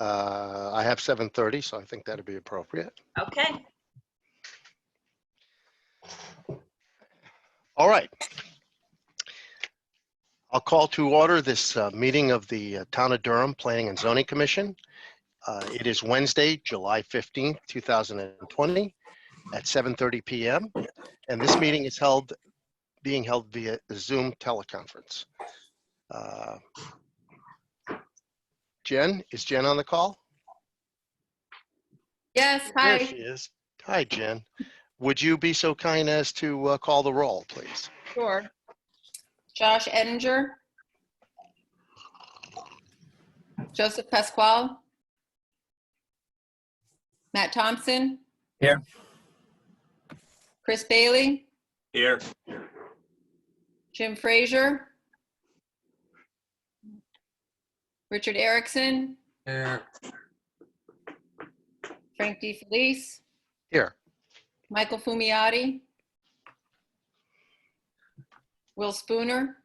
I have 7:30, so I think that'd be appropriate. Okay. All right. I'll call to order this meeting of the Town of Durham Planning and Zoning Commission. It is Wednesday, July 15th, 2020 at 7:30 p.m. And this meeting is being held via Zoom teleconference. Jen, is Jen on the call? Yes, There hi. she is. Hi, Jen. Would you be so kind as to call the roll, please? Sure. Josh Edinger. Joseph Pasquale. Matt Thompson. Here. Chris Bailey. Here. Jim Frazier. Richard Erickson. Here. Frank DeFelice. Here. Michael Fumiati. Will Spooner.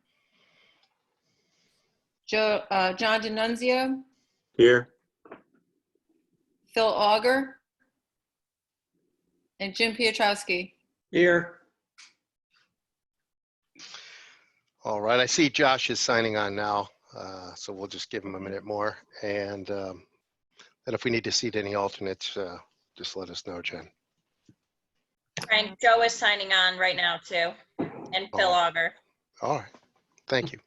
John D'Annunzio. Here. Phil Auger. And Jim Piotrowski. Here. All right, I see Josh is signing on now, so we'll just give him a minute more. And if we need to seat any alternates, just let us know, Jen. Frank, Joe is signing on right now too, and Phil Auger. All right, thank you.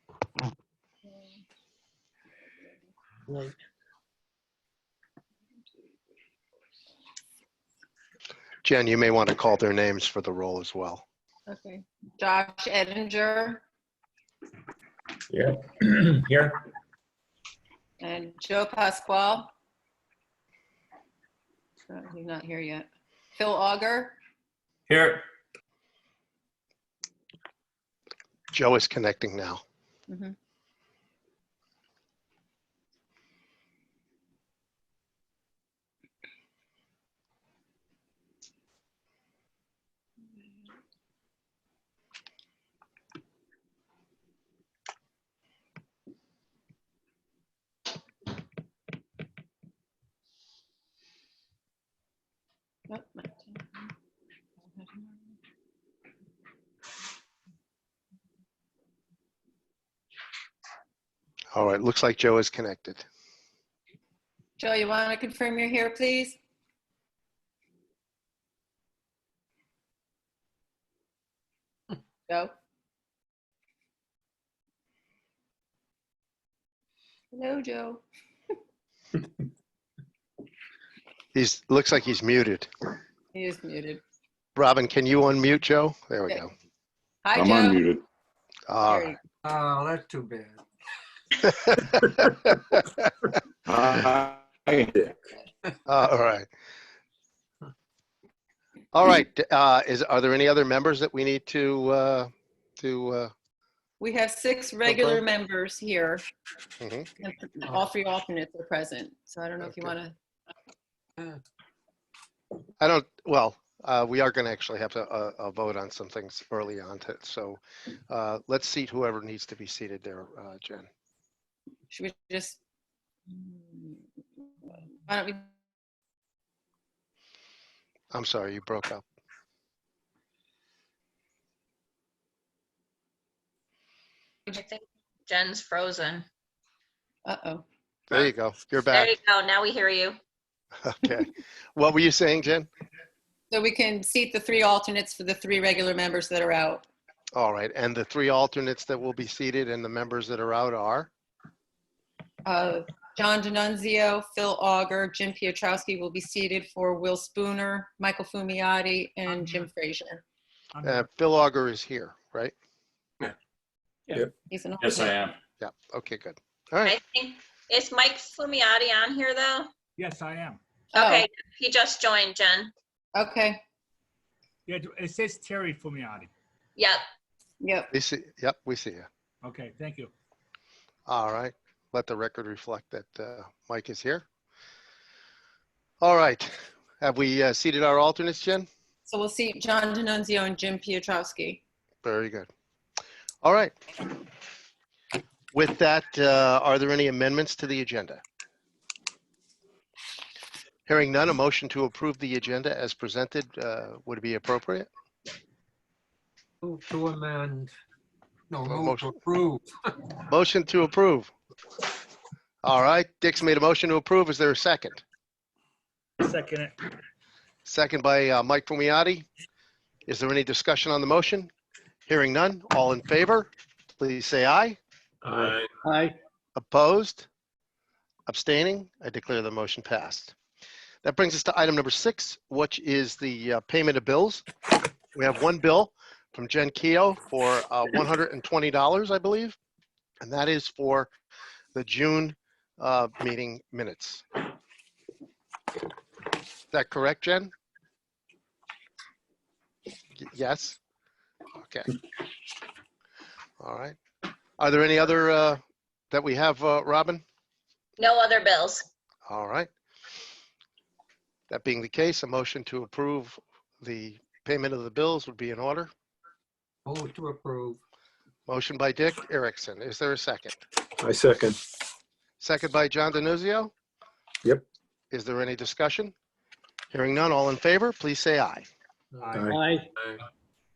Jen, you may want to call their names for the roll as well. Okay. Josh Edinger. Here. Here. And Joe Pasquale. He's not here yet. Phil Auger. Here. Joe is connecting now. Mhm. Yep. All right, looks like Joe is connected. Joe, you want to confirm you're here, please? Joe? Hello, Joe. Looks like he's muted. He is muted. Robin, can you unmute Joe? There we Okay. go. Hi, I'm Joe. unmuted. All There right. Oh, that's too bad. Hi. All right. All right. Are there any other members that we need to We have 6 regular far? members here. mhm. And all 3 alternates are present. So I don't know if you Okay. want to. I don't, well, we are going to actually have a vote on some things early on. So let's seat whoever needs to be seated there, Jen. Should we just? Why don't we? I'm sorry, you broke up. I think Jen's frozen. Uh-oh. There you go. You're There back. you go. Now we hear you. Okay. What were you saying, Jen? So we can seat the 3 alternates for the 3 regular members that are out. All right. And the 3 alternates that will be seated and the members that are out are? John D'Annunzio, Phil Auger, Jim Piotrowski will be seated for Will Spooner, Michael Fumiati, and Jim Frazier. Phil Auger is here, right? He's an Yes, I alternate. am. Yeah. Okay, good. All right. I think, is Mike Fumiati on here though? Yes, I am. Okay, he just joined, Jen. Okay. Yeah, it says Terry Fumiati. Yep. Yep. We see. Yep, we see you. Okay, thank you. All right. Let the record reflect that Mike is here. All right. Have we seated our alternates, Jen? So we'll seat John D'Annunzio and Jim Piotrowski. Very good. All right. With that, are there any amendments to the agenda? Hearing none, a motion to approve the agenda as presented would be appropriate. Move to amend. No, A move to motion. approve. Motion to approve. All right, Dick's made a motion to approve. Is there a second? Second it. Second by Mike Fumiati. Is there any discussion on the motion? Hearing none, all in favor, please say aye. Aye. Aye. Opposed? Abstaining? I declare the motion passed. That brings us to item number 6, which is the payment of bills. We have one bill from Jen Keough for $120, I believe, and that is for the June meeting minutes. Is that correct, Jen? Yes? Okay. All right. Are there any other that we have, Robin? No other bills. All right. That being the case, a motion to approve the payment of the bills would be in order. Move to approve. Motion by Dick Erickson. Is there a second? I second. Second by John Denuzio. Yep. Is there any discussion? Hearing none, all in favor, please say aye. Aye. Aye.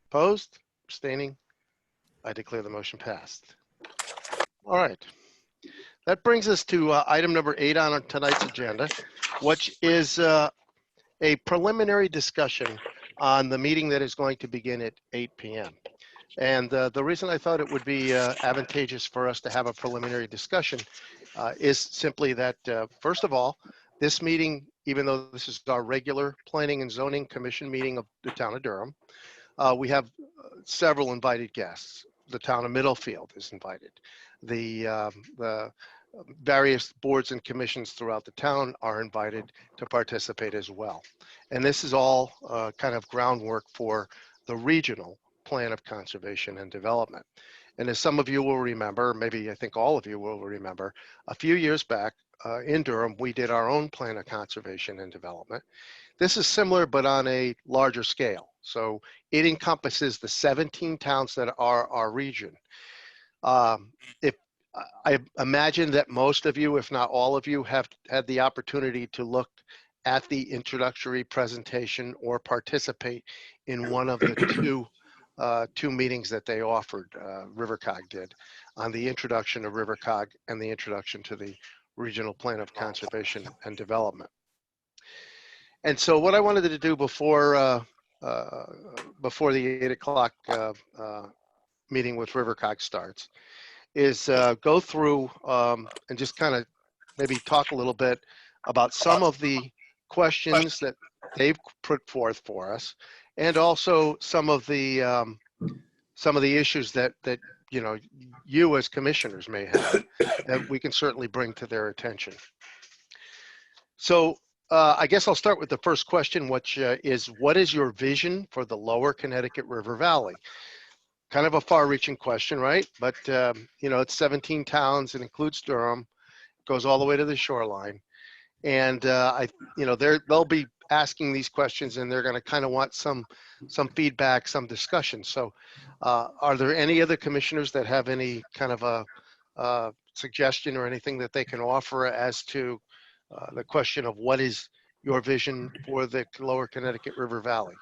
Opposed? Abstaining? I declare the motion passed. All right. That brings us to item number 8 on tonight's agenda, which is a preliminary discussion on the meeting that is going to begin at 8 p.m. And the reason I thought it would be advantageous for us to have a preliminary discussion is simply that, first of all, this meeting, even though this is our regular Planning and Zoning Commission meeting of the town of Durham, we have several invited guests. The town of Middlefield is invited. The various boards and commissions throughout the town are invited to participate as well. And this is all kind of groundwork for the regional plan of conservation and development. And as some of you will remember, maybe I think all of you will remember, a few years back in Durham, we did our own plan of conservation and development. This is similar, but on a larger scale. So it encompasses the 17 towns that are our region. If I imagine that most of you, if not all of you, have had the opportunity to look at the introductory presentation or participate in one of the two meetings that they offered, RiverCOG did, on the introduction of RiverCOG and the introduction to the Regional Plan of Conservation and Development. And so what I wanted to do before the 8 o'clock meeting with RiverCOG starts is go through and just kind of maybe talk a little bit about some of the questions that they've put forth for us, and also some of the issues that you know you as commissioners may have that we can certainly bring to their attention. So I guess I'll start with the first question, which is, what is your vision for the lower Connecticut River Valley? Kind of a far-reaching question, right? But you know, it's 17 towns. It includes Durham, goes all the way to the shoreline, and you know, they'll be asking these questions, and they're going to kind of want some feedback, some discussion. So, are there any other commissioners that have any kind of a suggestion or anything that they can offer as to the question of what is your vision for the lower Connecticut River Valley?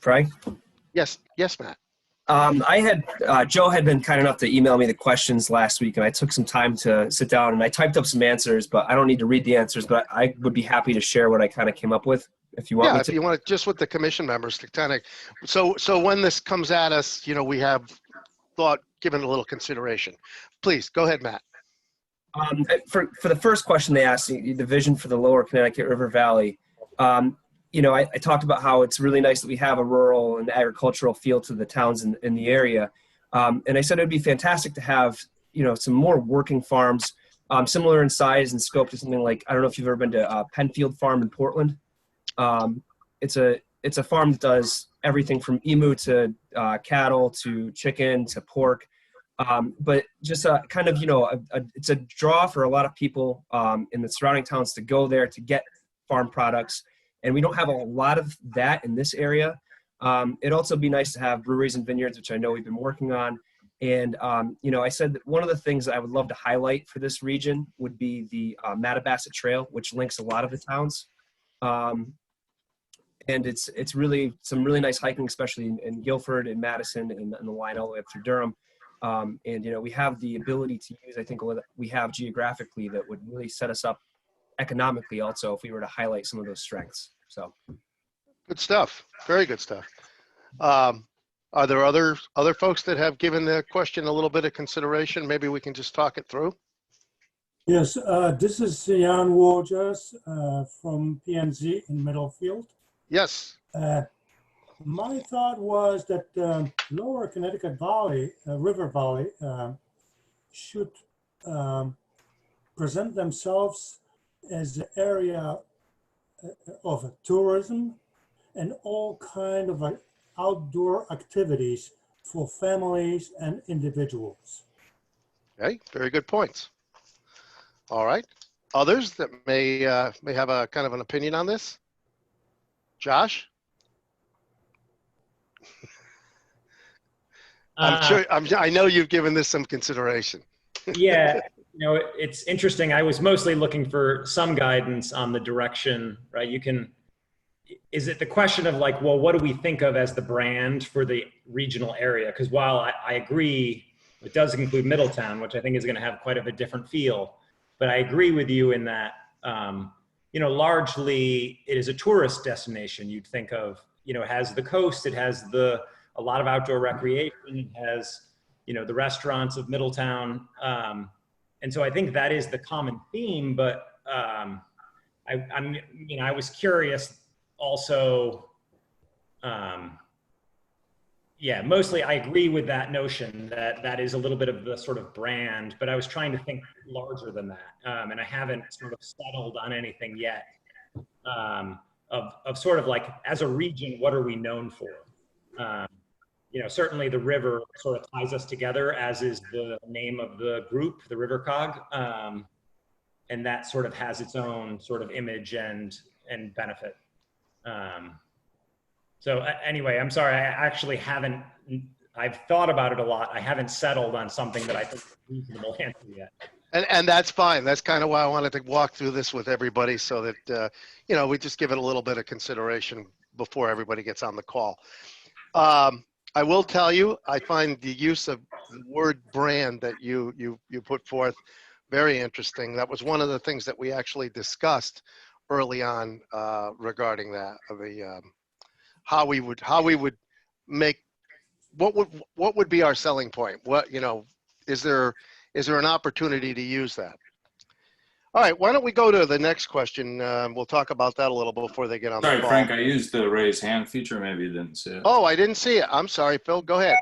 Frank? Yes, Matt. Joe had been kind enough to email me the questions last week, and I took some time to sit down and I typed up some answers, but I don't need to read the answers, but I would be happy to share what I kind of came up with if you want me to. If you want, just with the commission members to kind of, so when this comes at us, you know, we have thought, given a little consideration. Please go ahead, Matt. For the first question they asked, the vision for the lower Connecticut River Valley, you know, I talked about how it's really nice that we have a rural and agricultural feel to the towns in the area. And I said it'd be fantastic to have, you know, some more working farms, similar in size and scope to something like, I don't know if you've ever been to Penfield Farm in Portland. It's a farm that does everything from emu to cattle to chicken to pork. But just kind of, you know, it's a draw for a lot of people in the surrounding towns to go there to get farm products. And we don't have a lot of that in this area. It'd also be nice to have breweries and vineyards, which I know we've been working on. And, I said that one of the things that I would love to highlight for this region would be the Madabassa Trail, which links a lot of the towns. And it's really some really nice hiking, especially in Guilford and Madison and the line all the way up through Durham. We have the ability to use, I think, what we have geographically that would really set us up economically also if we were to highlight some of those strengths. So. Good stuff. Very good stuff. Are there other folks that have given the question a little bit of consideration? Maybe we can just talk it through. Yes, this is Jan Wojers from PNZ in Middlefield. Yes. My thought was that Lower Connecticut Valley, River Valley, should present themselves as an area of tourism and all kind of outdoor activities for families and individuals. Okay, very good points. All right. Others that may have a kind of an opinion on this? Josh? I know you've given this some consideration. Yeah, it's interesting. I was mostly looking for some guidance on the direction, right? Is it the question of like, well, what do we think of as the brand for the regional area? Because while I agree, it does include Middletown, which I think is going to have quite of a different feel. But I agree with you in that, largely it is a tourist destination. You'd think of, it has the coast, it has a lot of outdoor recreation, it has, the restaurants of Middletown. And so I think that is the common theme, but I was curious also, mostly I agree with that notion that is a little bit of the sort of brand, but I was trying to think larger than that. And I haven't sort of settled on anything yet of sort of like, as a region, what are we known for? Certainly the river sort of ties us together, as is the name of the group, the RiverCOG. And that sort of has its own sort of image and benefit. So anyway, I'm sorry, I actually haven't, I've thought about it a lot. I haven't settled on something that I think is a reasonable answer yet. And that's fine. That's kind of why I wanted to walk through this with everybody so that, we just give it a little bit of consideration before everybody gets on the call. I will tell you, I find the use of the word brand that you put forth very interesting. That was one of the things that we actually discussed early on regarding that, how we would make, what would be our selling point? What, is there an opportunity to use that? All right, why don't we go to the next question? We'll talk about that a little before they get on the Sorry, call. Frank, I used the raise hand feature. Maybe you didn't see it. Oh, I didn't see it. I'm sorry, Phil. Go ahead.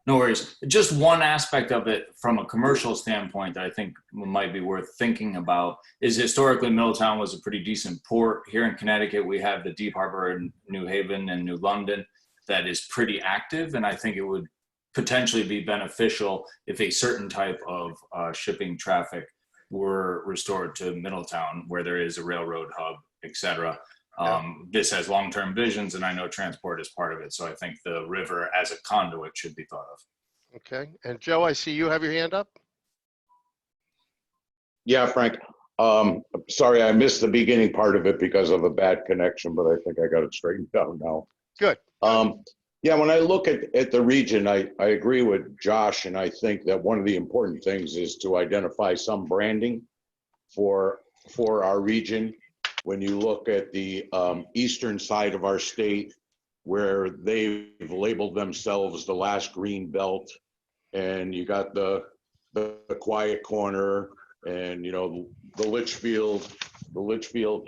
No worries. Just one aspect of it from a commercial standpoint that I think might be worth thinking about is historically Middletown was a pretty decent port. Here in Connecticut, we have the Deep Harbor in New Haven and New London that is pretty active. And I think it would potentially be beneficial if a certain type of shipping traffic were restored to Middletown, where there is a railroad hub, et cetera. This has long-term visions, and I know transport is part of it. So I think the river as a conduit should be thought of. Okay. And Joe, I see you have your hand up. Yeah, Frank. Sorry, I missed the beginning part of it because of a bad connection, but I think I got it straightened out now. Good. Yeah, when I look at the region, I agree with Josh, and I think that one of the important things is to identify some branding for our region. When you look at the eastern side of our state, where they've labeled themselves the last green belt, and you got the quiet corner, and the Litchfield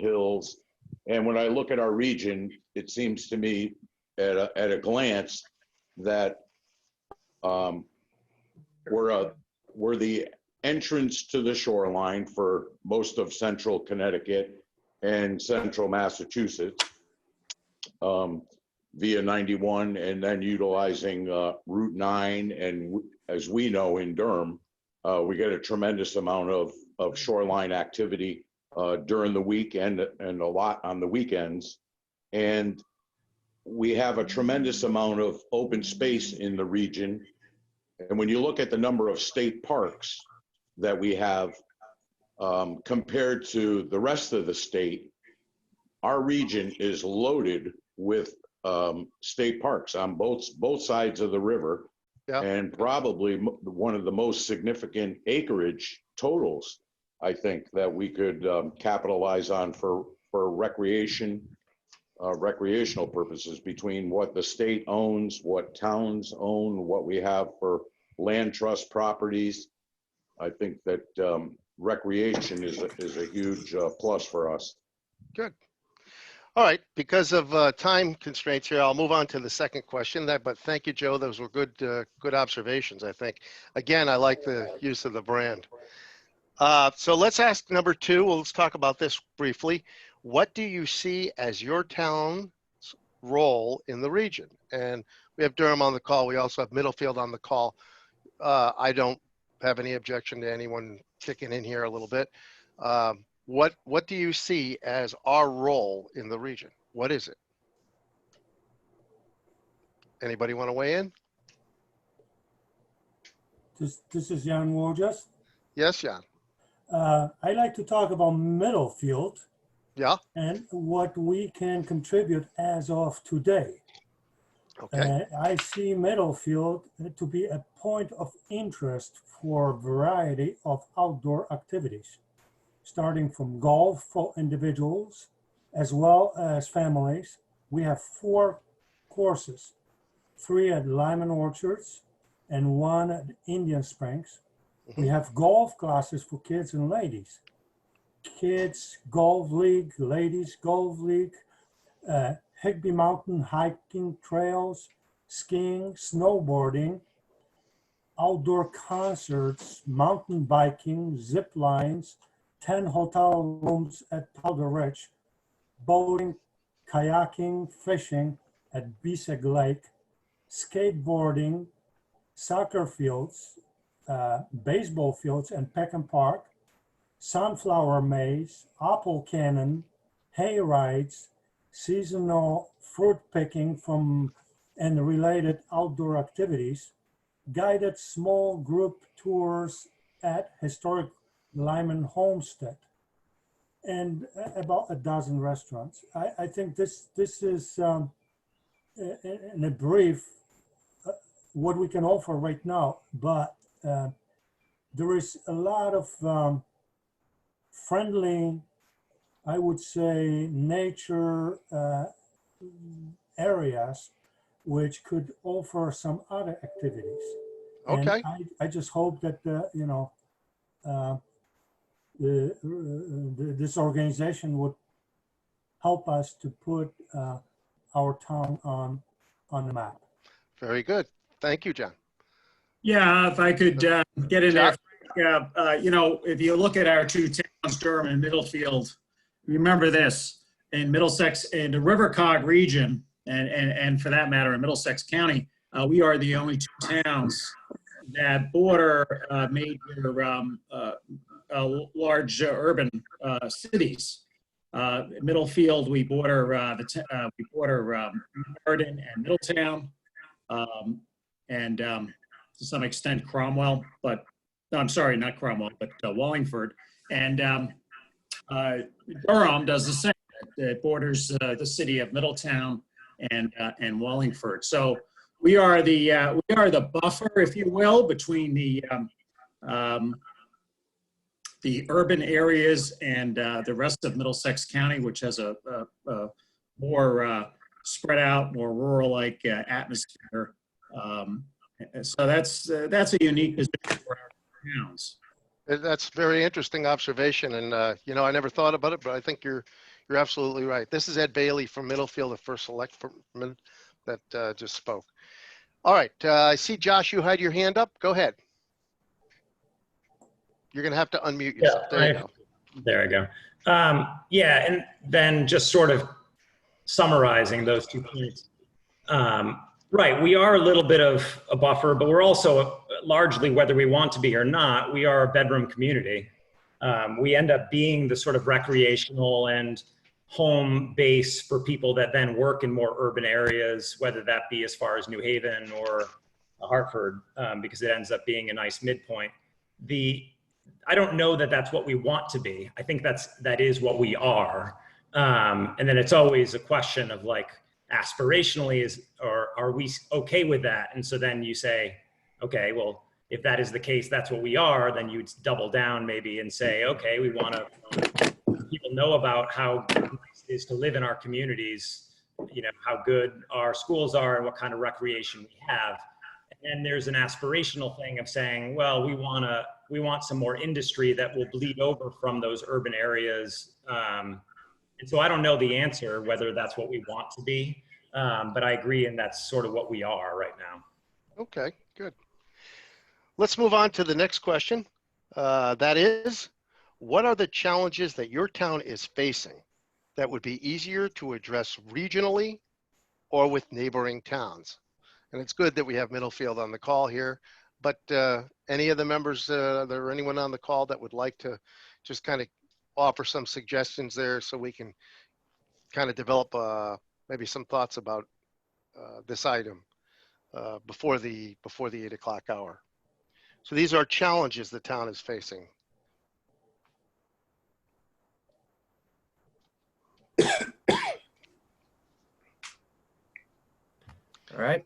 Hills. And when I look at our region, it seems to me at a glance that we're the entrance to the shoreline for most of central Connecticut and central Massachusetts via 91, and then utilizing Route 9. And as we know, in Durham, we get a tremendous amount of shoreline activity during the weekend and a lot on the weekends. And we have a tremendous amount of open space in the region. And when you look at the number of state parks that we have compared to the rest of the state, our region is loaded with state parks on both sides of the river. Yeah. And probably one of the most significant acreage totals, I think, that we could capitalize on for recreational purposes, between what the state owns, what towns own, what we have for land trust properties. I think that recreation is a huge plus for us. Good. All right, because of time constraints here, I'll move on to the second question. But thank you, Joe. Those were good observations, I think. Again, I like the use of the brand. So let's ask number two. Well, let's talk about this briefly. What do you see as your town's role in the region? And we have Durham on the call. We also have Middlefield on the call. I don't have any objection to anyone kicking in here a little bit. What do you see as our role in the region? What is it? Anybody want to weigh in? This is Jan Wojcik. Yes, Jan. I like to talk about Middlefield. Yeah. And what we can contribute as of today. Okay. I see Middlefield to be a point of interest for a variety of outdoor activities, starting from golf for individuals as well as families. We have 4 courses, 3 at Lyman Orchards and 1 at Indian Springs. We have golf classes for kids and ladies. Kids Golf League, Ladies Golf League, Higby Mountain hiking trails, skiing, snowboarding, outdoor concerts, mountain biking, zip lines, 10 hotel rooms at Powder Ridge, boating, kayaking, fishing at Bisek Lake, skateboarding, soccer fields, baseball fields and Peckham Park, sunflower maze, apple cannon, hay rides, seasonal fruit picking and related outdoor activities, guided small group tours at historic Lyman Homestead, and about a dozen restaurants. I think this is in a brief what we can offer right now, but there is a lot of friendly, I would say, nature areas which could offer some other activities. Okay. And I just hope that this organization would help us to put our town on the map. Very good. Thank you, John. Yeah, if I could get in there. If you look at our 2 towns, Durham and Middlefield, remember this: in Middlesex, in the RiverCOG region, and for that matter, in Middlesex County, we are the only 2 towns that border major large urban cities. Middlefield, we border Meriden and Middletown, and to some extent Cromwell, but no, I'm sorry, not Cromwell, but Wallingford. And Durham does the same. It borders the city of Middletown and Wallingford. So we are the buffer, if you will, between the urban areas and the rest of Middlesex County, which has a more spread out, more rural-like atmosphere. So that's a unique position for our towns. That's a very interesting observation, and I never thought about it, but I think you're absolutely right. This is Ed Bailey from Middlefield, the first selectman that just spoke. All right, I see Josh, you had your hand up. Go ahead. You're going to have to unmute yourself. Yeah, there you go. There I go. Yeah, and then just sort of summarizing those 2 points. Right, we are a little bit of a buffer, but we're also largely, whether we want to be or not, we are a bedroom community. We end up being the sort of recreational and home base for people that then work in more urban areas, whether that be as far as New Haven or Hartford, because it ends up being a nice midpoint. I don't know that that's what we want to be. I think that is what we are. And then it's always a question of like, aspirationally are we okay with that? And so then you say, okay, well, if that is the case, that's what we are, then you'd double down maybe and say, okay, we want to people know about how nice it is to live in our communities, you know, how good our schools are and what kind of recreation we have. And then there's an aspirational thing of saying, well, we want some more industry that will bleed over from those urban areas. And so I don't know the answer, whether that's what we want to be, but I agree, and that's sort of what we are right now. Okay, good. Let's move on to the next question. That is, what are the challenges that your town is facing that would be easier to address regionally or with neighboring towns? And it's good that we have Middlefield on the call here, but any of the members, there anyone on the call that would like to just kind of offer some suggestions there so we can kind of develop maybe some thoughts about this item before the 8 o'clock hour. So these are challenges the town is facing. All right.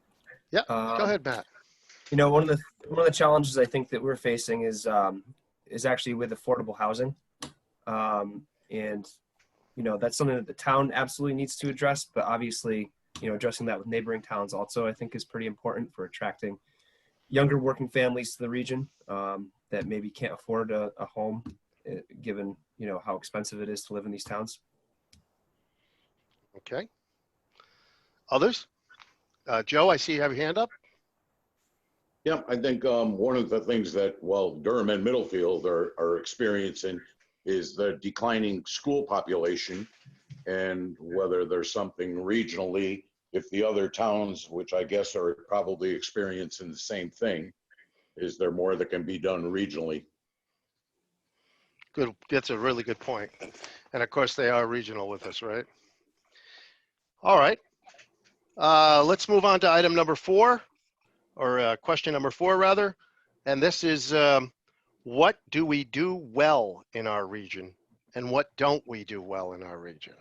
Yeah, go ahead, Matt. You know, one of the challenges I think that we're facing is actually with affordable housing, and you know, that's something that the town absolutely needs to address. But obviously, you know, addressing that with neighboring towns also I think is pretty important for attracting younger working families to the region that maybe can't afford a home, given, you know, how expensive it is to live in these towns. Okay. Others? Joe, I see you have your hand up. Yeah, I think one of the things that, well, Durham and Middlefield are experiencing is the declining school population, and whether there's something regionally, if the other towns, which I guess are probably experiencing the same thing, is there more that can be done regionally? Good. That's a really good point. And of course, they are regional with us, right? All right. Let's move on to item number 4, or question number 4, rather. And this is, what do we do well in our region and what don't we do well in our region?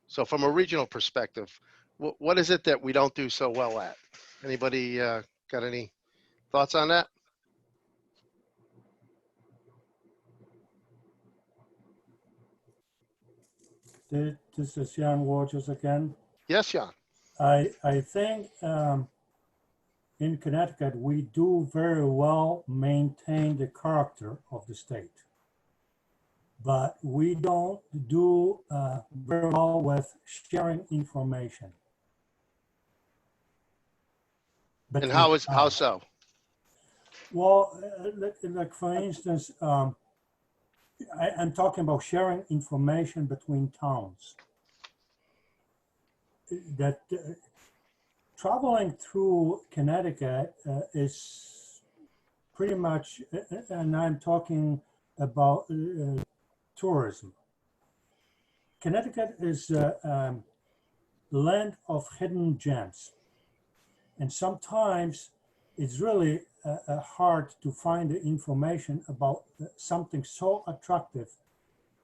So from a regional perspective, what is it that we don't do so well at? Anybody got any thoughts on that? This is Jan Waters again. Yes, Jan. I think in Connecticut, we do very well maintain the character of the state, but we don't do very well with sharing information. And how so? Well, like for instance, I'm talking about sharing information between towns. That traveling through Connecticut is pretty much, and I'm talking about tourism. Connecticut is a land of hidden gems. And sometimes it's really hard to find the information about something so attractive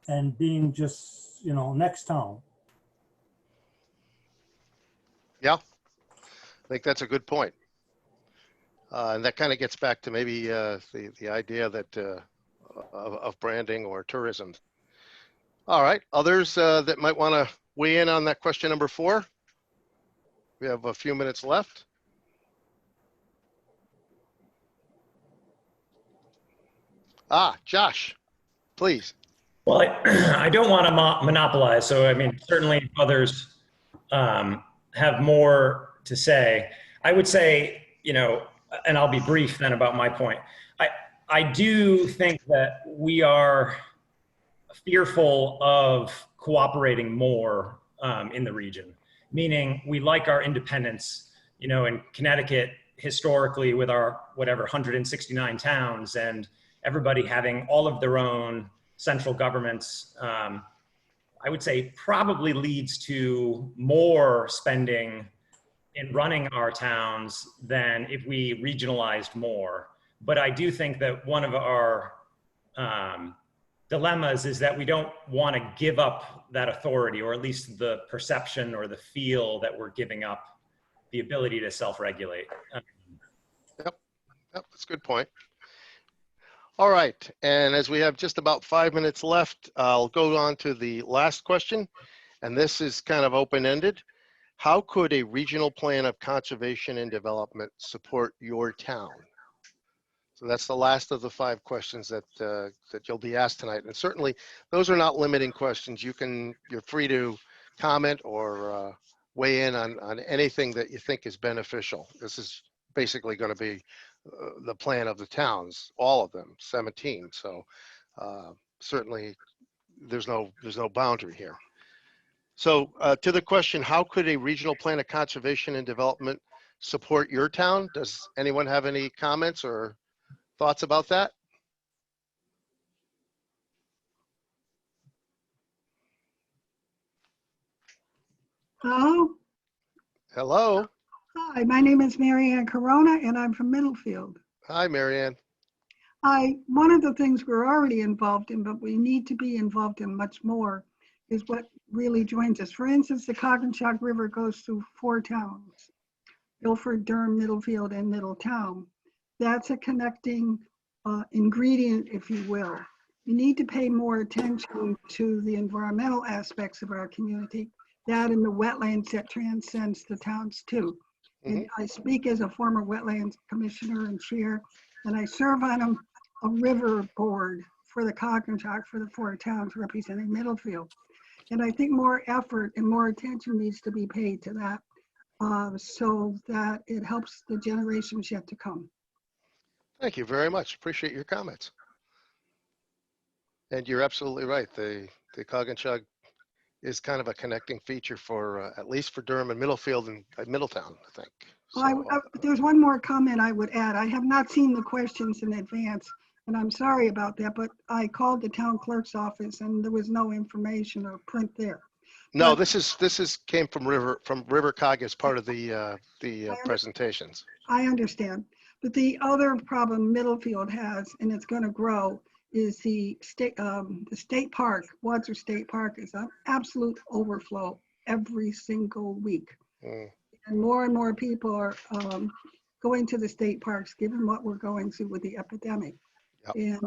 and being just, you know, next town. Yeah, I think that's a good point. And that kind of gets back to maybe the idea that of branding or tourism. All right, others that might want to weigh in on that question number 4? We have a few minutes left. Josh, please. Well, I don't want to monopolize, so I mean, certainly if others have more to say. I would say, you know, and I'll be brief then about my point. I do think that we are fearful of cooperating more in the region, meaning we like our independence. You know, in Connecticut, historically, with our whatever 169 towns and everybody having all of their own central governments, I would say probably leads to more spending in running our towns than if we regionalized more. But I do think that one of our dilemmas is that we don't want to give up that authority, or at least the perception or the feel that we're giving up the ability to self-regulate. Yep, that's a good point. All right, and as we have just about 5 minutes left, I'll go on to the last question, and this is kind of open-ended. How could a regional plan of conservation and development support your town? So that's the last of the 5 questions that that you'll be asked tonight, and certainly those are not limiting questions. You're free to comment or weigh in on anything that you think is beneficial. This is basically going to be the plan of the towns, all of them, 17. So certainly there's no boundary here. So to the question, how could a regional plan of conservation and development support your town? Does anyone have any comments or thoughts about that? Hello. Hello. Hi, my name is Mary Ann Corona, and I'm from Middlefield. Hi, Marianne. One of the things we're already involved in, but we need to be involved in much more, is what really joins us. For instance, the Connecticut River goes through 4 towns, Guilford, Durham, Middlefield, and Middletown. That's a connecting ingredient, if you will. We need to pay more attention to the environmental aspects of our community, that and the wetlands that transcends the towns too. And I speak as a former wetlands commissioner and chair, and I serve on a river board for the Connecticut for the 4 towns representing Middlefield. And I think more effort and more attention needs to be paid to that so that it helps the generations yet to come. Thank you very much. Appreciate your comments. And you're absolutely right. The Connecticut is kind of a connecting feature for at least for Durham and Middlefield and Middletown, I think. So, There's one more comment I would add. I have not seen the questions in advance, and I'm sorry about that, but I called the town clerk's office and there was no information or print there. no, But this is came from RiverCOG as part of the presentations. I understand. But the other problem Middlefield has, and it's going to grow, is the state park. Watson State Park is an absolute overflow every single week. And more people are going to the state parks, given what we're going through with the epidemic. And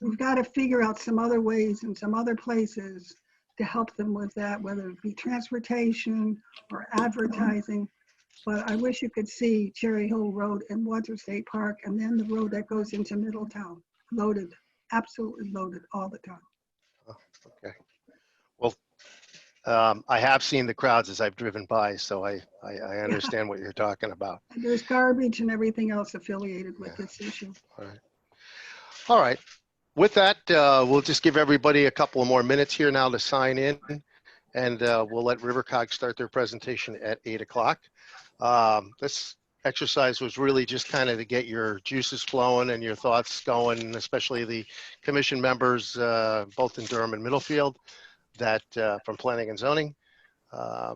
we've got to figure out some other ways and some other places to help them with that, whether it be transportation or advertising. But I wish you could see Cherry Hill Road and Watson State Park, and then the road that goes into Middletown, loaded, absolutely loaded all the time. Okay. Well, I have seen the crowds as I've driven by, so I understand what you're talking about. There's garbage and everything else affiliated with this issue. All right. All right. With that, we'll just give everybody a couple of more minutes here now to sign in, and we'll let RiverCOG start their presentation at 8 o'clock. This exercise was really just kind of to get your juices flowing and your thoughts going, especially the commission members, both in Durham and Middlefield, that from planning and zoning,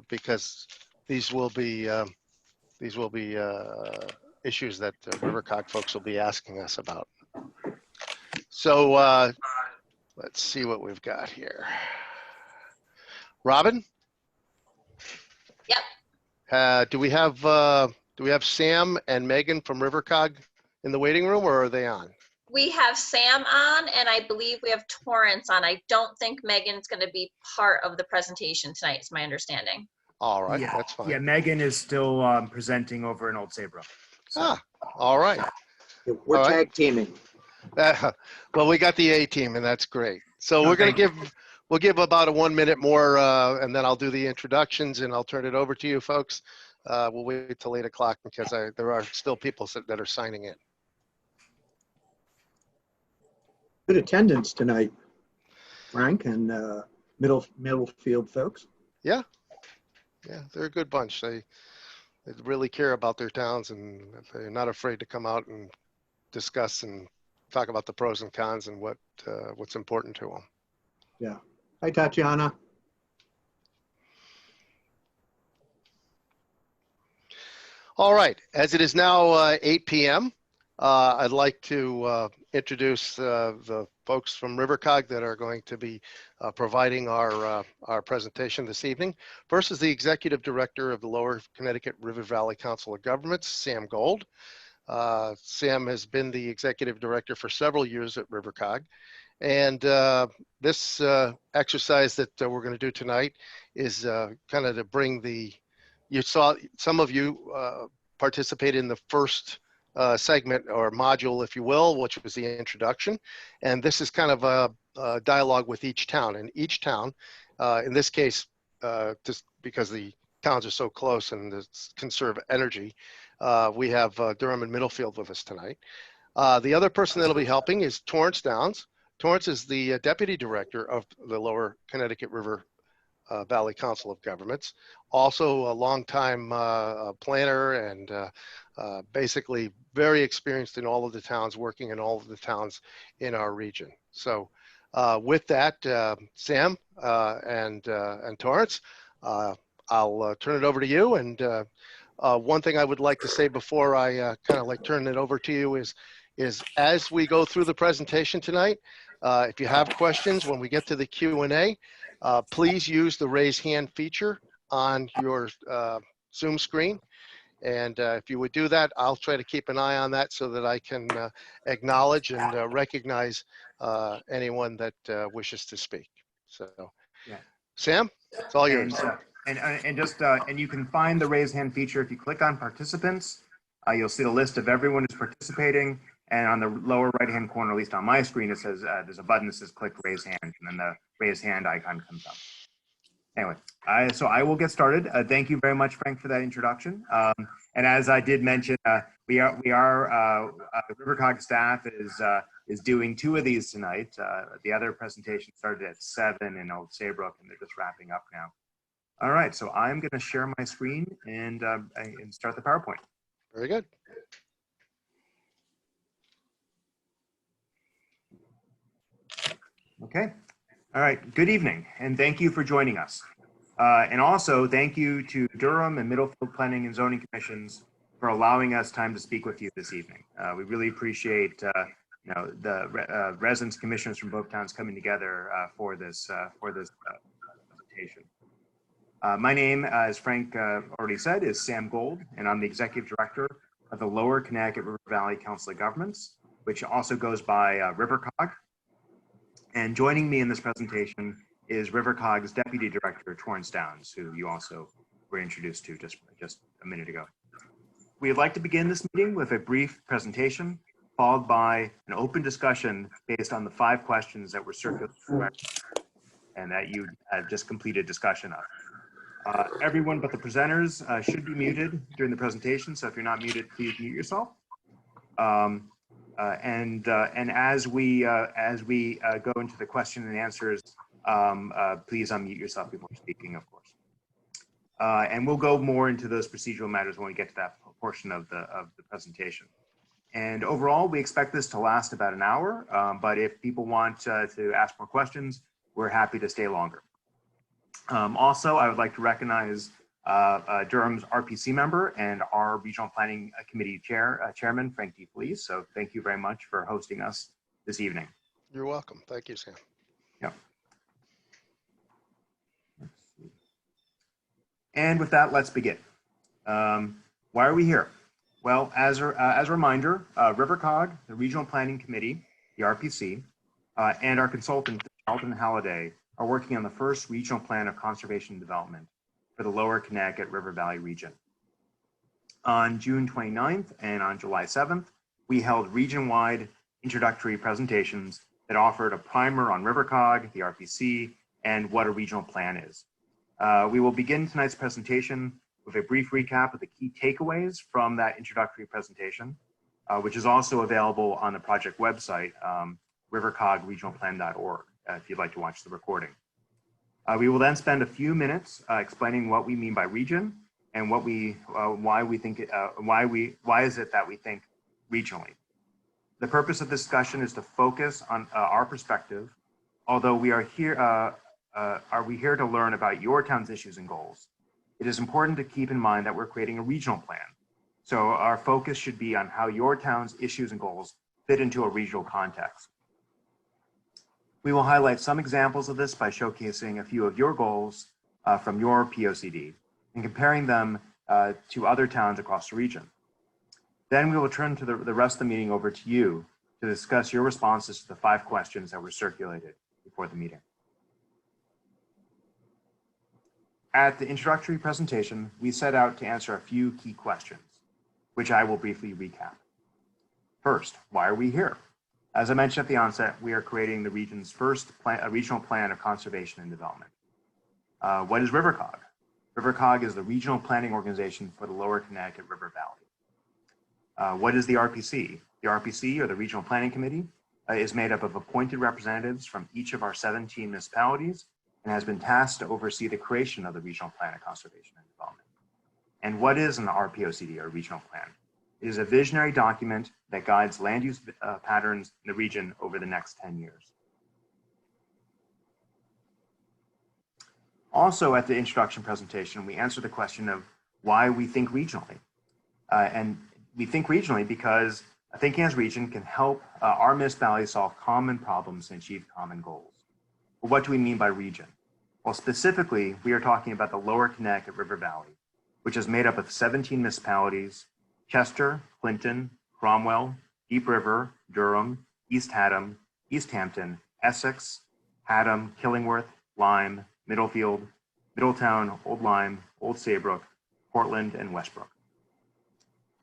because these will be issues that RiverCOG folks will be asking us about. So let's see what we've got here. Robin? Yep. Do we have Sam and Megan from RiverCOG in the waiting room, or are they on? We have Sam on, and I believe we have Torrance on. I don't think Megan's going to be part of the presentation tonight, is my understanding. All right, Yeah, that's fine. yeah, Megan is still presenting over in Old Saybrook. So. All right. We're All right. tag teaming. Well, we got the A team, and that's great. So we're going to we'll give about a 1 minute more, and then I'll do the introductions, and I'll turn it over to you folks. We'll wait till 8 o'clock because there are still people that are signing in. Good attendance tonight, Frank and Middlefield folks. Yeah, they're a good bunch. They really care about their towns, and they're not afraid to come out and discuss and talk about the pros and cons and what's important to them. Yeah. Hi, Tatiana. All right, as it is now 8 p.m., I'd like to introduce the folks from RiverCOG that are going to be providing our presentation this evening. First is the Executive Director of the Lower Connecticut River Valley Council of Governments, Sam Gold. Sam has been the Executive Director for several years at RiverCOG. And this exercise that we're going to do tonight is kind of to bring the, you saw some of you participate in the first segment or module, if you will, which was the introduction. And this is kind of a dialogue with each town. And each town, in this case, just because the towns are so close and conserve energy, we have Durham and Middlefield with us tonight. The other person that'll be helping is Torrance Downs. Torrance is the Deputy Director of the Lower Connecticut River Valley Council of Governments, also a longtime planner and basically very experienced in all of the towns, working in all of the towns in our region. So with that, Sam and Torrance, I'll turn it over to you. And one thing I would like to say before I kind of like turn it over to you is as we go through the presentation tonight, if you have questions when we get to the Q&A, please use the raise hand feature on your Zoom screen. And if you would do that, I'll try to keep an eye on that so that I can acknowledge and recognize anyone that wishes to speak. So, Yeah. Sam, it's all yours. And you can find the raise hand feature if you click on participants. You'll see the list of everyone who's participating. And on the lower right-hand corner, at least on my screen, it says there's a button that says click raise hand, and then the raise hand icon comes up. Anyway, so I will get started. Thank you very much, Frank, for that introduction. And as I did mention, RiverCOG staff is doing 2 of these tonight. The other presentation started at 7 in Old Saybrook, and they're just wrapping up now. All right, so I'm going to share my screen and start the PowerPoint. Very good. Okay. All right. Good evening, and thank you for joining us. And also, thank you to Durham and Middlefield Planning and Zoning Commissions for allowing us time to speak with you this evening. We really appreciate the residents commissioners from both towns coming together for this presentation. My name, as Frank already said, is Sam Gold, and I'm the Executive Director of the Lower Connecticut River Valley Council of Governments, which also goes by RiverCOG. And joining me in this presentation is RiverCOG's Deputy Director, Torrance Downs, who you also were introduced to just a minute ago. We'd like to begin this meeting with a brief presentation, followed by an open discussion based on the 5 questions that were circulated and that you just completed discussion of. Everyone but the presenters should be muted during the presentation, so if you're not muted, please mute yourself. And as we go into the question and answers, please unmute yourself before speaking, of course. And we'll go more into those procedural matters when we get to that portion of the presentation. And overall, we expect this to last about an hour, but if people want to ask more questions, we're happy to stay longer. Also, I would like to recognize Durham's RPC member and our Regional Planning Committee Chairman, Frank DeFelice. So thank you very much for hosting us this evening. You're welcome. Thank you, Sam. Yeah. And with that, let's begin. Why are we here? Well, as a reminder, RiverCOG, the Regional Planning Committee, the RPC, and our consultant, Alton Halliday, are working on the first regional plan of conservation and development for the Lower Connecticut River Valley region. On June 29th and on July 7th, we held region-wide introductory presentations that offered a primer on RiverCOG, the RPC, and what a regional plan is. We will begin tonight's presentation with a brief recap of the key takeaways from that introductory presentation, which is also available on the project website, rivercogregionalplan.org, if you'd like to watch the recording. We will then spend a few minutes explaining what we mean by region and why is it that we think regionally. The purpose of this discussion is to focus on our perspective, although we are here to learn about your town's issues and goals. It is important to keep in mind that we're creating a regional plan, So our focus should be on how your town's issues and goals fit into a regional context. We will highlight some examples of this by showcasing a few of your goals from your POCD and comparing them to other towns across the region. Then we will turn to the rest of the meeting over to you to discuss your responses to the 5 questions that were circulated before the meeting. At the introductory presentation, we set out to answer a few key questions, which I will briefly recap. First, why are we here? As I mentioned at the onset, we are creating the region's first regional plan of conservation and development. What is RiverCOG? RiverCOG is the regional planning organization for the Lower Connecticut River Valley. What is the RPC? The RPC, or the Regional Planning Committee, is made up of appointed representatives from each of our 17 municipalities and has been tasked to oversee the creation of the Regional Plan of Conservation and Development. And what is an RPOCD, or Regional Plan? It is a visionary document that guides land use patterns in the region over the next 10 years. Also, at the introduction presentation, we answered the question of why we think regionally. And we think regionally because thinking as region can help our municipalities solve common problems and achieve common goals. Well, what do we mean by region? Well, specifically, we are talking about the Lower Connecticut River Valley, which is made up of 17 municipalities: Chester, Clinton, Cromwell, Deep River, Durham, East Haddam, East Hampton, Essex, Haddam, Killingworth, Lyme, Middlefield, Middletown, Old Lyme, Old Saybrook, Portland, and Westbrook.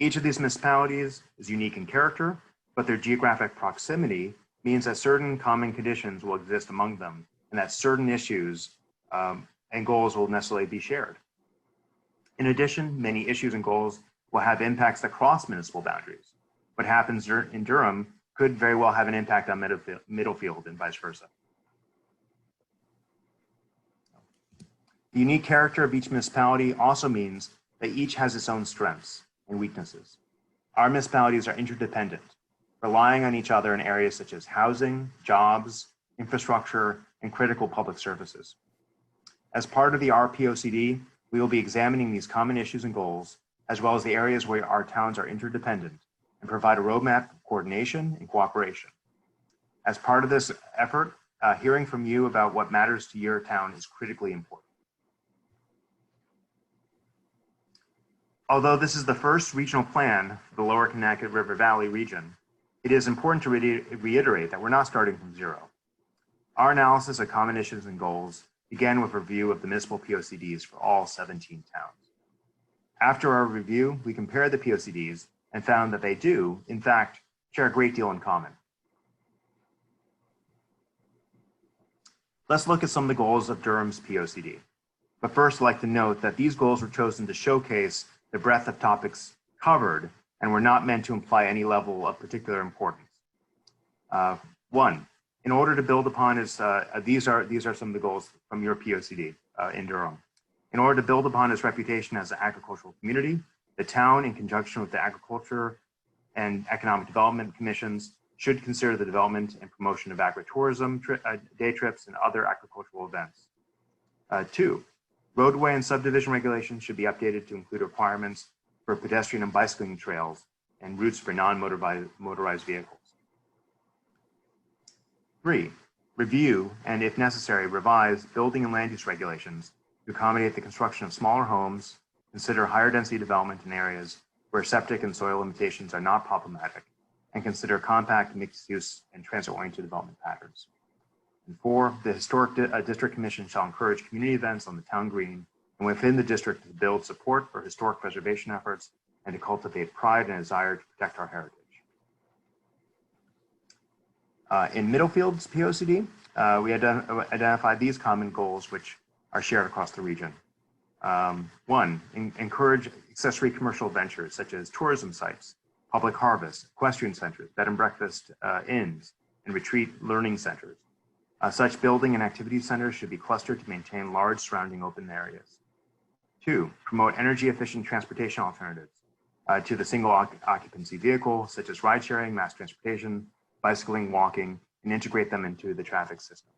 Each of these municipalities is unique in character, but their geographic proximity means that certain common conditions will exist among them and that certain issues and goals will necessarily be shared. In addition, many issues and goals will have impacts that cross municipal boundaries. What happens in Durham could very well have an impact on Middlefield and vice versa. The unique character of each municipality also means that each has its own strengths and weaknesses. Our municipalities are interdependent, relying on each other in areas such as housing, jobs, infrastructure, and critical public services. As part of the RPOCD, we will be examining these common issues and goals, as well as the areas where our towns are interdependent, and provide a roadmap of coordination and cooperation. As part of this effort, hearing from you about what matters to your town is critically important. Although this is the first regional plan for the Lower Connecticut River Valley region, it is important to reiterate that we're not starting from zero. Our analysis of common issues and goals began with a review of the municipal POCDs for all 17 towns. After our review, we compared the POCDs and found that they do, in fact, share a great deal in common. Let's look at some of the goals of Durham's POCD. But first, I'd like to note that these goals were chosen to showcase the breadth of topics covered and were not meant to imply any level of particular importance. 1, in order to build upon these are some of the goals from your POCD in Durham. In order to build upon its reputation as an agricultural community, the town, in conjunction with the Agriculture and Economic Development Commissions, should consider the development and promotion of agritourism, day trips, and other agricultural events. 2, roadway and subdivision regulations should be updated to include requirements for pedestrian and bicycling trails and routes for non-motorized vehicles. 3, review and, if necessary, revise building and land use regulations to accommodate the construction of smaller homes, consider higher density development in areas where septic and soil limitations are not problematic, and consider compact, mixed use, and transit-oriented development patterns. And 4, the Historic District Commission shall encourage community events on the town green and within the district to build support for historic preservation efforts and to cultivate pride and desire to protect our heritage. In Middlefield's POCD, we identified these common goals which are shared across the region. 1, encourage accessory commercial ventures such as tourism sites, public harvest, equestrian centers, bed and breakfast inns, and retreat learning centers. Such building and activity centers should be clustered to maintain large surrounding open areas. 2, promote energy efficient transportation alternatives to the single occupancy vehicle, such as ride sharing, mass transportation, bicycling, walking, and integrate them into the traffic system.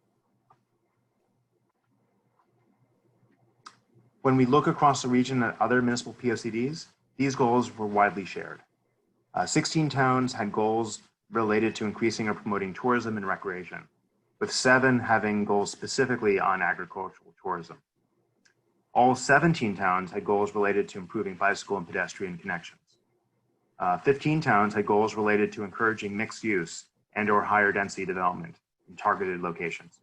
When we look across the region at other municipal POCDs, These goals were widely shared. 16 towns had goals related to increasing or promoting tourism and recreation, with 7 having goals specifically on agricultural tourism. All 17 towns had goals related to improving bicycle and pedestrian connections. 15 towns had goals related to encouraging mixed use and/or higher density development in targeted locations.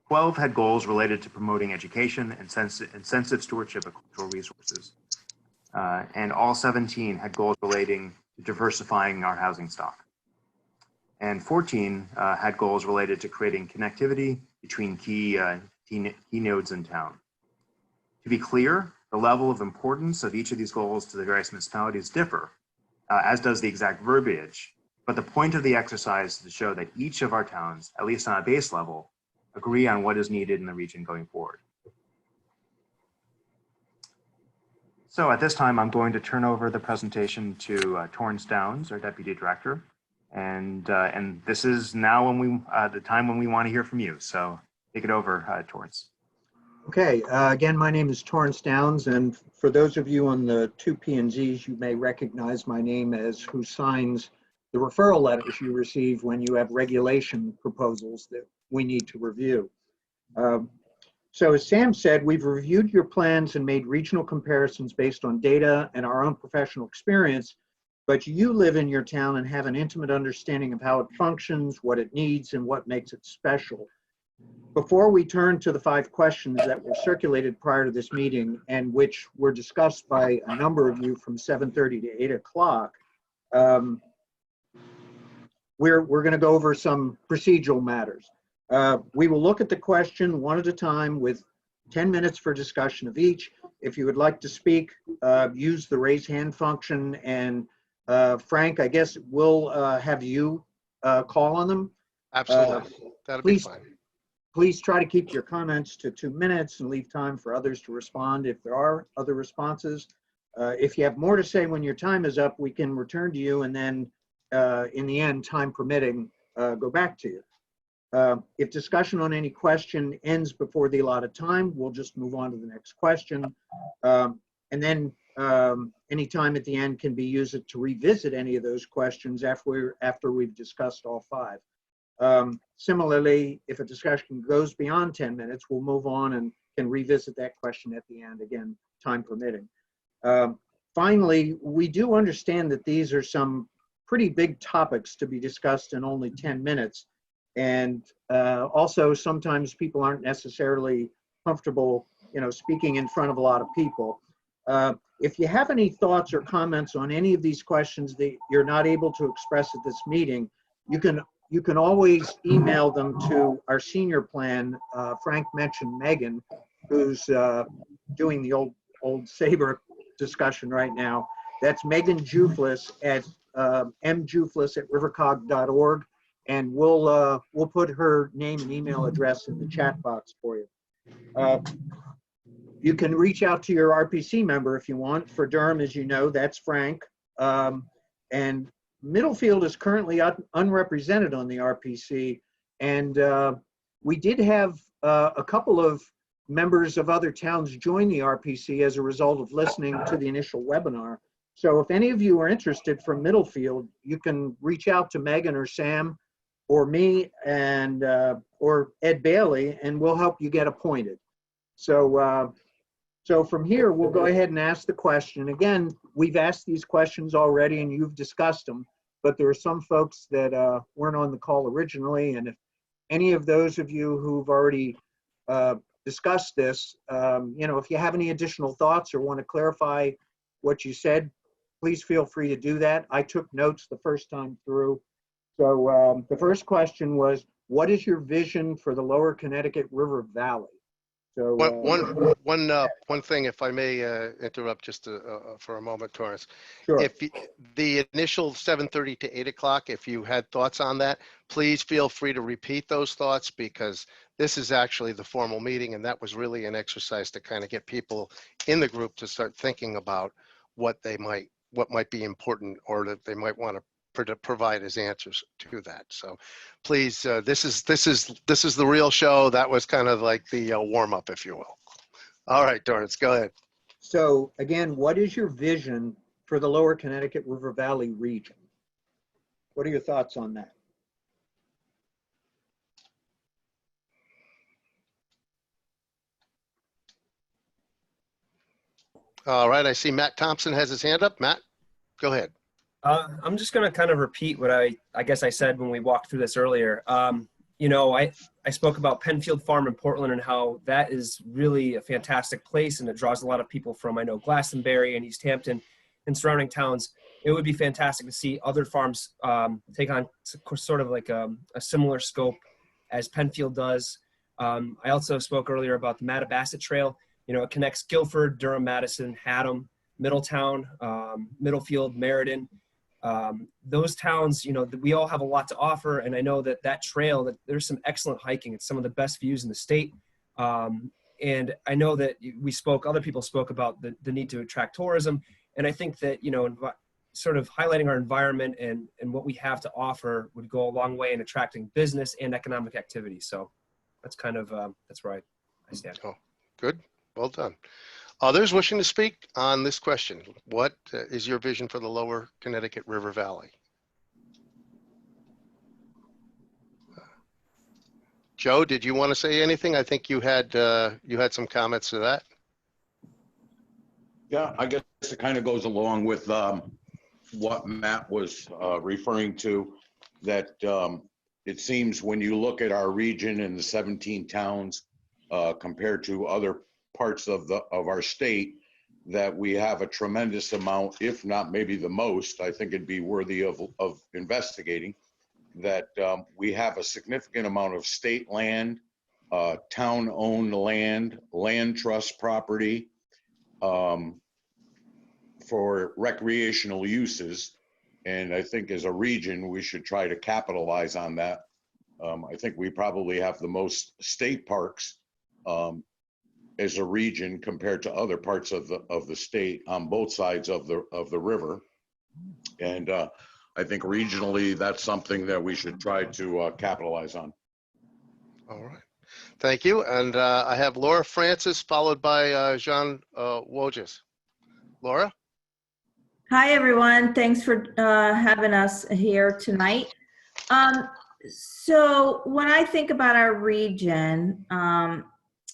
12 had goals related to promoting education and sensitive stewardship of cultural resources. And all 17 had goals relating to diversifying our housing stock. And 14 had goals related to creating connectivity between key nodes in town. To be clear, the level of importance of each of these goals to the various municipalities differ, as does the exact verbiage. But the point of the exercise is to show that each of our towns, at least on a base level, agree on what is needed in the region going forward. So at this time, I'm going to turn over the presentation to Torrance Downs, our Deputy Director. And this is now when the time when we want to hear from you. So take it over, Torrance. Okay, again, my name is Torrance Downs, and for those of you on the 2 P&Zs, you may recognize my name as who signs the referral letters you receive when you have regulation proposals that we need to review. So as Sam said, we've reviewed your plans and made regional comparisons based on data and our own professional experience, but you live in your town and have an intimate understanding of how it functions, what it needs, and what makes it special. Before we turn to the 5 questions that were circulated prior to this meeting and which were discussed by a number of you from 7:30 to 8 o'clock, we're going to go over some procedural matters. We will look at the question one at a time with 10 minutes for discussion of each. If you would like to speak, use the raise hand function, and Frank, I guess we'll have you call on them. Absolutely. That'll be fine. Please try to keep your comments to 2 minutes and leave time for others to respond if there are other responses. If you have more to say when your time is up, we can return to you and then in the end, time permitting, go back to you. If discussion on any question ends before the allotted time, we'll just move on to the next question. And then any time at the end can be used to revisit any of those questions after we've discussed all 5. Similarly, if a discussion goes beyond 10 minutes, we'll move on and can revisit that question at the end, again, time permitting. Finally, we do understand that these are some pretty big topics to be discussed in only 10 minutes. And also, sometimes people aren't necessarily comfortable, speaking in front of a lot of people. If you have any thoughts or comments on any of these questions that you're not able to express at this meeting, you can always email them to our senior plan. Frank mentioned Megan, who's doing the old Sabre discussion right now. That's Megan Juflis at mjuflis@rivercog.org, and we'll put her name and email address in the chat box for you. You can reach out to your RPC member if you want. For Durham, as you know, that's Frank. And Middlefield is currently unrepresented on the RPC, and we did have a couple of members of other towns join the RPC as a result of listening to the initial webinar. So if any of you are interested from Middlefield, you can reach out to Megan or Sam or me and or Ed Bailey, and we'll help you get appointed. So so from here, we'll go ahead and ask the question. Again, we've asked these questions already and you've discussed them, but there are some folks that weren't on the call originally. And if any of those of you who've already discussed this, if you have any additional thoughts or want to clarify what you said, please feel free to do that. I took notes the first time through. So the first question was, what is your vision for the Lower Connecticut River Valley? So one thing, if I may interrupt just for a moment, Torrance. Sure. If the initial 7:30 to 8 o'clock, if you had thoughts on that, please feel free to repeat those thoughts, because this is actually the formal meeting, and that was really an exercise to kind of get people in the group to start thinking about what might be important, or that they might want to provide as answers to that. So please, this is the real show. That was kind of like the warm up, if you will. All right, Torrance, go ahead. So again, what is your vision for the Lower Connecticut River Valley region? What are your thoughts on that? All right, I see Matt Thompson has his hand up. Matt, go ahead. I'm just going to kind of repeat what I guess I said when we walked through this earlier. You know, I spoke about Penfield Farm in Portland and how that is really a fantastic place and it draws a lot of people from, I know, Glastonbury and East Hampton and surrounding towns. It would be fantastic to see other farms take on sort of like a similar scope as Penfield does. I also spoke earlier about the Madabassa Trail. You know, it connects Guilford, Durham, Madison, Haddam, Middletown, Middlefield, Meriden. Those towns, you know, we all have a lot to offer. And I know that that trail, that there's some excellent hiking. It's some of the best views in the state. And I know that other people spoke about the need to attract tourism. And I think that, you know, sort of highlighting our environment and what we have to offer would go a long way in attracting business and economic activity. So that's kind of, that's where I stand. Oh, good. Well done. Others wishing to speak on this question? What is your vision for the Lower Connecticut River Valley? Joe, did you want to say anything? I think you had some comments to that. Yeah, I guess it kind of goes along with what Matt was referring to, that it seems when you look at our region and the 17 towns compared to other parts of our state, that we have a tremendous amount, if not maybe the most, I think it'd be worthy of investigating, that we have a significant amount of state land, town-owned land, land trust property, for recreational uses. And I think as a region, we should try to capitalize on that. I think we probably have the most state parks as a region compared to other parts of the state on both sides of the river. And I think regionally, that's something that we should try to capitalize on. All right. Thank you. And I have Laura Francis followed by Jean Wojes. Laura? Hi, everyone. Thanks for having us here tonight. So when I think about our region,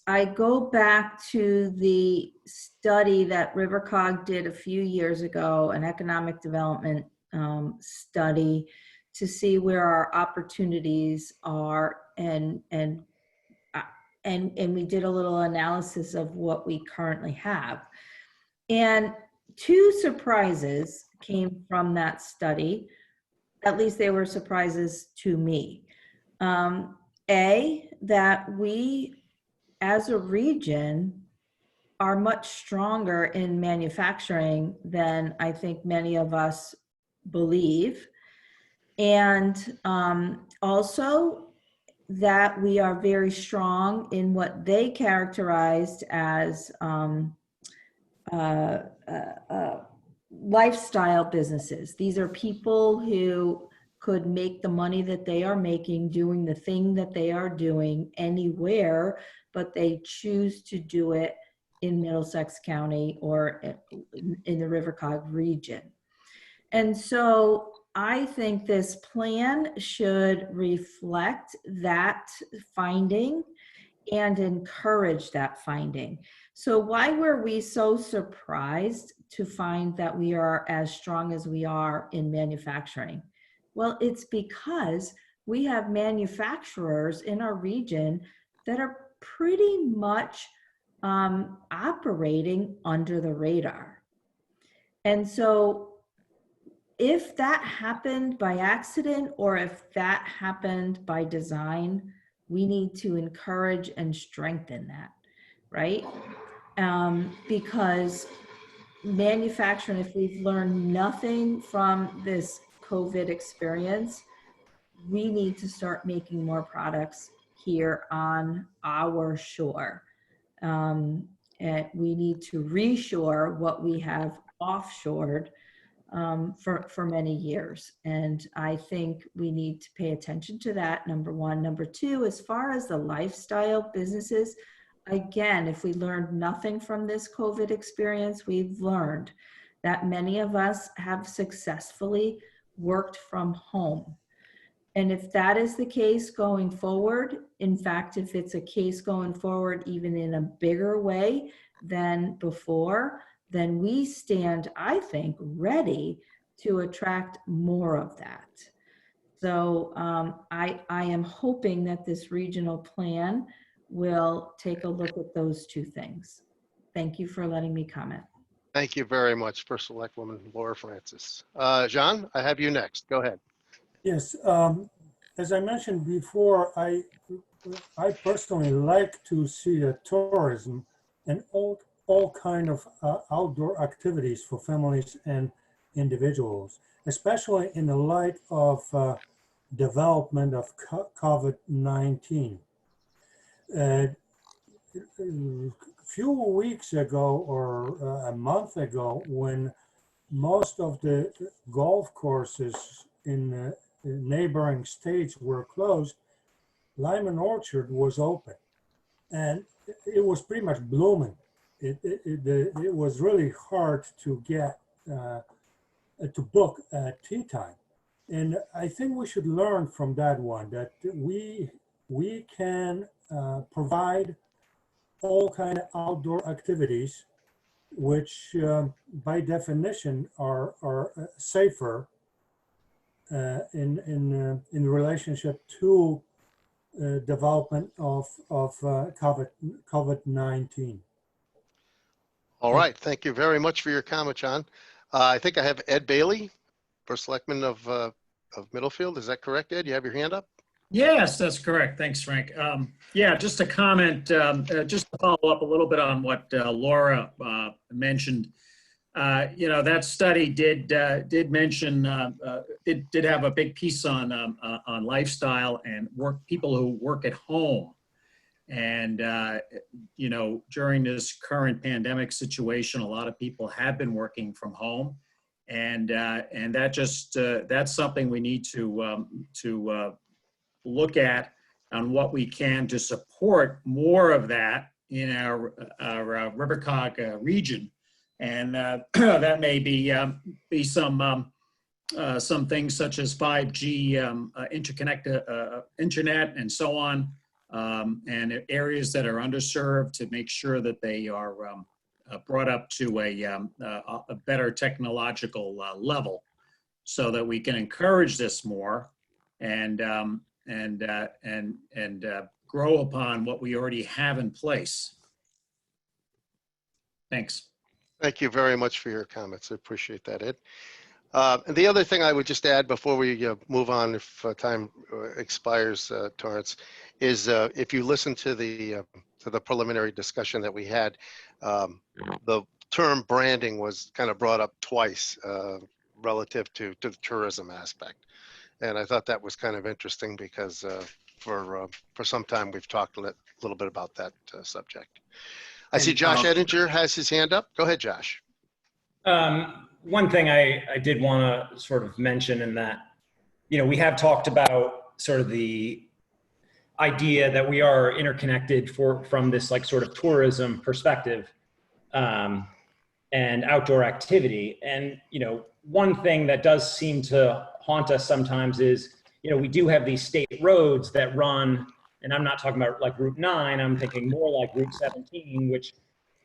I go back to the study that RiverCOG did a few years ago, an economic development study, to see where our opportunities are, and we did a little analysis of what we currently have. And two surprises came from that study. At least they were surprises to me. That we, as a region, are much stronger in manufacturing than I think many of us believe. And also that we are very strong in what they characterized as lifestyle businesses. These are people who could make the money that they are making doing the thing that they are doing anywhere, but they choose to do it in Middlesex County or in the RiverCOG region. And so I think this plan should reflect that finding and encourage that finding. So why were we so surprised to find that we are as strong as we are in manufacturing? Well, it's because we have manufacturers in our region that are pretty much operating under the radar. And so if that happened by accident or if that happened by design, we need to encourage and strengthen that, right? Because manufacturing, if we've learned nothing from this COVID experience, we need to start making more products here on our shore. And we need to reshore what we have offshored for many years. And I think we need to pay attention to that, number one. Number two, as far as the lifestyle businesses, again, if we learned nothing from this COVID experience, we've learned that many of us have successfully worked from home. And if that is the case going forward, in fact, if it's a case going forward even in a bigger way than before, then we stand, I think, ready to attract more of that. So I am hoping that this regional plan will take a look at those two things. Thank you for letting me comment. Thank you very much, First Selectwoman Laura Francis. Jean, I have you next. Go ahead. Yes, as I mentioned before, I personally like to see tourism and all kind of outdoor activities for families and individuals, especially in the light of development of COVID-19. A few weeks ago or a month ago, when most of the golf courses in neighboring states were closed, Lyman Orchard was open, and it was pretty much blooming. It was really hard to get to book tea time, and I think we should learn from that one, that we can provide all kind of outdoor activities, which by definition are safer in relationship to development of COVID-19. All right. Thank you very much for your comment, John. I think I have Ed Bailey, First Selectman of Middlefield. Is that correct, Ed? You have your hand up? Yes, that's correct. Thanks, Frank. Yeah, just a comment, just to follow up a little bit on what Laura mentioned. You know, that study did mention, it did have a big piece on lifestyle and people who work at home. And, you know, during this current pandemic situation, a lot of people have been working from home. And that just, that's something we need to look at on what we can to support more of that in our RiverCOG region. And that may be some things such as 5G internet and so on, and areas that are underserved to make sure that they are brought up to a better technological level, so that we can encourage this more and grow upon what we already have in place. Thanks. Thank you very much for your comments. I appreciate that, Ed. And the other thing I would just add before we move on, if time expires, Torrance, is if you listen to the preliminary discussion that we had, the term branding was kind of brought up twice relative to the tourism aspect. And I thought that was kind of interesting because for some time we've talked a little bit about that subject. I see Josh Edinger has his hand up. Go ahead, Josh. One thing I did want to sort of mention in that, you know, we have talked about sort of the idea that we are interconnected from this like sort of tourism perspective and outdoor activity. And, you know, one thing that does seem to haunt us sometimes is, you know, we do have these state roads that run, and I'm not talking about like Route 9, I'm thinking more like Route 17, which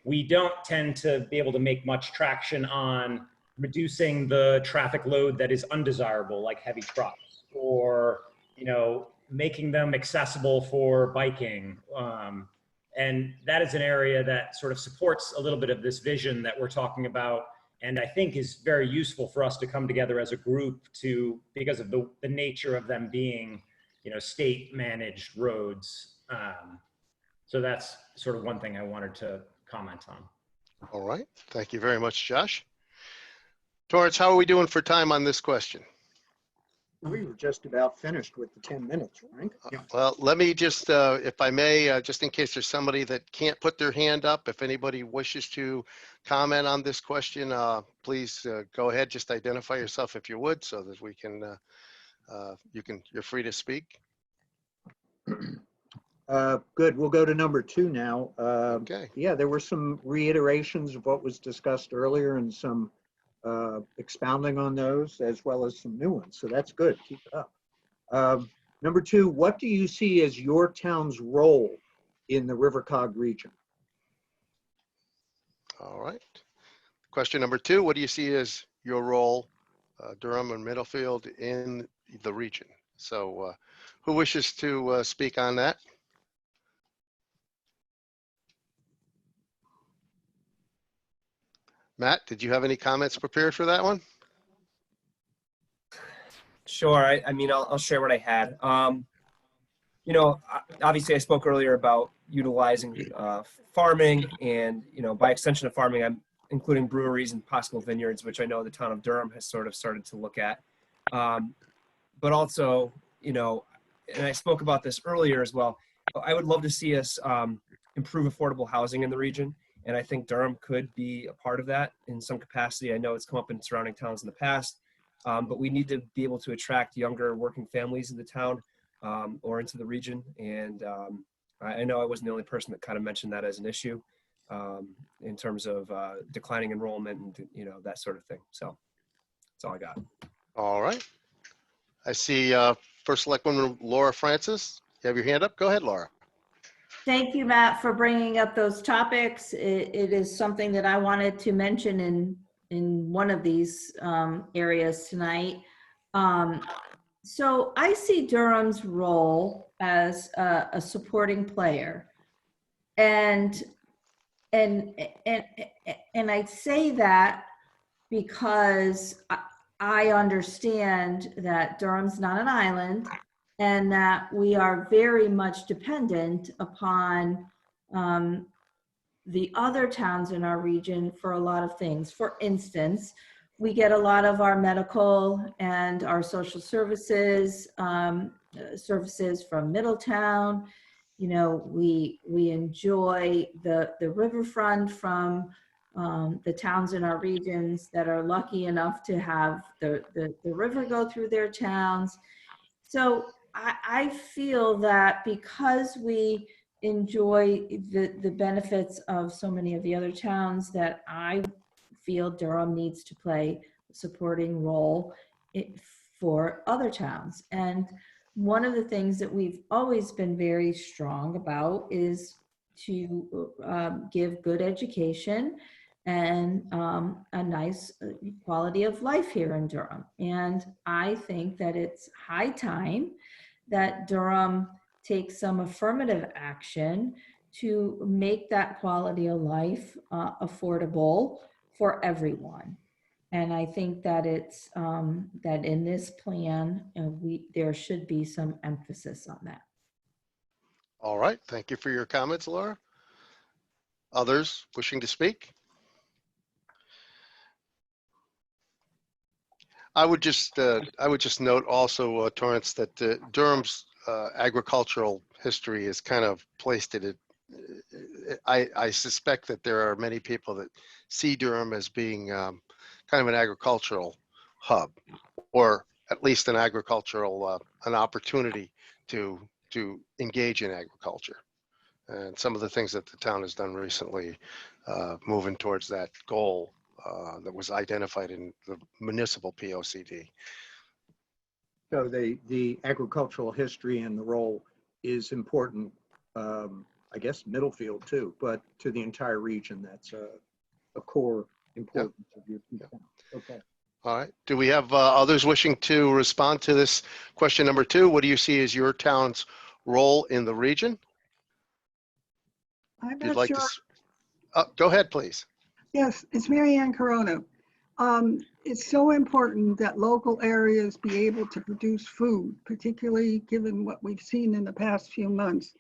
we don't tend to be able to make much traction on reducing the traffic load that is undesirable, like heavy trucks, or, you know, making them accessible for biking. And that is an area that sort of supports a little bit of this vision that we're talking about, and I think is very useful for us to come together as a group to, because of the nature of them being, you know, state managed roads. So that's sort of one thing I wanted to comment on. All right. Thank you very much, Josh. Torrance, how are we doing for time on this question? We were just about finished with the 10 minutes, Frank. Well, let me just, if I may, just in case there's somebody that can't put their hand up, if anybody wishes to comment on this question, please go ahead, just identify yourself if you would, so that we can, you're free to speak. Good. We'll go to number 2 now. Okay. Yeah, there were some reiterations of what was discussed earlier and some expounding on those, as well as some new ones. So that's good. Keep it up. Number 2, what do you see as your town's role in the RiverCOG region? All right. Question number 2, what do you see as your role, Durham and Middlefield, in the region? So who wishes to speak on that? Matt, did you have any comments prepared for that one? Sure. I mean, I'll share what I had. You know, obviously I spoke earlier about utilizing farming and, you know, by extension of farming, I'm including breweries and possible vineyards, which I know the town of Durham has sort of started to look at. But also, you know, and I spoke about this earlier as well, I would love to see us improve affordable housing in the region. And I think Durham could be a part of that in some capacity. I know it's come up in surrounding towns in the past, but we need to be able to attract younger working families in the town or into the region. And I know I wasn't the only person that kind of mentioned that as an issue in terms of declining enrollment and, you know, that sort of thing. So that's all I got. All right. I see First Selectwoman Laura Francis. You have your hand up? Go ahead, Laura. Thank you, Matt, for bringing up those topics. It is something that I wanted to mention in one of these areas tonight. So I see Durham's role as a supporting player, and I say that because I understand that Durham's not an island, and that we are very much dependent upon the other towns in our region for a lot of things. For instance, we get a lot of our medical and our social services services from Middletown. You know, we enjoy the riverfront from the towns in our regions that are lucky enough to have the river go through their towns. So I feel that because we enjoy the benefits of so many of the other towns, that I feel Durham needs to play a supporting role for other towns. And one of the things that we've always been very strong about is to give good education and a nice quality of life here in Durham. And I think that it's high time that Durham takes some affirmative action to make that quality of life affordable for everyone. And I think that it's that in this plan, there should be some emphasis on that. All right. Thank you for your comments, Laura. Others wishing to speak? I would just note also, Torrance, that Durham's agricultural history is kind of placed in it. I suspect that there are many people that see Durham as being kind of an agricultural hub, or at least an agricultural an opportunity to engage in agriculture. And some of the things that the town has done recently, moving towards that goal that was identified in the municipal POCD. So the agricultural history and the role is important, I guess Middlefield too, but to the entire region, that's a core importance of your town. Okay. All right. Do we have others wishing to respond to this question number 2? What do you see as your town's role in the region? I'm If you'd not like sure. to, go ahead, please. Yes, it's Mary Ann Corona. It's so important that local areas be able to produce food, particularly given what we've seen in the past few months.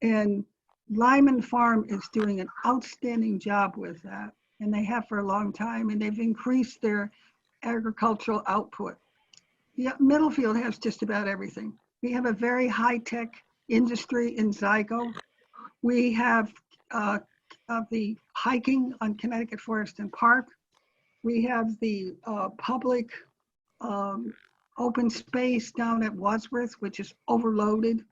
And Lyman Farm is doing an outstanding job with that. And they have for a long time, and they've increased their agricultural output. Yeah, Middlefield has just about everything. We have a very high-tech industry in Zygo. We have the hiking on Connecticut Forest and Park. We have the public open space down at Wadsworth, which is overloaded.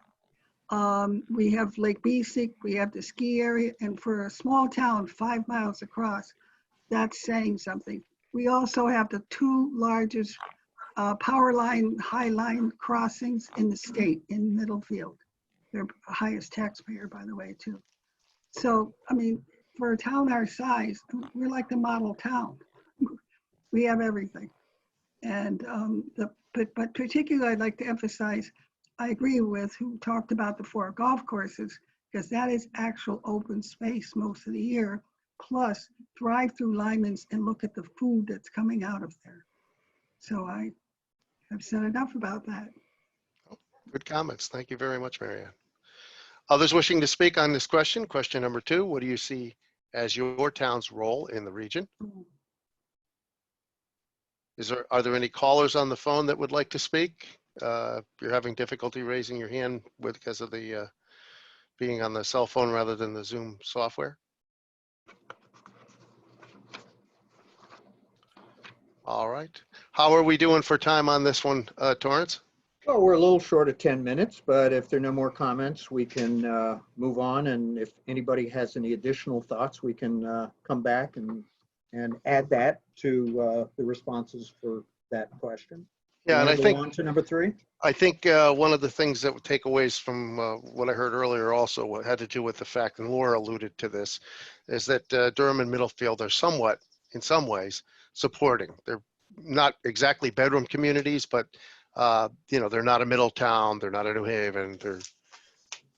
We have Lake Besic, we have the ski area, and for a small town 5 miles across, that's saying something. We also have the 2 largest power line, high line crossings in the state in Middlefield. They're the highest taxpayer, by the way, too. So, I mean, for a town our size, we're like the model town. We have everything. And but particularly I'd like to emphasize, I agree with who talked about the 4 golf courses, because that is actual open space most of the year. Plus, drive through Lyman's and look at the food that's coming out of there. So I have said enough about that. Good comments. Thank you very much, Mary Ann. Others wishing to speak on this question? Question number 2, what do you see as your town's role in the region? Are there any callers on the phone that would like to speak? You're having difficulty raising your hand because of the being on the cell phone rather than the Zoom software? All right. How are we doing for time on this one, Torrance? Well, we're a little short of 10 minutes, but if there are no more comments, we can move on. And if anybody has any additional thoughts, we can come back and add that to the responses for that question. Yeah, and I think on to number 3. I think one of the things that would take aways from what I heard earlier also what had to do with the fact, and Laura alluded to this, is that Durham and Middlefield are somewhat, in some ways, supporting. They're not exactly bedroom communities, but you know, they're not a Middletown, they're not a New Haven.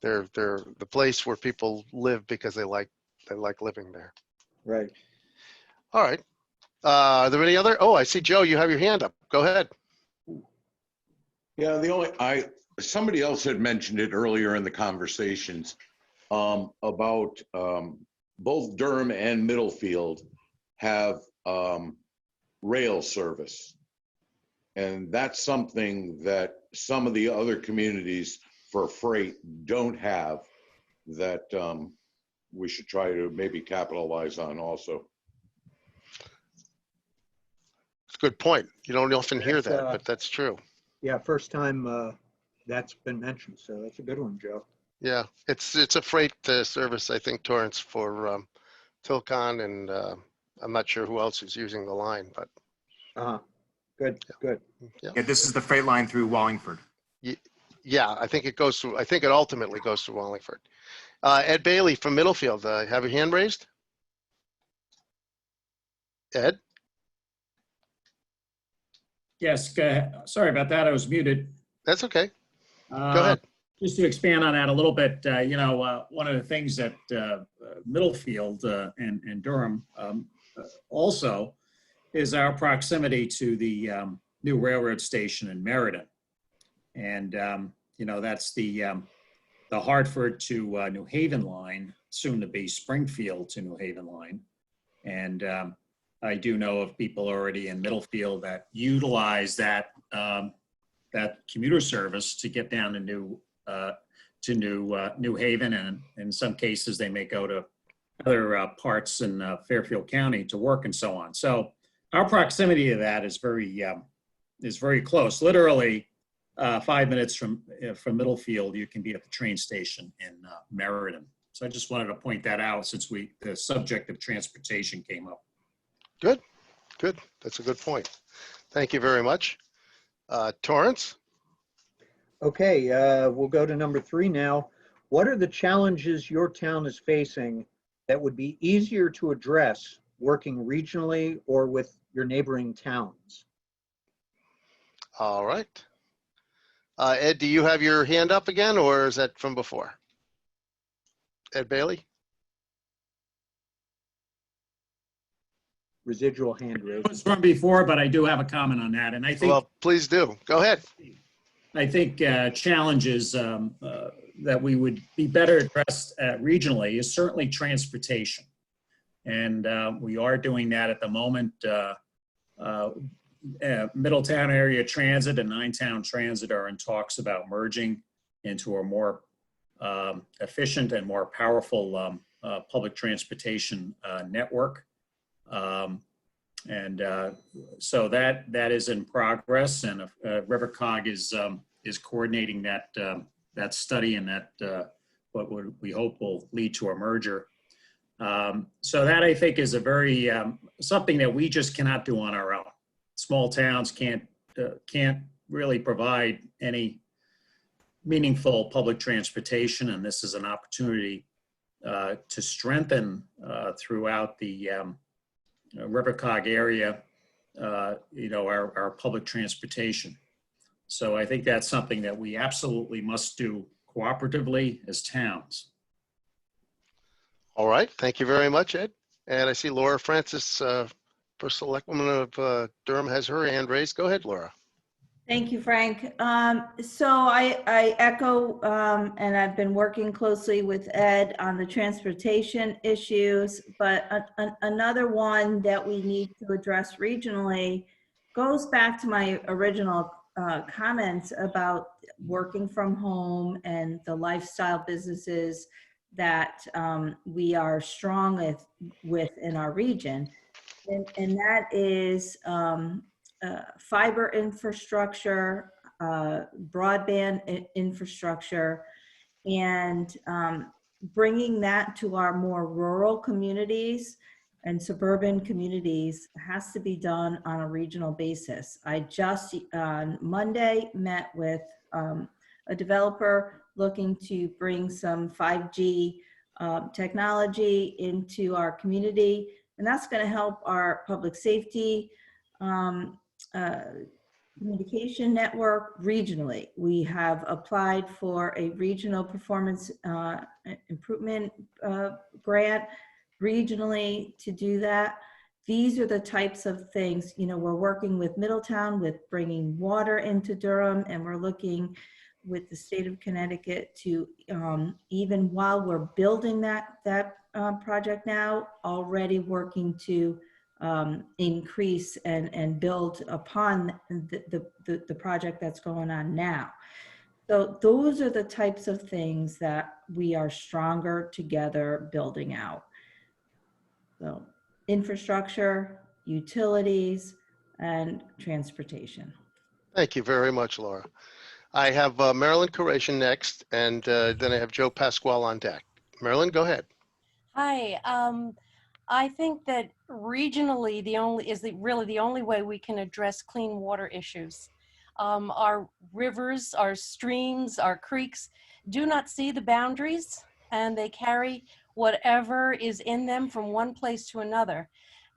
They're the place where people live because they like living there. Right. All right. Are there any other? Oh, I see, Joe, you have your hand up. Go ahead. Yeah, somebody else had mentioned it earlier in the conversations about both Durham and Middlefield have rail service. And that's something that some of the other communities for freight don't have, that we should try to maybe capitalize on also. It's a good point. You don't often hear that, but that's true. Yeah, first time that's been mentioned, so that's a good one, Joe. Yeah, it's a freight service, I think, Torrance, for Tilcon, and I'm not sure who else is using the line, but. Good, good. Yeah. Yeah, this is the freight line through Wallingford. Yeah, I think it goes through, I think it ultimately goes through Wallingford. Ed Bailey from Middlefield, have your hand raised? Ed? Yes, sorry about that. I was muted. That's okay. Go ahead. Just to expand on that a little bit, you know, one of the things that Middlefield and Durham also is our proximity to the new railroad station in Meriden. And, you know, that's the Hartford to New Haven line, soon to be Springfield to New Haven line. And I do know of people already in Middlefield that utilize that commuter service to get down to New Haven, and in some cases they may go to other parts in Fairfield County to work and so on. So our proximity to that is very close. Literally 5 minutes from Middlefield, you can be at the train station in Meriden. So I just wanted to point that out since the subject of transportation came up. Good, good. That's a good point. Thank you very much. Torrance? Okay, we'll go to number 3 now. What are the challenges your town is facing that would be easier to address working regionally or with your neighboring towns? All right. Ed, do you have your hand up again, or is that from before? Ed Bailey? Residual hand raised. It was from before, but I do have a comment on that. And I think, well, please do. Go ahead. I think challenges that we would be better addressed regionally is certainly transportation. And we are doing that at the moment. Middletown Area Transit and Ninetown Transit are in talks about merging into a more efficient and more powerful public transportation network. So that is in progress, and RiverCOG is coordinating that that study and that we hope will lead to a merger. So that I think is a very something that we just cannot do on our own. Small towns can't really provide any meaningful public transportation, and this is an opportunity to strengthen throughout the RiverCOG area, our public transportation. So I think that's something that we absolutely must do cooperatively as towns. All right, thank you very much, Ed. And I see Laura Francis, First Selectwoman of Durham, has her hand raised. Go ahead, Laura. Thank you, Frank. So I echo, and I've been working closely with Ed on the transportation issues, but another one that we need to address regionally goes back to my original comments about working from home and the lifestyle businesses that we are strong with in our region. And that is fiber infrastructure, broadband infrastructure, and bringing that to our more rural communities and suburban communities has to be done on a regional basis. I just on Monday met with a developer looking to bring some 5G technology into our community, and that's going to help our public safety communication network regionally. We have applied for a regional performance improvement grant regionally to do that. These are the types of things, we're working with Middletown with bringing water into Durham, and we're looking with the state of Connecticut to, even while we're building that project now, already working to increase and build upon the project that's going on now. So those are the types of things that we are stronger together building out. So infrastructure, utilities, and transportation. Thank you very much, Laura. I have Marilyn Koration next, and then I have Joe Pasquale on deck. Marilyn, go ahead. Hi. I think that regionally, really the only way we can address clean water issues. Our rivers, our streams, our creeks do not see the boundaries, and they carry whatever is in them from one place to another.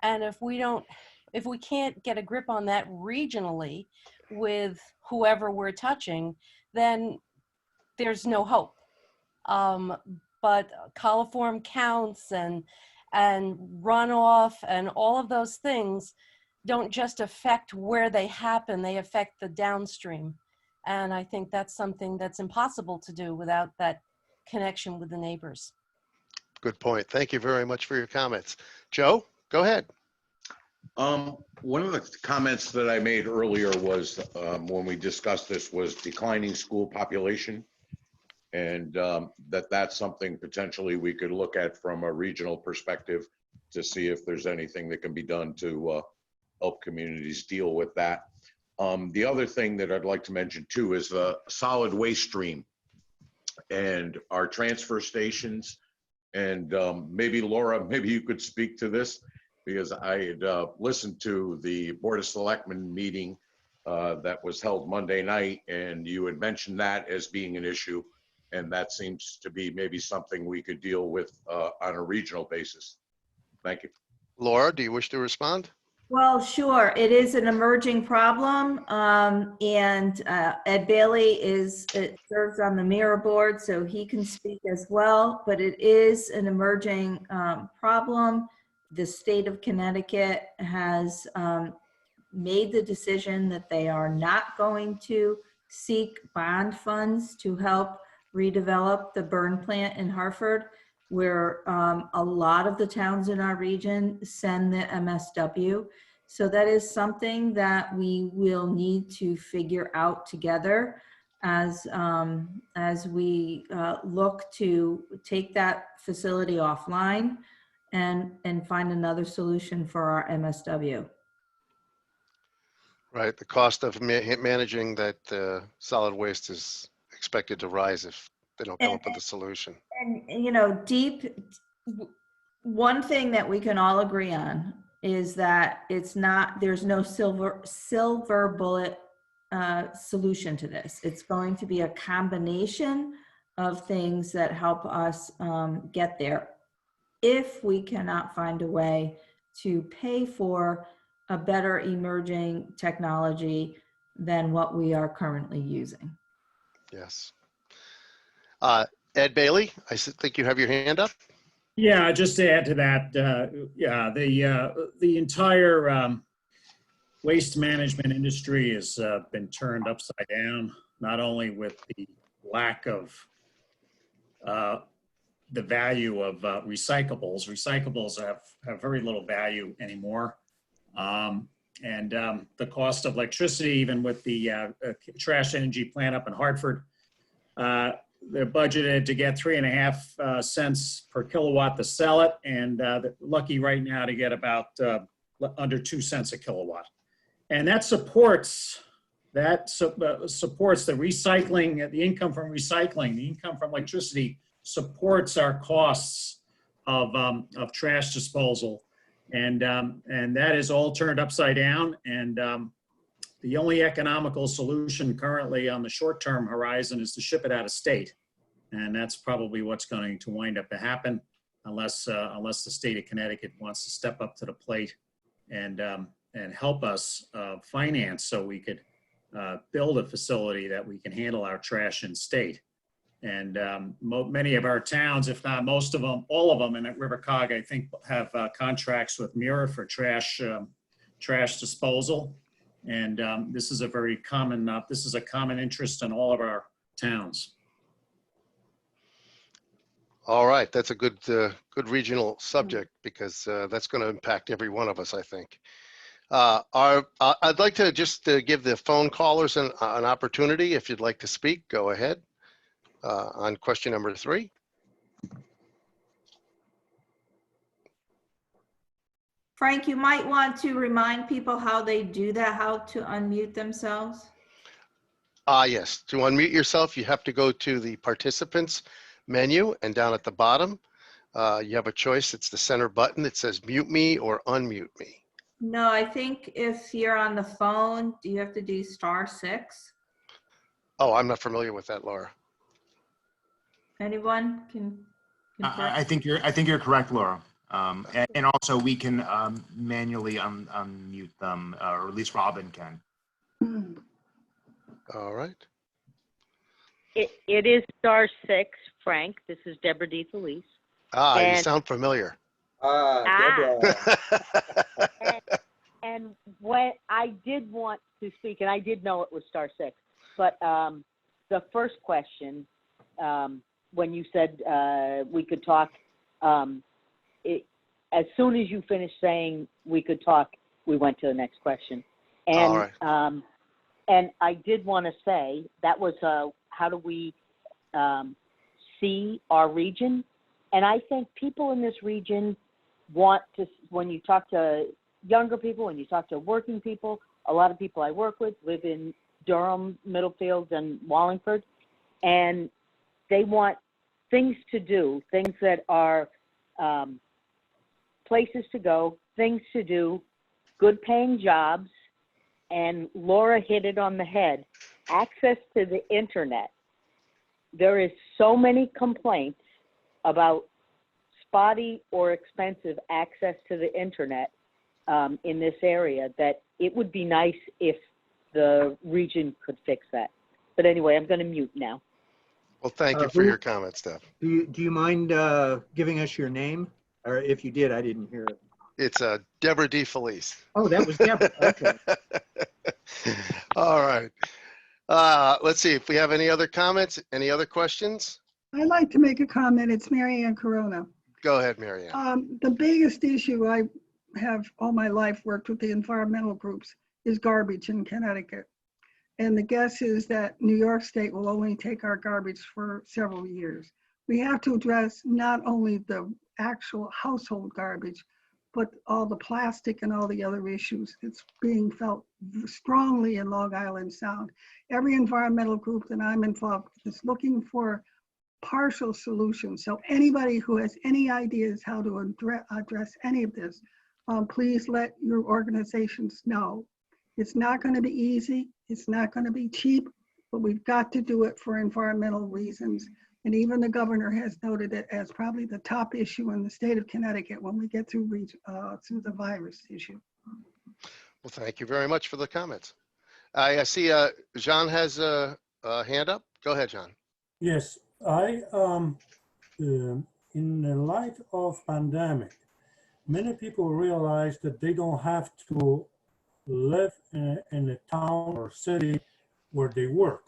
And if we can't get a grip on that regionally with whoever we're touching, then there's no hope. But coliform counts and runoff and all of those things don't just affect where they happen, they affect the downstream. And I think that's something that's impossible to do without that connection with the neighbors. Good point. Thank you very much for your comments. Joe, go ahead. One of the comments that I made earlier was when we discussed this was declining school population, and that's something potentially we could look at from a regional perspective to see if there's anything that can be done to help communities deal with that. The other thing that I'd like to mention too is the solid waste stream and our transfer stations. And maybe Laura, maybe you could speak to this, because I had listened to the Board of Selectmen meeting that was held Monday night, and you had mentioned that as being an issue, and that seems to be maybe something we could deal with on a regional basis. Thank you. Laura, do you wish to respond? Well, sure. It is an emerging problem, and Ed Bailey serves on the Mirror Board, so he can speak as well. But it is an emerging problem. The state of Connecticut has made the decision that they are not going to seek bond funds to help redevelop the burn plant in Hartford, where a lot of the towns in our region send the MSW. So that is something that we will need to figure out together as we look to take that facility offline and find another solution for our MSW. Right, the cost of managing that solid waste is expected to rise if they don't come up with a solution. And, you know, one thing that we can all agree on is that there's no silver bullet solution to this. It's going to be a combination of things that help us get there if we cannot find a way to pay for a better emerging technology than what we are currently using. Yes. Ed Bailey, I think you have your hand up. Yeah, just to add to that, yeah, the entire waste management industry has been turned upside down, not only with the lack of the value of recyclables. Recyclables have very little value anymore. And the cost of electricity, even with the trash energy plant up in Hartford, they're budgeted to get 3.5 cents per kilowatt to sell it, and they're lucky right now to get about under 2 cents a kilowatt. And that supports the recycling, the income from recycling, the income from electricity supports our costs of trash disposal. And that is all turned upside down. And the only economical solution currently on the short-term horizon is to ship it out of state. And that's probably what's going to wind up to happen unless the state of Connecticut wants to step up to the plate and help us finance so we could build a facility that we can handle our trash in state. And many of our towns, if not most of them, all of them, and at RiverCOG, I think, have contracts with Mira for trash disposal. And this is a very common, this is a common interest in all of our towns. All right, that's a good regional subject because that's going to impact every one of us, I think. I'd like to just give the phone callers an opportunity. If you'd like to speak, go ahead on question number 3. Frank, you might want to remind people how they do that, how to unmute themselves. Yes, to unmute yourself, you have to go to the participants menu, and down at the bottom, you have a choice. It's the center button that says mute me or unmute me. No, I think if you're on the phone, do you have to do *6? Oh, I'm not familiar with that, Laura. Anyone can confirm? I think you're correct, Laura. And also we can manually unmute them, or at least Robin can. All right. It is *6, Frank. This is Deborah DeFelice. You sound familiar. Deborah. and when I did want to speak, and I did know it was *6, but the first question, when you said we could talk, as soon as you finished saying we could talk, we went to the next question. And all right. And I did want to say that was how do we see our region? And I think people in this region want to, when you talk to younger people, when you talk to working people, a lot of people I work with live in Durham, Middlefield, and Wallingford, and they want things to do, things that are places to go, things to do, good paying jobs, and Laura hit it on the head, access to the internet. There is so many complaints about spotty or expensive access to the internet in this area that it would be nice if the region could fix that. But anyway, I'm going to mute now. Well, thank you for your comments, Steph. Do you mind giving us your name? Or if you did, I didn't hear it. It's Deborah DeFelice. Oh, that was Deborah. Okay. All right. Let's see if we have any other comments, any other questions? I'd like to make a comment. It's Mary Ann Corona. Go ahead, Mary Ann. The biggest issue I have all my life worked with the environmental groups is garbage in Connecticut. And the guess is that New York State will only take our garbage for several years. We have to address not only the actual household garbage, but all the plastic and all the other issues. It's being felt strongly in Long Island Sound. Every environmental group that I'm involved with is looking for partial solutions. So anybody who has any ideas how to address any of this, please let your organizations know. It's not going to be easy. It's not going to be cheap, but we've got to do it for environmental reasons. And even the governor has noted it as probably the top issue in the state of Connecticut when we get through the virus issue. Well, thank you very much for the comments. I see Jean has a hand up. Go ahead, Jean. Yes, in the light of pandemic, many people realize that they don't have to live in a town or city where they work.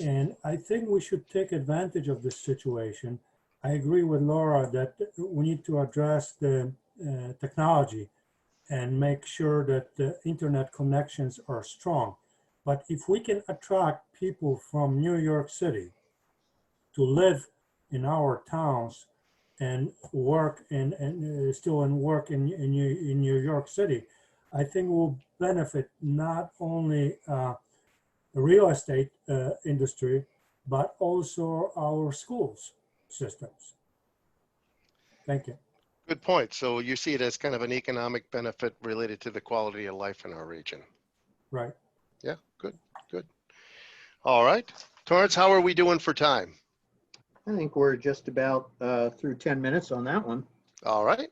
And I think we should take advantage of this situation. I agree with Laura that we need to address the technology and make sure that the internet connections are strong. But if we can attract people from New York City to live in our towns and work in New York City, I think we'll benefit not only the real estate industry, but also our schools systems. Thank you. Good point. So you see it as kind of an economic benefit related to the quality of life in our region. Right. Yeah, good, good. All right. Torrance, how are we doing for time? I think we're just about through 10 minutes on that one. All right.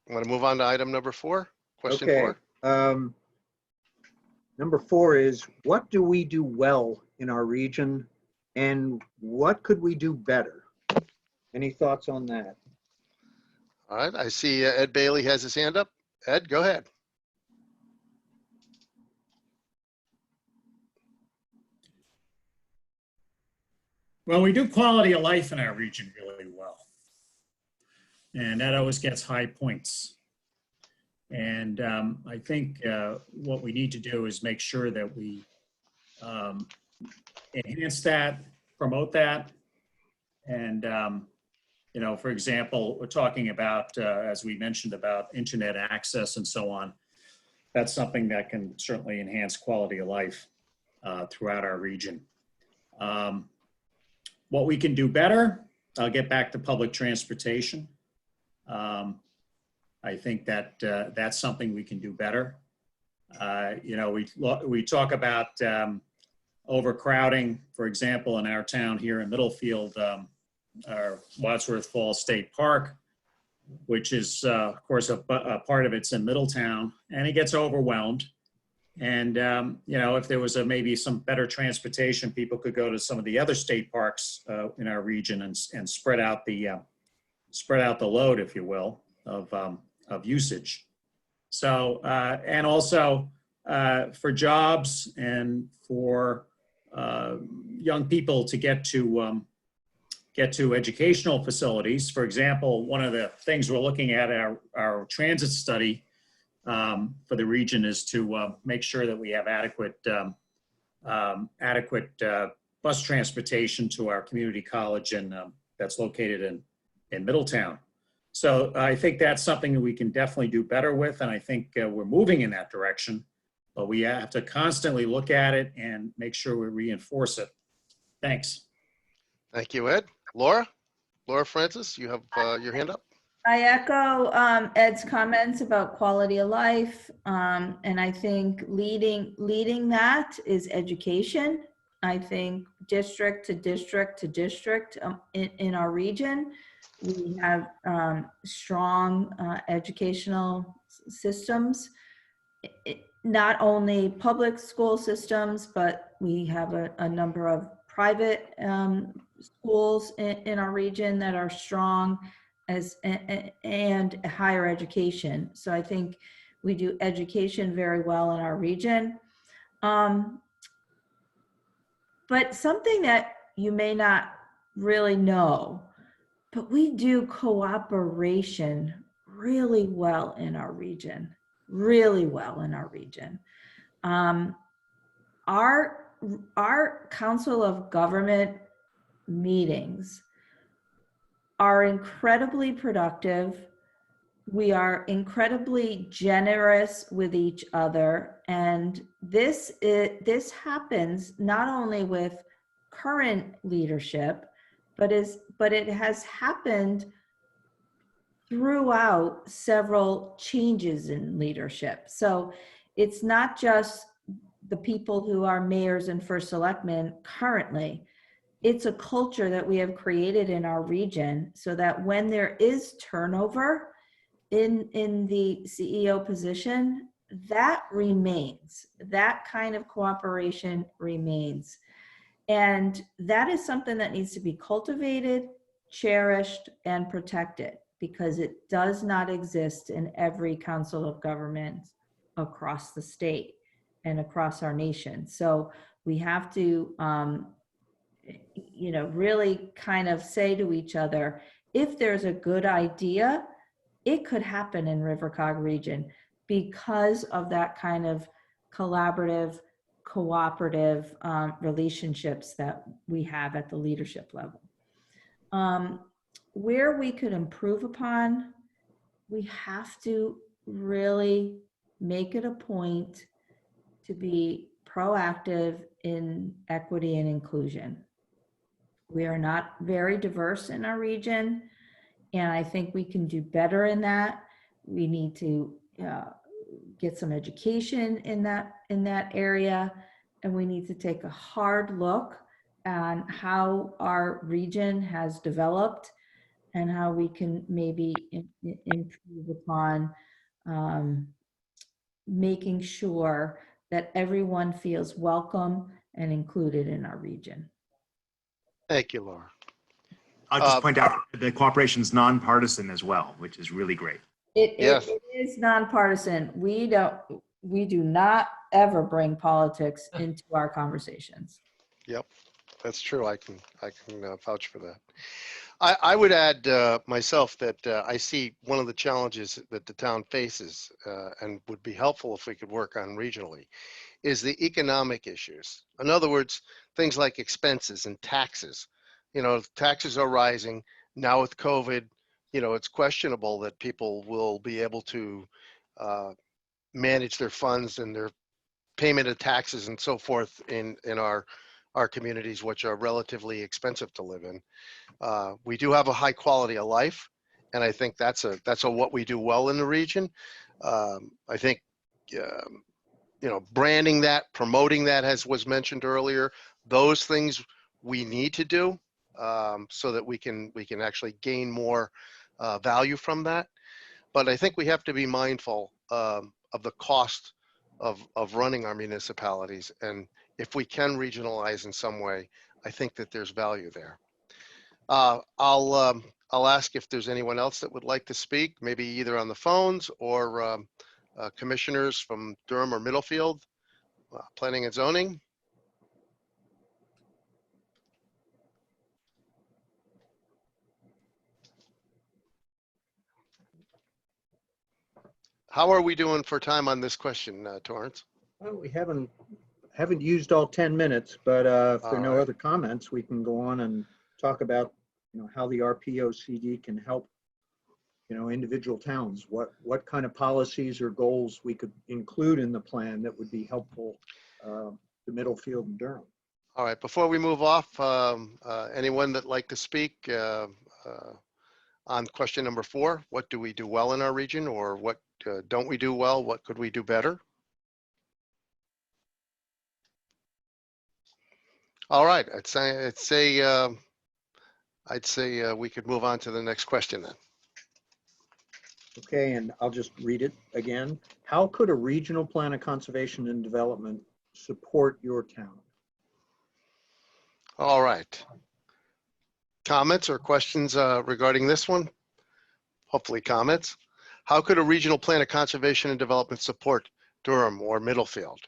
Want to move on to item number 4? Question Okay. 4. Number 4 is, what do we do well in our region and what could we do better? Any thoughts on that? All right. I see Ed Bailey has his hand up. Ed, go ahead. Well, we do quality of life in our region really well. And that always gets high points. And I think what we need to do is make sure that we enhance that, promote that. And, you know, for example, we're talking about, as we mentioned, about internet access and so on. That's something that can certainly enhance quality of life throughout our region. What we can do better, I'll get back to public transportation. I think that that's something we can do better. You know, we talk about overcrowding, for example, in our town here in Middlefield, our Wadsworth Falls State Park, which is, of course, a part of it's in Middletown, and it gets overwhelmed. And, you know, if there was maybe some better transportation, people could go to some of the other state parks in our region and spread out the load, if you will, of usage. So, and also for jobs and for young people to get to educational facilities. For example, one of the things we're looking at our transit study for the region is to make sure that we have adequate bus transportation to our community college and that's located in Middletown. So I think that's something that we can definitely do better with, and I think we're moving in that direction, but we have to constantly look at it and make sure we reinforce it. Thanks. Thank you, Ed. Laura Francis, you have your hand up. I echo Ed's comments about quality of life, and I think leading that is education. I think district to district to district in our region, we have strong educational systems, not only public school systems, but we have a number of private schools in our region that are strong and higher education. So I think we do education very well in our region. But something that you may not really know, but we do cooperation really well in our region, really well in our region. Our Council of Government meetings are incredibly productive. we are incredibly generous with each other, and this happens not only with current leadership, but it has happened throughout several changes in leadership. So it's not just the people who are mayors and first selectmen currently. It's a culture that we have created in our region so that when there is turnover in the CEO position, that remains. That kind of cooperation remains. And that is something that needs to be cultivated, cherished, and protected, because it does not exist in every council of government across the state and across our nation. So we have to, really kind of say to each other, if there's a good idea, it could happen in RiverCOG region because of that kind of collaborative, cooperative relationships that we have at the leadership level. Where we could improve upon, we have to really make it a point to be proactive in equity and inclusion. We are not very diverse in our region, and I think we can do better in that. We need to get some education in that area, and we need to take a hard look on how our region has developed and how we can maybe improve upon making sure that everyone feels welcome and included in our region. Thank you, Laura. I'll just point out the cooperation's nonpartisan as well, which is really great. It is nonpartisan. We do not ever bring politics into our conversations. Yep, that's true. I can vouch for that. I would add myself that I see one of the challenges that the town faces and would be helpful if we could work on regionally is the economic issues. In other words, things like expenses and taxes. Taxes are rising now with COVID. It's questionable that people will be able to manage their funds and their payment of taxes and so forth in our communities, which are relatively expensive to live in. We do have a high quality of life, and I think that's what we do well in the region. I think branding that, promoting that, as was mentioned earlier, those things we need to do so that we can actually gain more value from that. But I think we have to be mindful of the cost of running our municipalities, and if we can regionalize in some way, I think that there's value there. I'll ask if there's anyone else that would like to speak, maybe either on the phones or commissioners from Durham or Middlefield, planning and zoning. How are we doing for time on this question, Torrance? Well, we haven't used all 10 minutes, but if there are no right. other comments, we can go on and talk about how the RPOCD can help individual towns. What kind of policies or goals we could include in the plan that would be helpful to Middlefield and Durham. All right, before we move off, anyone that'd like to speak on question number 4, what do we do well in our region, or what don't we do well? What could we do better? All right, I'd say we could move on to the next question then. Okay, and I'll just read it again. How could a regional plan of conservation and development support your town? All right. Comments or questions regarding this one? Hopefully comments. How could a regional plan of conservation and development support Durham or Middlefield?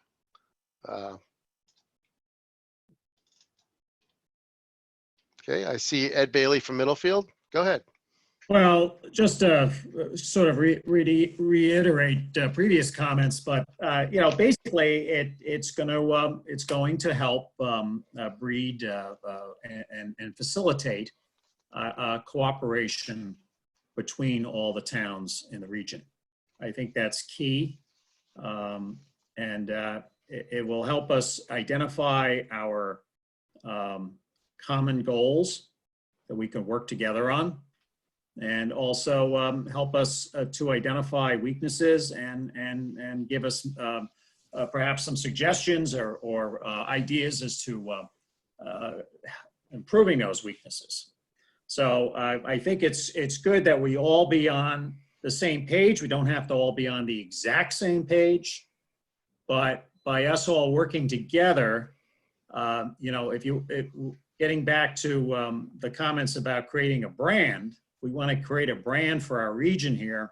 Okay, I see Ed Bailey from Middlefield. Go ahead. Well, just to sort of reiterate previous comments, but basically it's going to help breed and facilitate cooperation between all the towns in the region. I think that's key. It will help us identify our common goals that we can work together on, and also help us to identify weaknesses and give us perhaps some suggestions or ideas as to improving those weaknesses. So I think it's good that we all be on the same page. We don't have to all be on the exact same page, but by us all working together, getting back to the comments about creating a brand, we want to create a brand for our region here.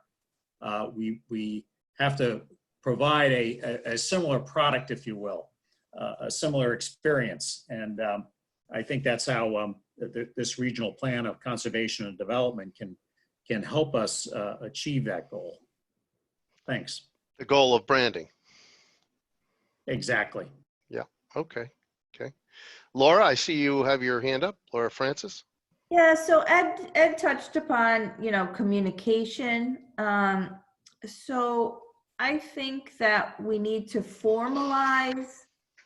We have to provide a similar product, if you will, a similar experience. And I think that's how this regional plan of conservation and development can help us achieve that goal. Thanks. The goal of branding. Exactly. Yeah. Okay. Okay. Laura, I see you have your hand up. Laura Francis. Yeah, so Ed touched upon, communication. So I think that we need to formalize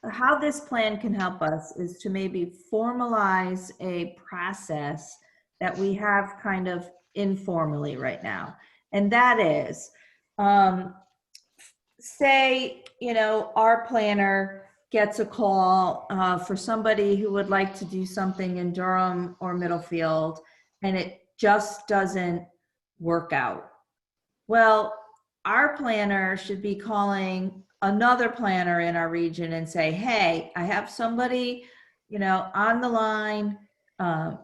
how this plan can help us is to maybe formalize a process that we have kind of informally right now. And that is, say, our planner gets a call for somebody who would like to do something in Durham or Middlefield, and it just doesn't work out. Well, our planner should be calling another planner in our region and say, hey, I have somebody, on the line.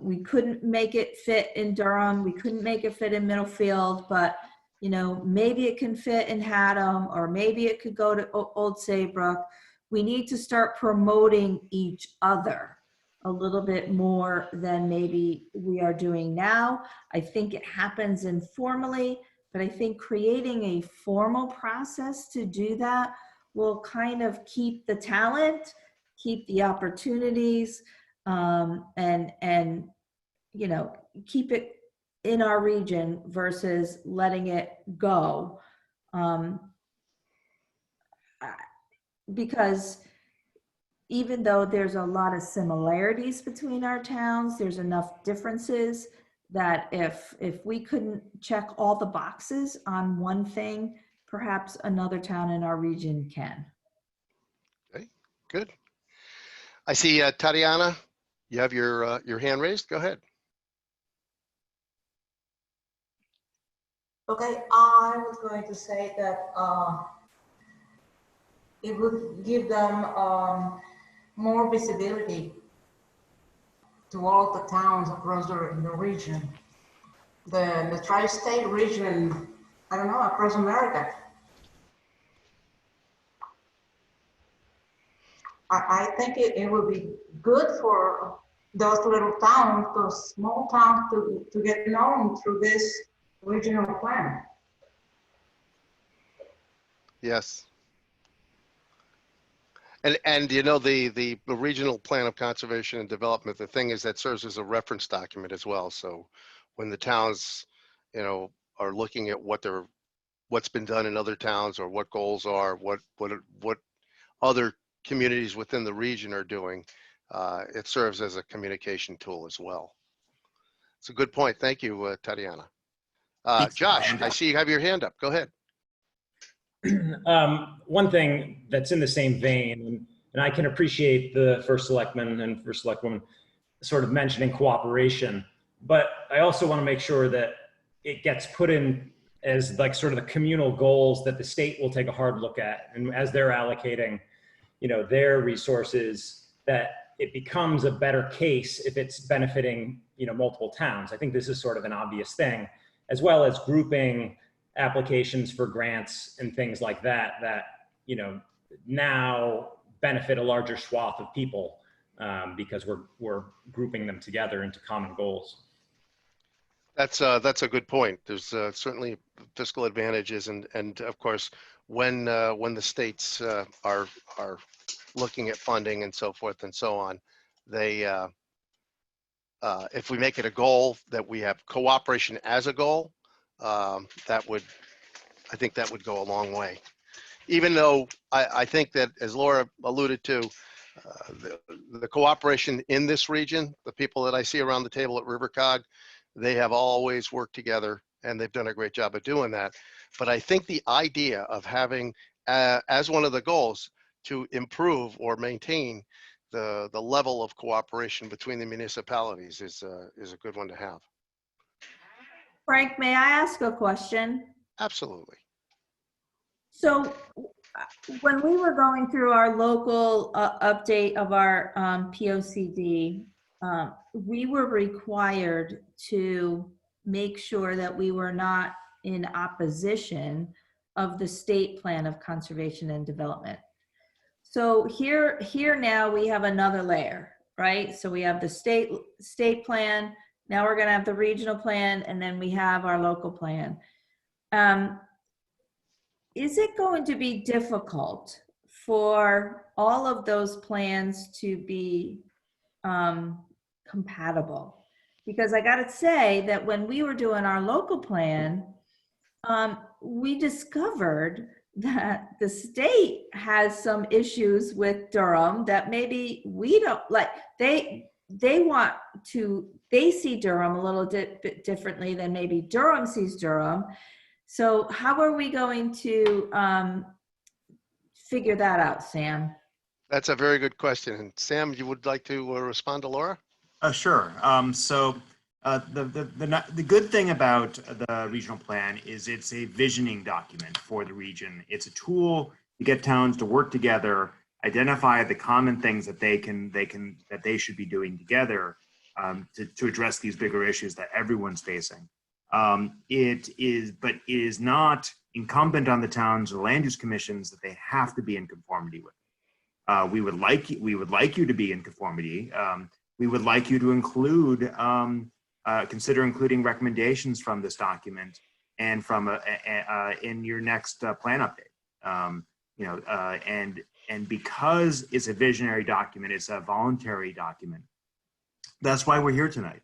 We couldn't make it fit in Durham. We couldn't make it fit in Middlefield, but maybe it can fit in Haddam, or maybe it could go to Old Saybrook. We need to start promoting each other a little bit more than maybe we are doing now. I think it happens informally, but I think creating a formal process to do that will kind of keep the talent, keep the opportunities, and keep it in our region versus letting it go. Because even though there's a lot of similarities between our towns, there's enough differences that if we couldn't check all the boxes on one thing, perhaps another town in our region can. Okay, good. I see Tatiana, you have your hand raised. Go ahead. Okay, I was going to say that it would give them more visibility to all the towns across the region. The tri-state region, I don't know, across America. I think it would be good for those little towns, those small towns to get known through this regional plan. Yes. And the regional plan of conservation and development, the thing is that serves as a reference document as well. So when the towns, are looking at what's been done in other towns, or what goals are, what other communities within the region are doing, it serves as a communication tool as well. It's a good point. Thank you, Tatiana. Josh, I see you have your hand up. Go ahead. One thing that's in the same vein, and I can appreciate the first selectman and first selectwoman sort of mentioning cooperation, but I also want to make sure that it gets put in as like sort of the communal goals that the state will take a hard look at, and as they're allocating, their resources, that it becomes a better case if it's benefiting, multiple towns. I think this is sort of an obvious thing, as well as grouping applications for grants and things like that, now benefit a larger swath of people because we're grouping them together into common goals. That's a good point. There's certainly fiscal advantages, and of course, when the states are looking at funding and so forth and so on, they if we make it a goal that we have cooperation as a goal, I think that would go a long way. Even though I think that, as Laura alluded to, the cooperation in this region, the people that I see around the table at RiverCOG, they have always worked together and they've done a great job of doing that. But I think the idea of having, as one of the goals, to improve or maintain the level of cooperation between the municipalities is a good one to have. Frank, may I ask a question? Absolutely. So when we were going through our local update of our POCD, we were required to make sure that we were not in opposition of the state plan of conservation and development. So here now we have another layer, right? So we have the state plan, now we're gonna have the regional plan, and then we have our local plan. Is it going to be difficult for all of those plans to be compatible? Because I gotta say that when we were doing our local plan, we discovered that the state has some issues with Durham that maybe we don't like. They see Durham a little bit differently than maybe Durham sees Durham. So how are we going to figure that out, Sam? That's a very good question. And Sam, you would like to respond to Laura? Sure. The good thing about the regional plan is it's a visioning document for the region. It's a tool to get towns to work together, identify the common things that they should be doing together to address these bigger issues that everyone's facing. It is not incumbent on the towns or land use commissions that they have to be in conformity with. We would like you to be in conformity. We would like you to include, consider including recommendations from this document and from in your next plan update. And because it's a visionary document, it's a voluntary document. That's why we're here tonight.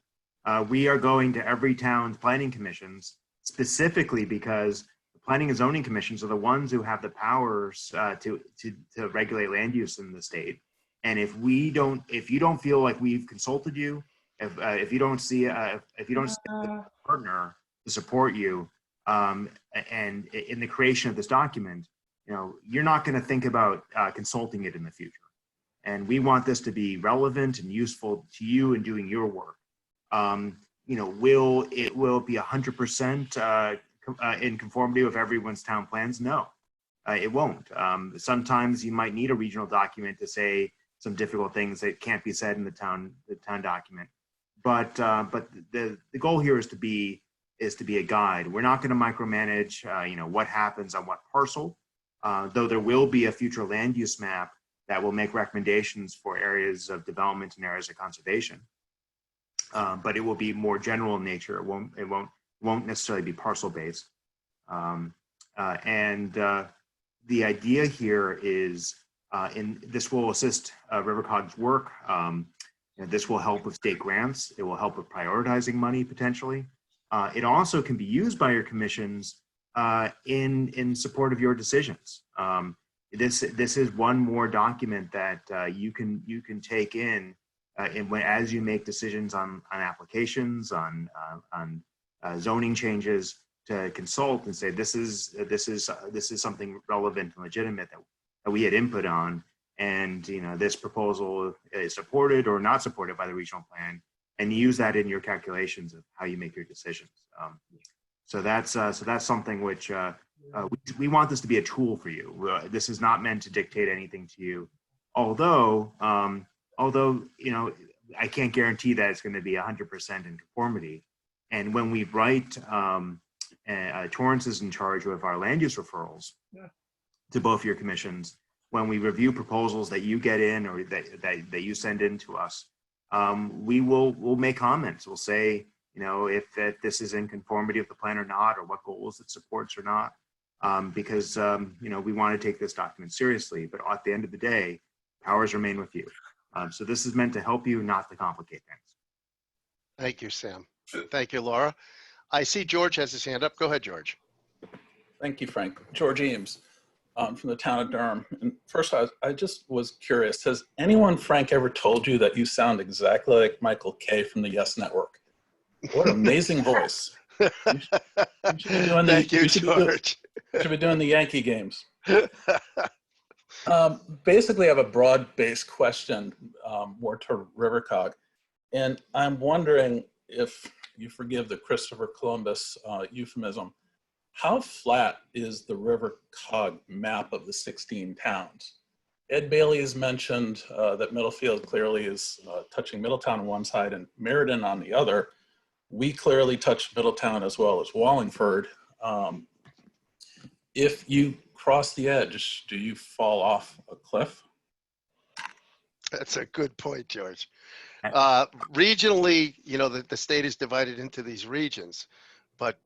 We are going to every town's planning commissions specifically because the planning and zoning commissions are the ones who have the powers to regulate land use in the state. And if you don't feel like we've consulted you, if you don't see a partner to support you, and in the creation of this document, you're not going to think about consulting it in the future. And we want this to be relevant and useful to you in doing your work. Will it be 100% in conformity with everyone's town plans? No, it won't. Sometimes you might need a regional document to say some difficult things that can't be said in the town document. But the goal here is to be a guide. We're not going to micromanage what happens on what parcel, though there will be a future land use map that will make recommendations for areas of development and areas of conservation. But it will be more general in nature. It won't necessarily be parcel based. The idea here is, this will assist RiverCOG's work. This will help with state grants. It will help with prioritizing money potentially. It also can be used by your commissions in support of your decisions. This is one more document that you can take in as you make decisions on applications, on zoning changes, to consult and say this is something relevant and legitimate that we had input on, and this proposal is supported or not supported by the regional plan, and use that in your calculations of how you make your decisions. So that's something which we want this to be a tool for you. This is not meant to dictate anything to you, although I can't guarantee that it's going to be 100% in conformity. And when we write, Torrance is in charge of our land use referrals to both your commissions. When we review proposals that you get in or that you send in to us, we'll make comments. We'll say, if this is in conformity with the plan or not, or what goals it supports or not, because we want to take this document seriously. But at the end of the day, powers remain with you. So this is meant to help you, not to complicate things. Thank you, Sam. Thank you, Laura. I see George has his hand up. Go ahead, George. Thank you, Frank. George Eames from the town of Durham. And first, I just was curious, has anyone, Frank, ever told you that you sound exactly like Michael Kay from the Yes Network? What an amazing voice. You should be doing Thank you, George. Should be doing the Yankee games. Basically, I have a broad-based question more to RiverCOG. And I'm wondering if you forgive the Christopher Columbus euphemism, how flat is the RiverCOG map of the 16 towns? Ed Bailey has mentioned that Middlefield clearly is touching Middletown on one side and Meriden on the other. We clearly touch Middletown as well as Wallingford. If you cross the edge, do you fall off a cliff? That's a good point, George. Regionally, you know, the state is divided into these regions, but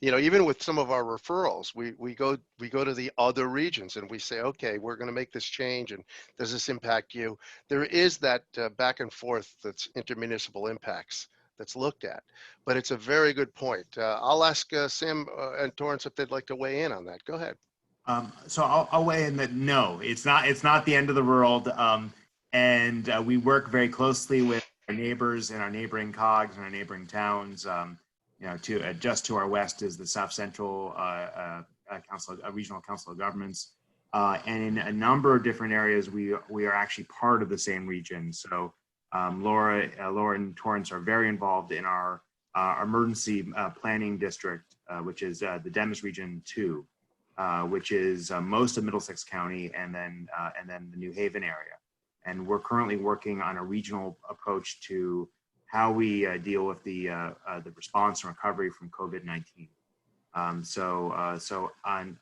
you know, even with some of our referrals, we go to the other regions and we say, okay, we're going to make this change, and does this impact you? There is that back and forth that's intermunicipal impacts that's looked at, but it's a very good point. I'll ask Sam and Torrance if they'd like to weigh in on that. Go ahead. So I'll weigh in that no, it's not the end of the world. And we work very closely with our neighbors and our neighboring COGs and our neighboring towns. You know, just to our west is the South Central Regional Council of Governments, and in a number of different areas, we are actually part of the same region. So Laura and Torrance are very involved in our emergency planning district, which is the Dems Region 2, which is most of Middlesex County, and then the New Haven area. And we're currently working on a regional approach to how we deal with the response and recovery from COVID-19. So on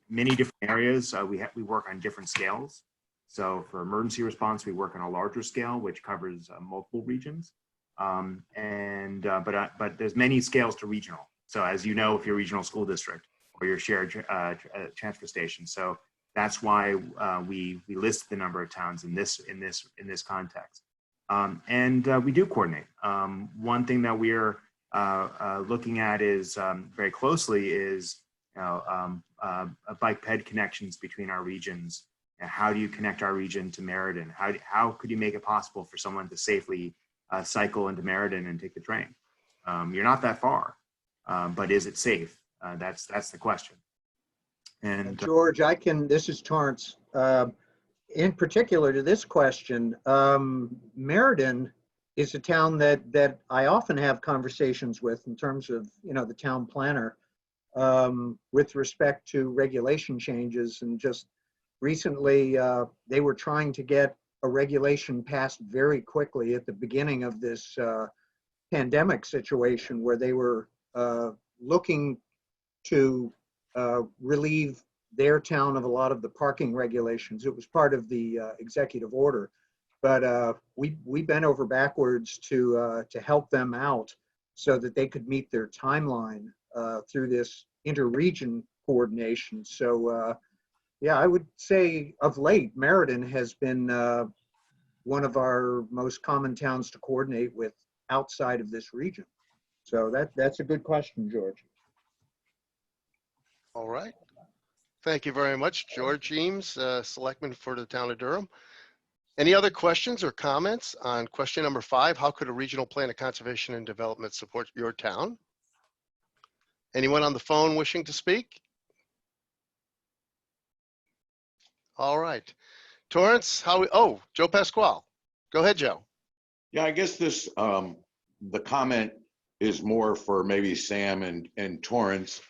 many different areas, we work on different scales. So for emergency response, we work on a larger scale, which covers multiple regions. But there's many scales to regional. So as you know, if you're a regional school district or your shared transfer station. So that's why we list the number of towns in this context. We do coordinate. One thing that we're looking at is very closely is bike ped connections between our regions. And how do you connect our region to Meriden? How could you make it possible for someone to safely cycle into Meriden and take the train? You're not that far, but is it safe? That's the question. And George, this is Torrance. In particular to this question, Meriden is a town that I often have conversations with in terms of, you know, the town planner with respect to regulation changes. And just recently, they were trying to get a regulation passed very quickly at the beginning of this pandemic situation, where they were looking to relieve their town of a lot of the parking regulations. It was part of the executive order, but we bent over backwards to help them out so that they could meet their timeline through this inter-region coordination. So yeah, I would say of late, Meriden has been one of our most common towns to coordinate with outside of this region. So that's a good question, George. All right. Thank you very much, George Eames, Selectman for the town of Durham. Any other questions or comments on question number 5? How could a regional plan of conservation and development support your town? Anyone on the phone wishing to speak? All right. Torrance, Joe Pasquale. Go ahead, Joe. Yeah, I guess this, the comment is more for maybe Sam and Torrance.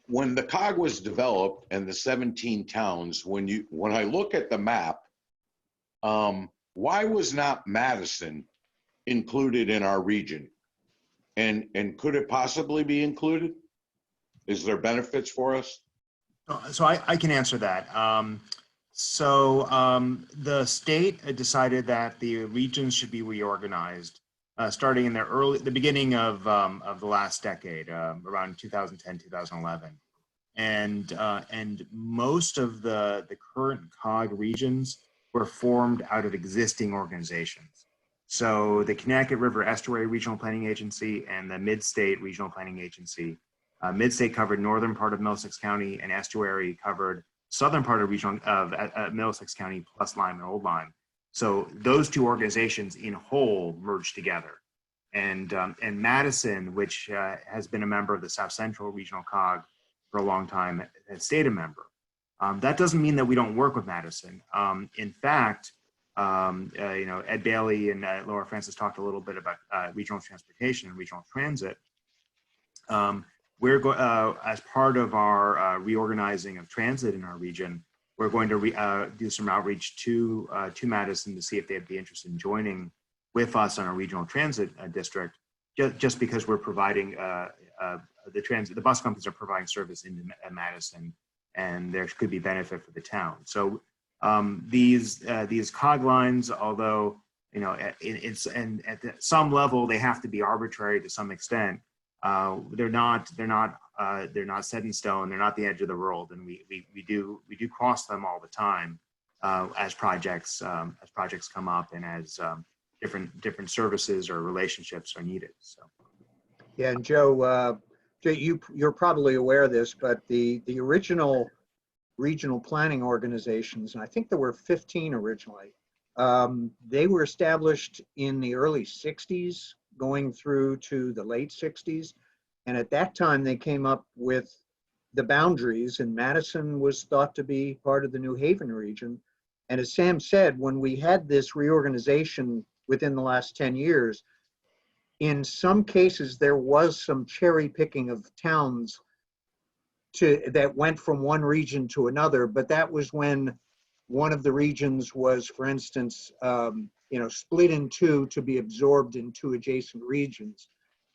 When the COG was developed and the 17 towns, when I look at the map, why was not Madison included in our region? And could it possibly be included? Is there benefits for us? So I can answer that. The state decided that the regions should be reorganized starting in the beginning of the last decade, around 2010, 2011. And most of the current COG regions were formed out of existing organizations. So the Connecticut River Estuary Regional Planning Agency and the Mid-State Regional Planning Agency. Mid-State covered northern part of Middlesex County, and Estuary covered southern part of Middlesex County plus Lyme and Old Lyme. So those two organizations in whole merged together. And Madison, which has been a member of the South Central Regional COG for a long time, has stayed a member. That doesn't mean that we don't work with Madison. In fact, Ed Bailey and Laura Francis talked a little bit about regional transportation and regional transit. As part of our reorganizing of transit in our region, we're going to do some outreach to Madison to see if they'd be interested in joining with us on a regional transit district, just because we're providing the bus companies are providing service in Madison, and there could be benefit for the town. So these COG lines, although at some level they have to be arbitrary to some extent, they're not set in stone. They're not the edge of the world, and we do cross them all the time as projects come up and as different services or relationships are needed. So Yeah, and Joe, you're probably aware of this, but the original regional planning organizations, and I think there were 15 originally, they were established in the early 60s, going through to the late 60s. And at that time, they came up with the boundaries, and Madison was thought to be part of the New Haven region. And as Sam said, when we had this reorganization within the last 10 years, in some cases, there was some cherry picking of towns that went from one region to another, but that was when one of the regions was, for instance, split in two to be absorbed in two adjacent regions.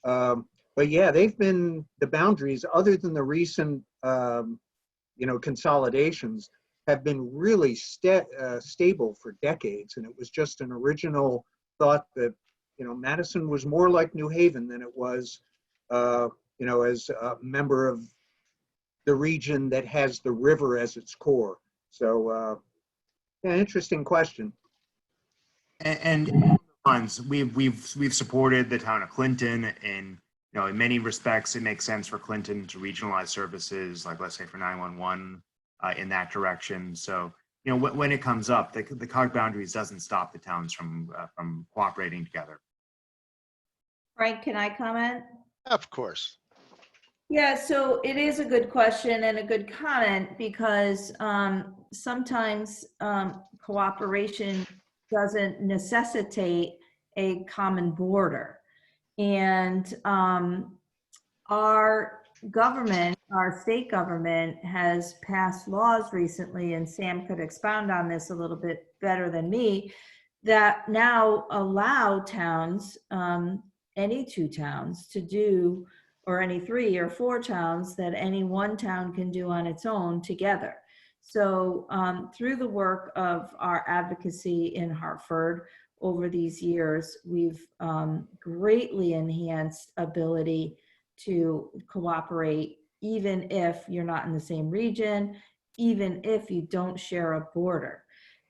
But yeah, they've been, the boundaries, other than the recent, consolidations, have been really stable for decades. And it was just an original thought that, Madison was more like New Haven than it was, as a member of the region that has the river as its core. So, yeah, interesting question. And funds, we've supported the town of Clinton, and in many respects, it makes sense for Clinton to regionalize services, like let's say for 911 in that direction. So, when it comes up, the COG boundaries doesn't stop the towns from cooperating together. Frank, can I comment? Of course. Yeah, so it is a good question and a good comment, because sometimes cooperation doesn't necessitate a common border. And our government, our state government, has passed laws recently, and Sam could expound on this a little bit better than me, that now allow towns, any two towns to do, or any 3 or 4 towns, that any one town can do on its own together. So through the work of our advocacy in Hartford over these years, we've greatly enhanced ability to cooperate, even if you're not in the same region, even if you don't share a border.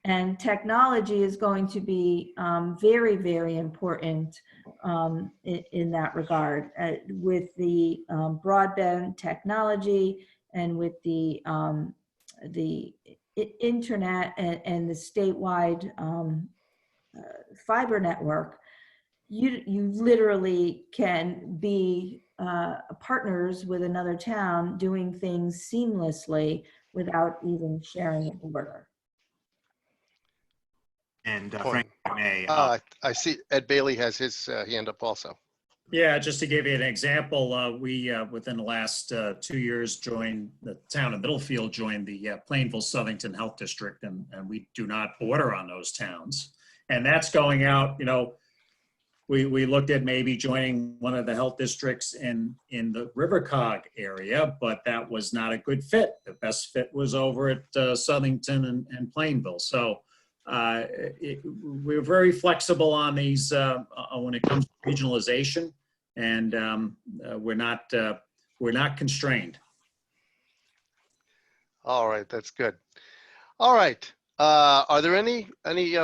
And technology is going to be very, very important in that regard, with the broadband technology and with the internet and the statewide fiber network. You literally can be partners with another town doing things seamlessly without even sharing a border. And Frank, may I see Ed Bailey has his hand up also. Yeah, just to give you an example, we, within the last 2 years, joined the town of Middlefield, joined the Plainville-Southington Health District, and we do not border on those towns. And that's going out, we looked at maybe joining one of the health districts in the RiverCOG area, but that was not a good fit. The best fit was over at Southington and Plainville. So we're very flexible on these when it comes to regionalization, and we're not constrained. All right, that's good. All right, are there any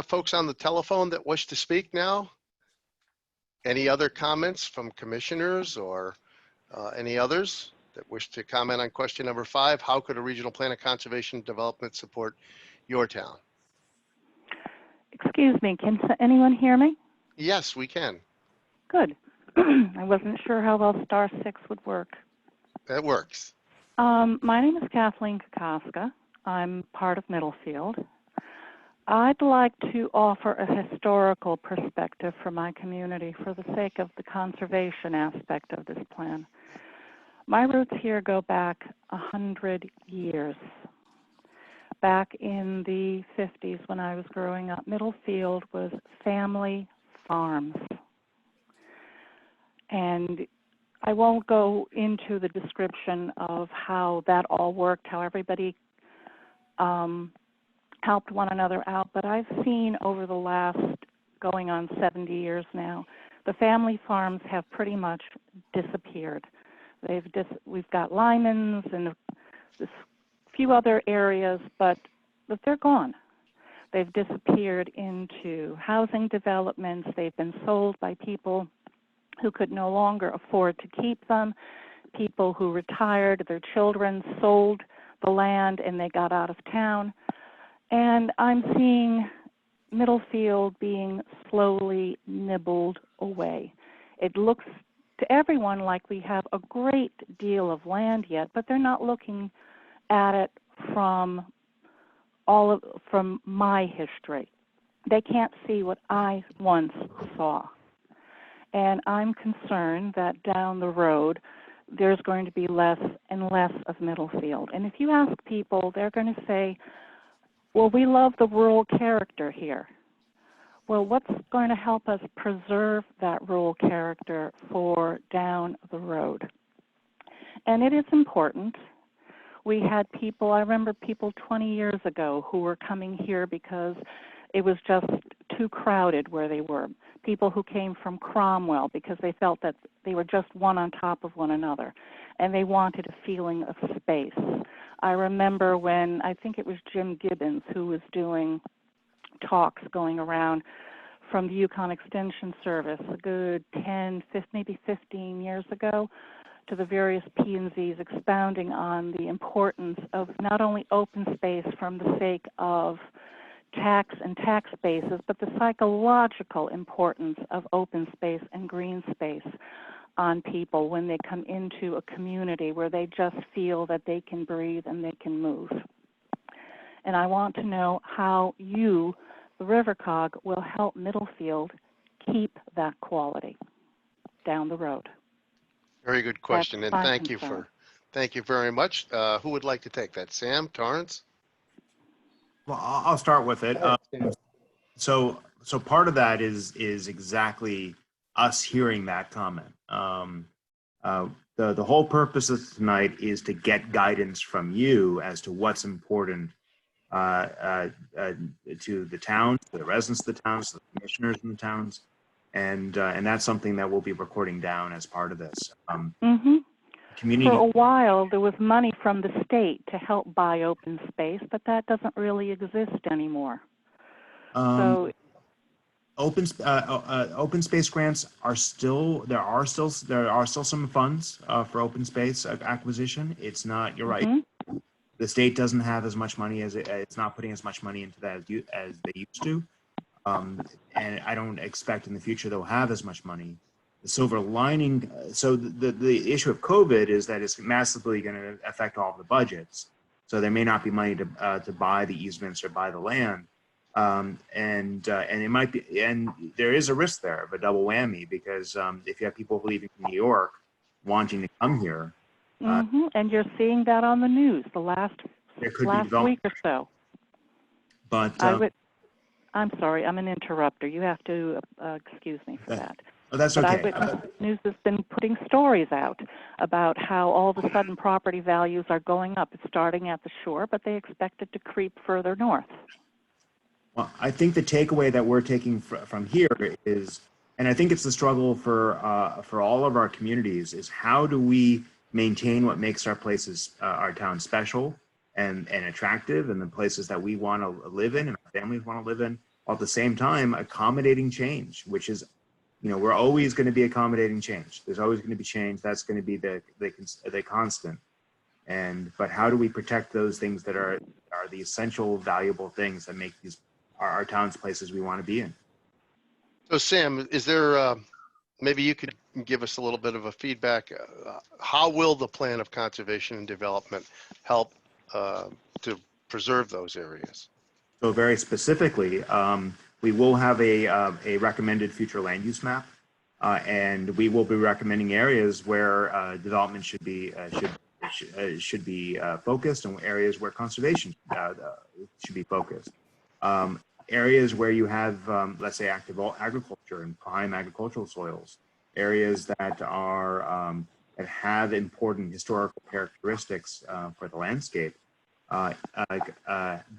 folks on the telephone that wish to speak now? Any other comments from commissioners or any others that wish to comment on question number 5? How could a regional plan of conservation development support your town? Excuse me, can anyone hear me? Yes, we can. Good. I wasn't sure how well *6 would work. That works. My name is Kathleen Kokoska. I'm part of Middlefield. I'd like to offer a historical perspective for my community for the sake of the conservation aspect of this plan. My roots here go back 100 years. Back in the 50s when I was growing up, Middlefield was family farms. And I won't go into the description of how that all worked, how everybody helped one another out, but I've seen over the last going on 70 years now, the family farms have pretty much disappeared. We've got Lyman's and a few other areas, but they're gone. They've disappeared into housing developments. They've been sold by people who could no longer afford to keep them, people who retired, their children sold the land and they got out of town. And I'm seeing Middlefield being slowly nibbled away. It looks to everyone like we have a great deal of land yet, but they're not looking at it from my history. They can't see what I once saw. And I'm concerned that down the road, there's going to be less and less of Middlefield. And if you ask people, they're going to say, well, we love the rural character here. Well, what's going to help us preserve that rural character for down the road? And it is important. We had people, I remember people 20 years ago who were coming here because it was just too crowded where they were. People who came from Cromwell because they felt that they were just one on top of one another, and they wanted a feeling of space. I remember when, I think it was Jim Gibbons who was doing talks going around from the Yukon Extension Service a good 10, maybe 15 years ago, to the various P&Zs expounding on the importance of not only open space from the sake of tax and tax bases, but the psychological importance of open space and green space on people when they come into a community where they just feel that they can breathe and they can move. And I want to know how you, the RiverCOG, will help Middlefield keep that quality down the road. Very good question, and my thank concern. you very much. Who would like to take that? Sam, Torrance? Well, I'll start with it. So part of that is exactly us hearing that comment. The whole purpose of tonight is to get guidance from you as to what's important to the towns, to the residents of the towns, to the commissioners in the towns, and that's something that we'll be recording down as part of this. Community. For a while, there was money from the state to help buy open space, but that doesn't really exist anymore. So Open space grants are still there are still some funds for open space acquisition. It's not, you're right. The state doesn't have as much money it's not putting as much money into that as they used to, and I don't expect in the future they'll have as much money. The silver lining, so the issue of COVID is that it's massively going to affect all of the budgets. So there may not be money to buy the easements or buy the land. And it might be, and there is a risk there of a double whammy because if you have people leaving from New York wanting to come here, and you're seeing that on the news the last week or so. But I'm sorry, I'm an interrupter. You have to excuse me for that. Oh, that's but okay. Eyewitness News has been putting stories out about how all of a sudden property values are going up. It's starting at the shore, but they expect it to creep further north. Well, I think the takeaway that we're taking from here is, and I think it's the struggle for all of our communities, is how do we maintain what makes our places, our town special and attractive, and the places that we want to live in and our families want to live in, while at the same time accommodating change, which is we're always going to be accommodating change. There's always going to be change. That's going to be the constant. But how do we protect those things that are the essential, valuable things that make these our towns places we want to be in? So Sam, is there, maybe you could give us a little bit of a feedback. How will the plan of conservation and development help to preserve those areas? So very specifically, we will have a recommended future land use map, and we will be recommending areas where development should be focused, and areas where conservation should be focused. Areas where you have, let's say, active agriculture and prime agricultural soils, areas that are that have important historical characteristics for the landscape.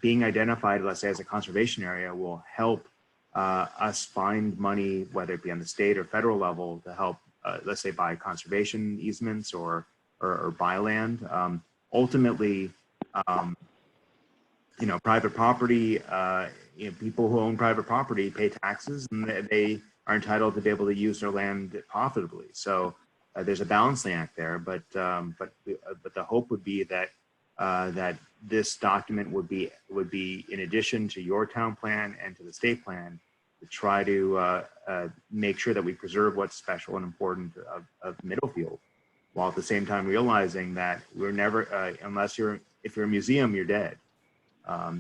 Being identified, let's say, as a conservation area will help us find money, whether it be on the state or federal level, to help, let's say, buy conservation easements or buy land. Ultimately, private property, people who own private property pay taxes, and they are entitled to be able to use their land profitably. So there's a balancing act there, but the hope would be that that this document would be in addition to your town plan and to the state plan, to try to make sure that we preserve what's special and important of Middlefield, while at the same time realizing that we're never, if you're a museum, you're dead.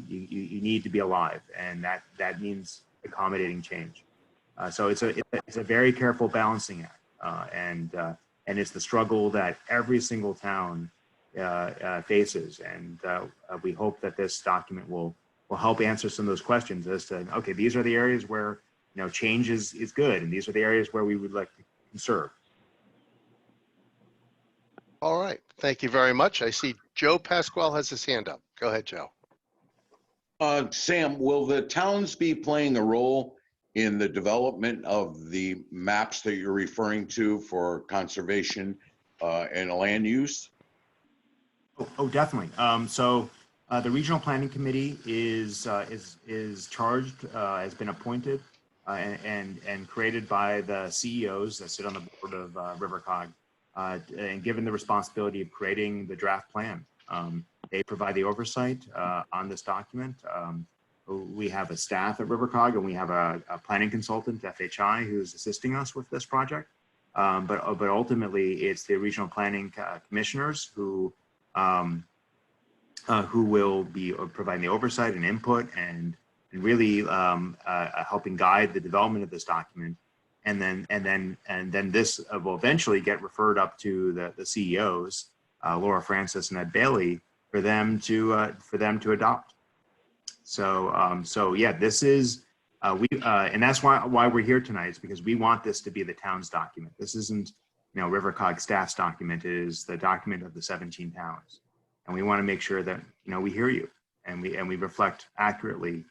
You need to be alive, and that means accommodating change. So it's a very careful balancing act, and it's the struggle that every single town faces, and we hope that this document will help answer some of those questions as to, okay, these are the areas where change is good, and these are the areas where we would like to conserve. All right, thank you very much. I see Joe Pasquale has his hand up. Go ahead, Joe. Sam, will the towns be playing a role in the development of the maps that you're referring to for conservation and land use? Oh, definitely. So the regional planning committee is charged, has been appointed, and created by the CEOs that sit on the board of RiverCOG, and given the responsibility of creating the draft plan. They provide the oversight on this document. We have a staff at RiverCOG, and we have a planning consultant, FHI, who's assisting us with this project. But ultimately, it's the regional planning commissioners who will be providing the oversight and input and really helping guide the development of this document. And then this will eventually get referred up to the CEOs, Laura Francis and Ed Bailey, for them to adopt. So yeah, this is and that's why we're here tonight, is because we want this to be the town's document. This isn't RiverCOG staff's document. It is the document of the 17 towns, and we want to make sure that we hear you and we reflect accurately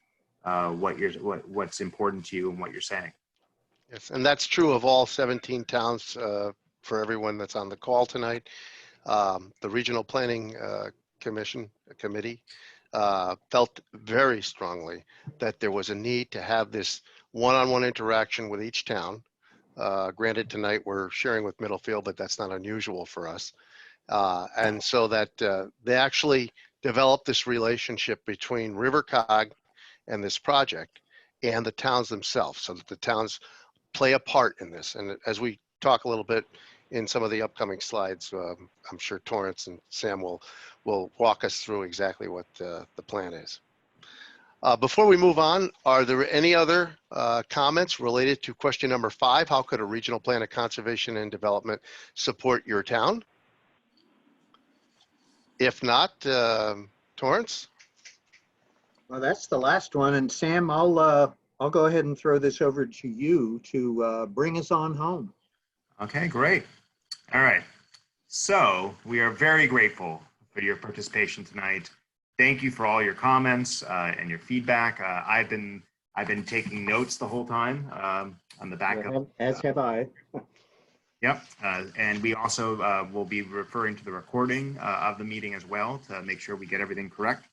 what's important to you and what you're saying. Yes, and that's true of all 17 towns for everyone that's on the call tonight. The Regional Planning Committee felt very strongly that there was a need to have this one-on-one interaction with each town. Granted, tonight we're sharing with Middlefield, but that's not unusual for us. And so that they actually developed this relationship between RiverCOG and this project and the towns themselves, so that the towns play a part in this. And as we talk a little bit in some of the upcoming slides, I'm sure Torrance and Sam will walk us through exactly what the plan is. Before we move on, are there any other comments related to question number 5? How could a regional plan of conservation and development support your town? If not, Torrance? Well, that's the last one. And Sam, I'll go ahead and throw this over to you to bring us on home. Okay, great. All right. So we are very grateful for your participation tonight. Thank you for all your comments and your feedback. I've been taking notes the whole time on the back of. As have I. Yep. And we also will be referring to the recording of the meeting as well to make sure we get everything correct.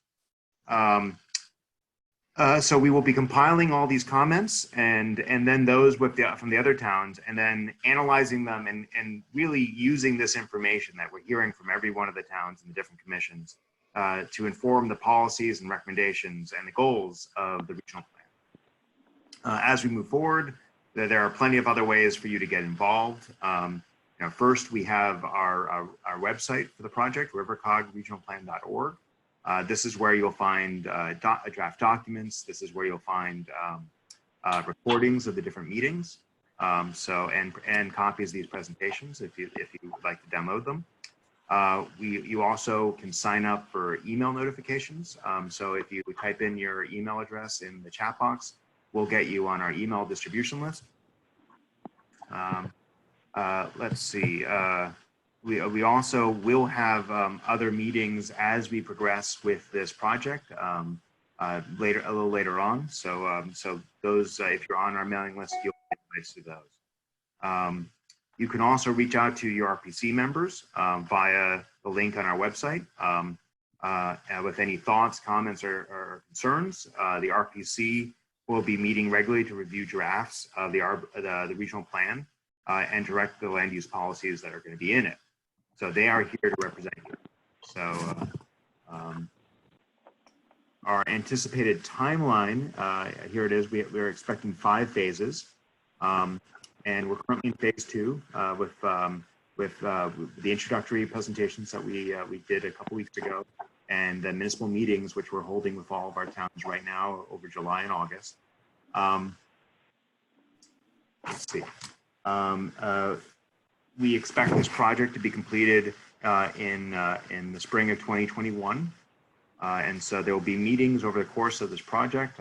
So we will be compiling all these comments and then those from the other towns, and then analyzing them and really using this information that we're hearing from every one of the towns and the different commissions to inform the policies and recommendations and the goals of the regional plan. As we move forward, there are plenty of other ways for you to get involved. First, we have our website for the project, RiverCOG regionalplan.org. This is where you'll find draft documents. This is where you'll find recordings of the different meetings. And copies of these presentations if you would like to download them. You also can sign up for email notifications. So if you type in your email address in the chat box, we'll get you on our email distribution list. Let's see. We also will have other meetings as we progress with this project a little later on. So those, if you're on our mailing list, you'll get invites to those. You can also reach out to your RPC members via the link on our website with any thoughts, comments, or concerns. The RPC will be meeting regularly to review drafts of the regional plan and direct the land use policies that are going to be in it. So they are here to represent you. So our anticipated timeline, here it is. We're expecting 5 phases. And we're currently in phase 2 with the introductory presentations that we did a couple weeks ago, and the municipal meetings, which we're holding with all of our towns right now over July and August. Let's see. We expect this project to be completed in the spring of 2021. And so there will be meetings over the course of this project.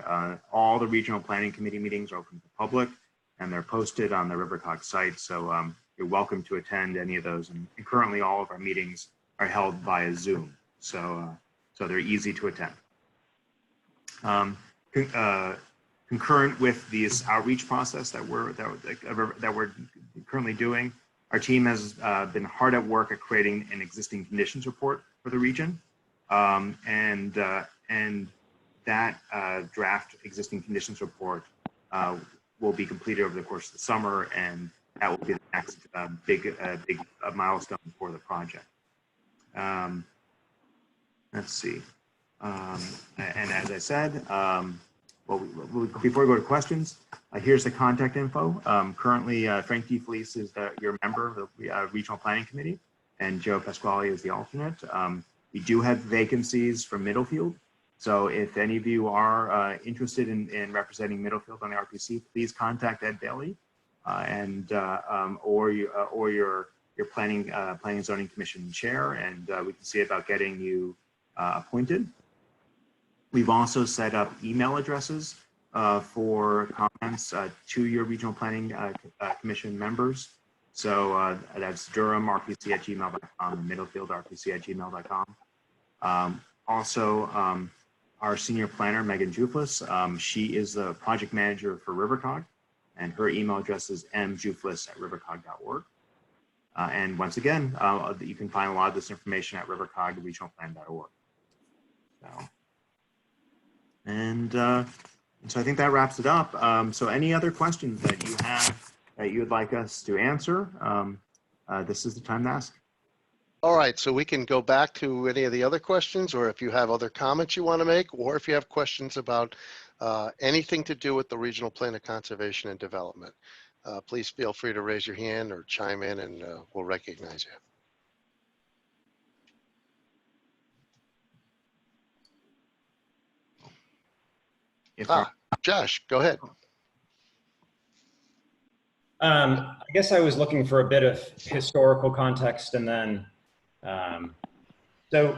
All the regional planning committee meetings are open to the public, and they're posted on the RiverCOG site. So you're welcome to attend any of those. And currently all of our meetings are held via Zoom. So they're easy to attend. Concurrent with this outreach process that we're currently doing, our team has been hard at work at creating an existing conditions report for the region. And that draft existing conditions report will be completed over the course of the summer, and that will be the next big milestone for the project. Let's see. And as I said, before we go to questions, here's the contact info. Currently, Frank DeFelice is your member of the Regional Planning Committee, and Joe Pasquale is the alternate. We do have vacancies for Middlefield. So if any of you are interested in representing Middlefield on the RPC, please contact Ed Bailey or your planning and zoning commission chair, and we can see about getting you appointed. We've also set up email addresses for comments to your regional planning commission members. So that's Durham RPC@gmail.com and Middlefield RPC@gmail.com. Also, our senior planner, Megan Juflis, she is the project manager for RiverCOG, and her email address is mjuflis@rivercog.org. And once again, you can find a lot of this information at rivercogregionalplan.org. So I think that wraps it up. So any other questions that you have that you would like us to answer, this is the time to ask. All right, so we can go back to any of the other questions, or if you have other comments you want to make, or if you have questions about anything to do with the Regional Plan of Conservation and Development, please feel free to raise your hand or chime in, and we'll recognize you. Josh, go ahead. I guess I was looking for a bit of historical context, and then, so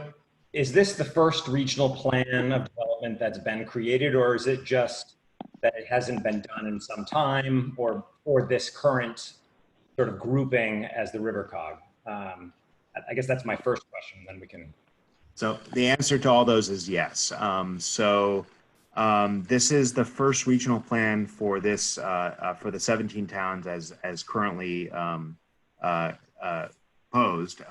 is this the first regional plan of development that's been created, or is it just that it hasn't been done in some time, or this current sort of grouping as the RiverCOG? I guess that's my first question, then we can. So the answer to all those is yes. This is the first regional plan for this for the 17 towns as currently posed.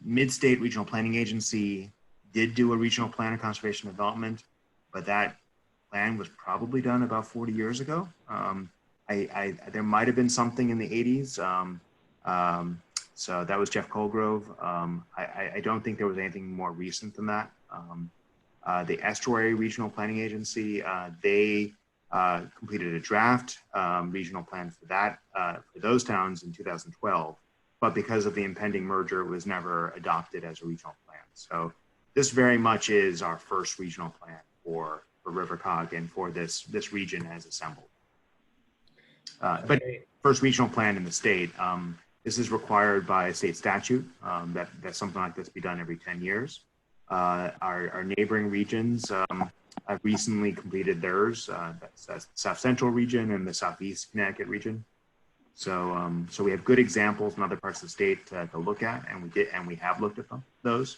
Mid-State Regional Planning Agency did do a regional plan of conservation development, but that plan was probably done about 40 years ago. There might have been something in the 80s. So that was Jeff Colgrove. I don't think there was anything more recent than that. The Estuary Regional Planning Agency, they completed a draft regional plan for that, for those towns in 2012. But because of the impending merger, it was never adopted as a regional plan. So this very much is our first regional plan for RiverCOG and for this region as assembled. But first regional plan in the state. This is required by state statute that something like this be done every 10 years. Our neighboring regions have recently completed theirs. That's the South Central region and the Southeast Connecticut region. So we have good examples in other parts of the state to look at, and we have looked at those.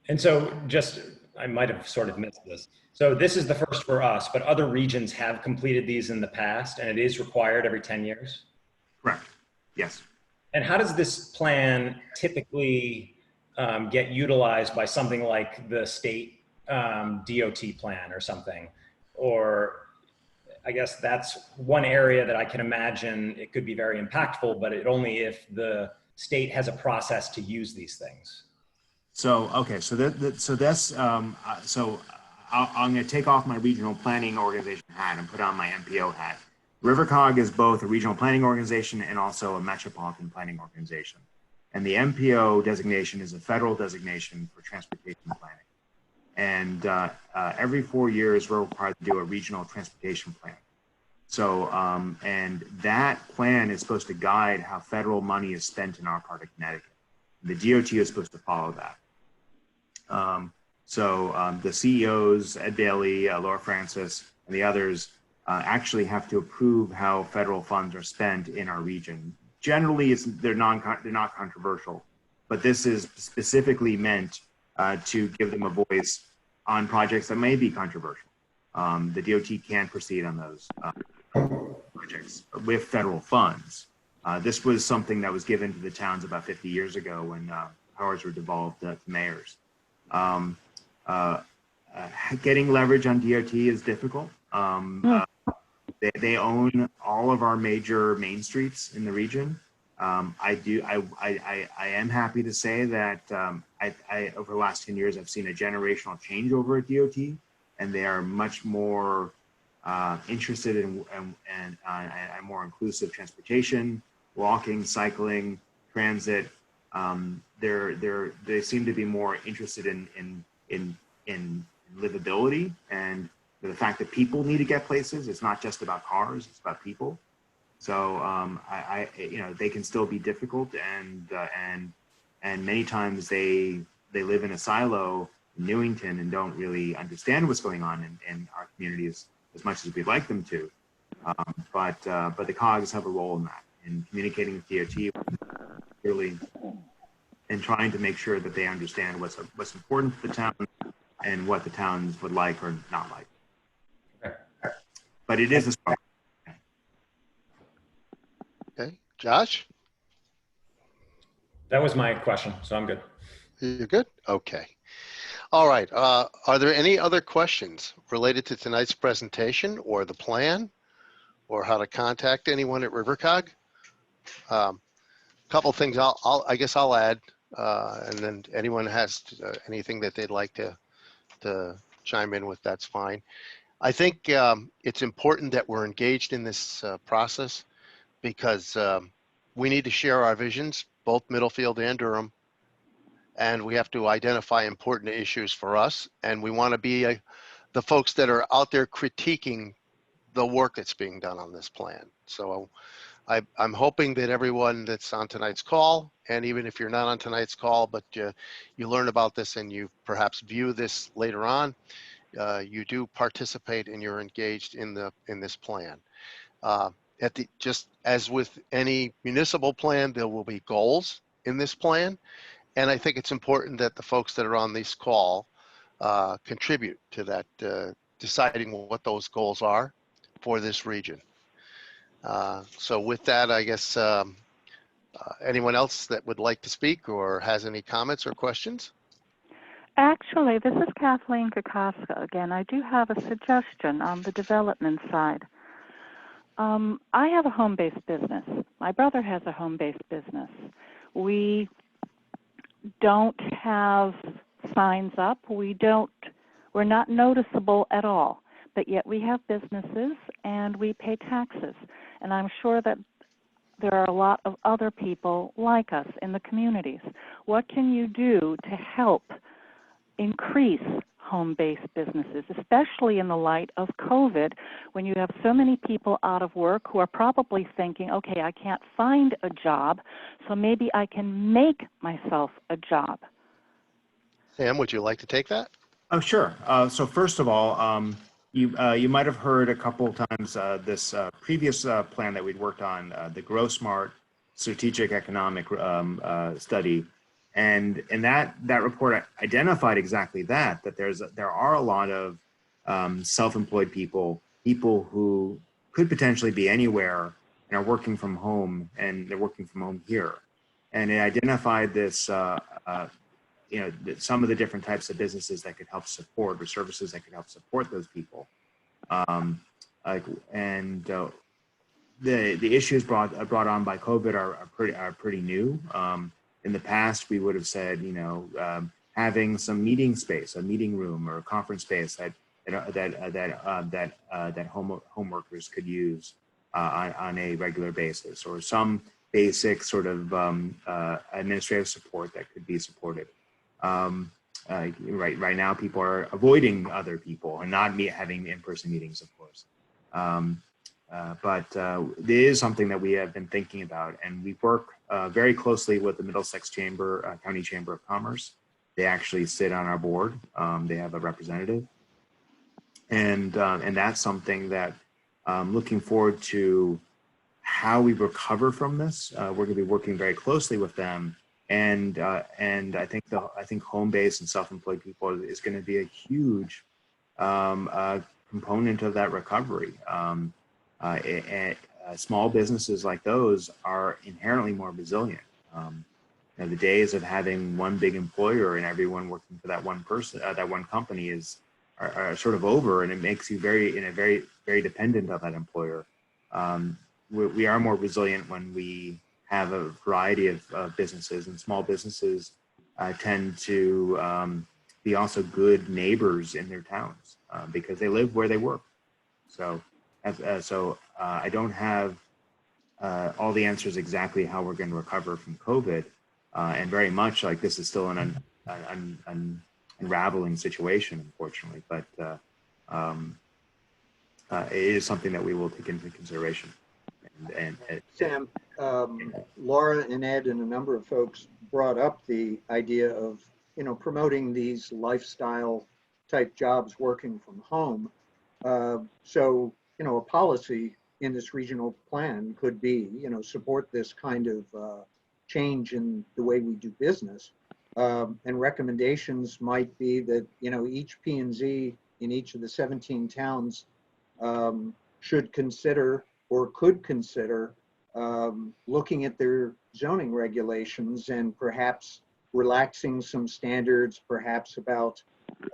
And so I might have sort of missed this. So this is the first for us, but other regions have completed these in the past, and it is required every 10 years? Correct. Yes. And how does this plan typically get utilized by something like the state DOT plan or something? Or I guess that's one area that I can imagine it could be very impactful, but it only if the state has a process to use these things. So, okay, so I'm going to take off my regional planning organization hat and put on my MPO hat. RiverCOG is both a regional planning organization and also a metropolitan planning organization. And the MPO designation is a federal designation for transportation planning. And every 4 years, we're required to do a regional transportation plan. So, and that plan is supposed to guide how federal money is spent in our part of Connecticut. The DOT is supposed to follow that. The CEOs, Ed Bailey, Laura Francis, and the others actually have to approve how federal funds are spent in our region. Generally, they're not controversial, but this is specifically meant to give them a voice on projects that may be controversial. The DOT can proceed on those projects with federal funds. This was something that was given to the towns about 50 years ago when powers were devolved to mayors. Getting leverage on DOT is difficult. They own all of our major main streets in the region. I am happy to say that over the last 10 years, I've seen a generational change over at DOT, and they are much more interested in and more inclusive transportation, walking, cycling, transit. They seem to be more interested in livability and the fact that people need to get places. It's not just about cars; it's about people. So they can still be difficult, and many times they live in a silo in Newington and don't really understand what's going on in our communities as much as we'd like them to. But the COGs have a role in that, in communicating with DOT clearly, and trying to make sure that they understand what's important to the town and what the towns would like or not like. But it is a struggle. Okay, Josh? That was my question, so I'm good. You're good? Okay. All right. Are there any other questions related to tonight's presentation or the plan or how to contact anyone at RiverCOG? Couple things I guess I'll add, and then anyone has anything that they'd like to chime in with, that's fine. I think it's important that we're engaged in this process because we need to share our visions, both Middlefield and Durham, and we have to identify important issues for us, and we want to be the folks that are out there critiquing the work that's being done on this plan. So I'm hoping that everyone that's on tonight's call, and even if you're not on tonight's call, but you learn about this and you perhaps view this later on, you do participate and you're engaged in this plan. Just as with any municipal plan, there will be goals in this plan, and I think it's important that the folks that are on this call contribute to that, deciding what those goals are for this region. So with that, I guess anyone else that would like to speak or has any comments or questions? Actually, this is Kathleen Kokoska again. I do have a suggestion on the development side. I have a home-based business. My brother has a home-based business. We don't have signs up. We're not noticeable at all, but yet we have businesses and we pay taxes. And I'm sure that there are a lot of other people like us in the communities. What can you do to help increase home-based businesses, especially in the light of COVID, when you have so many people out of work who are probably thinking, okay, I can't find a job, so maybe I can make myself a job. Sam, would you like to take that? Oh, sure. So first of all, you might have heard a couple of times this previous plan that we'd worked on, the Grow Smart Strategic Economic Study. And that report identified exactly that there are a lot of self-employed people who could potentially be anywhere and are working from home, and they're working from home here. And it identified this, some of the different types of businesses that could help support, or services that could help support those people. The issues brought on by COVID are pretty new. In the past, we would have said, having some meeting space, a meeting room or a conference space that home workers could use on a regular basis, or some basic sort of administrative support that could be supported. Right now, people are avoiding other people and not having in-person meetings, of course. But it is something that we have been thinking about, and we work very closely with the Middlesex County Chamber of Commerce. They actually sit on our board. They have a representative, and that's something that looking forward to how we recover from this. We're going to be working very closely with them, and I think home-based and self-employed people is going to be a huge component of that recovery. Small businesses like those are inherently more resilient. The days of having one big employer and everyone working for that one person, that one company are sort of over, and it makes you very dependent of that employer. We are more resilient when we have a variety of businesses, and small businesses tend to be also good neighbors in their towns because they live where they work. So I don't have all the answers exactly how we're going to recover from COVID, and very much like this is still an unraveling situation, unfortunately. But it is something that we will take into consideration. Sam, Laura and Ed and a number of folks brought up the idea of promoting these lifestyle type jobs working from home. So a policy in this regional plan could be, support this kind of change in the way we do business. And recommendations might be that, each P&Z in each of the 17 towns should consider or could consider looking at their zoning regulations and perhaps relaxing some standards, perhaps about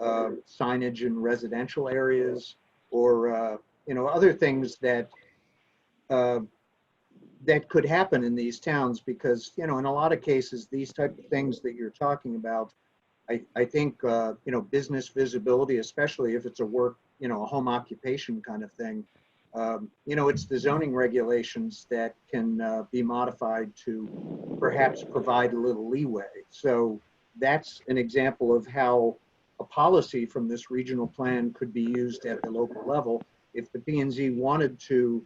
signage in residential areas, or other things that that could happen in these towns, because in a lot of cases these type of things that you're talking about, I think business visibility, especially if it's a work, a home occupation kind of thing, it's the zoning regulations that can be modified to perhaps provide a little leeway. So that's an example of how a policy from this regional plan could be used at the local level. If the P&Z wanted to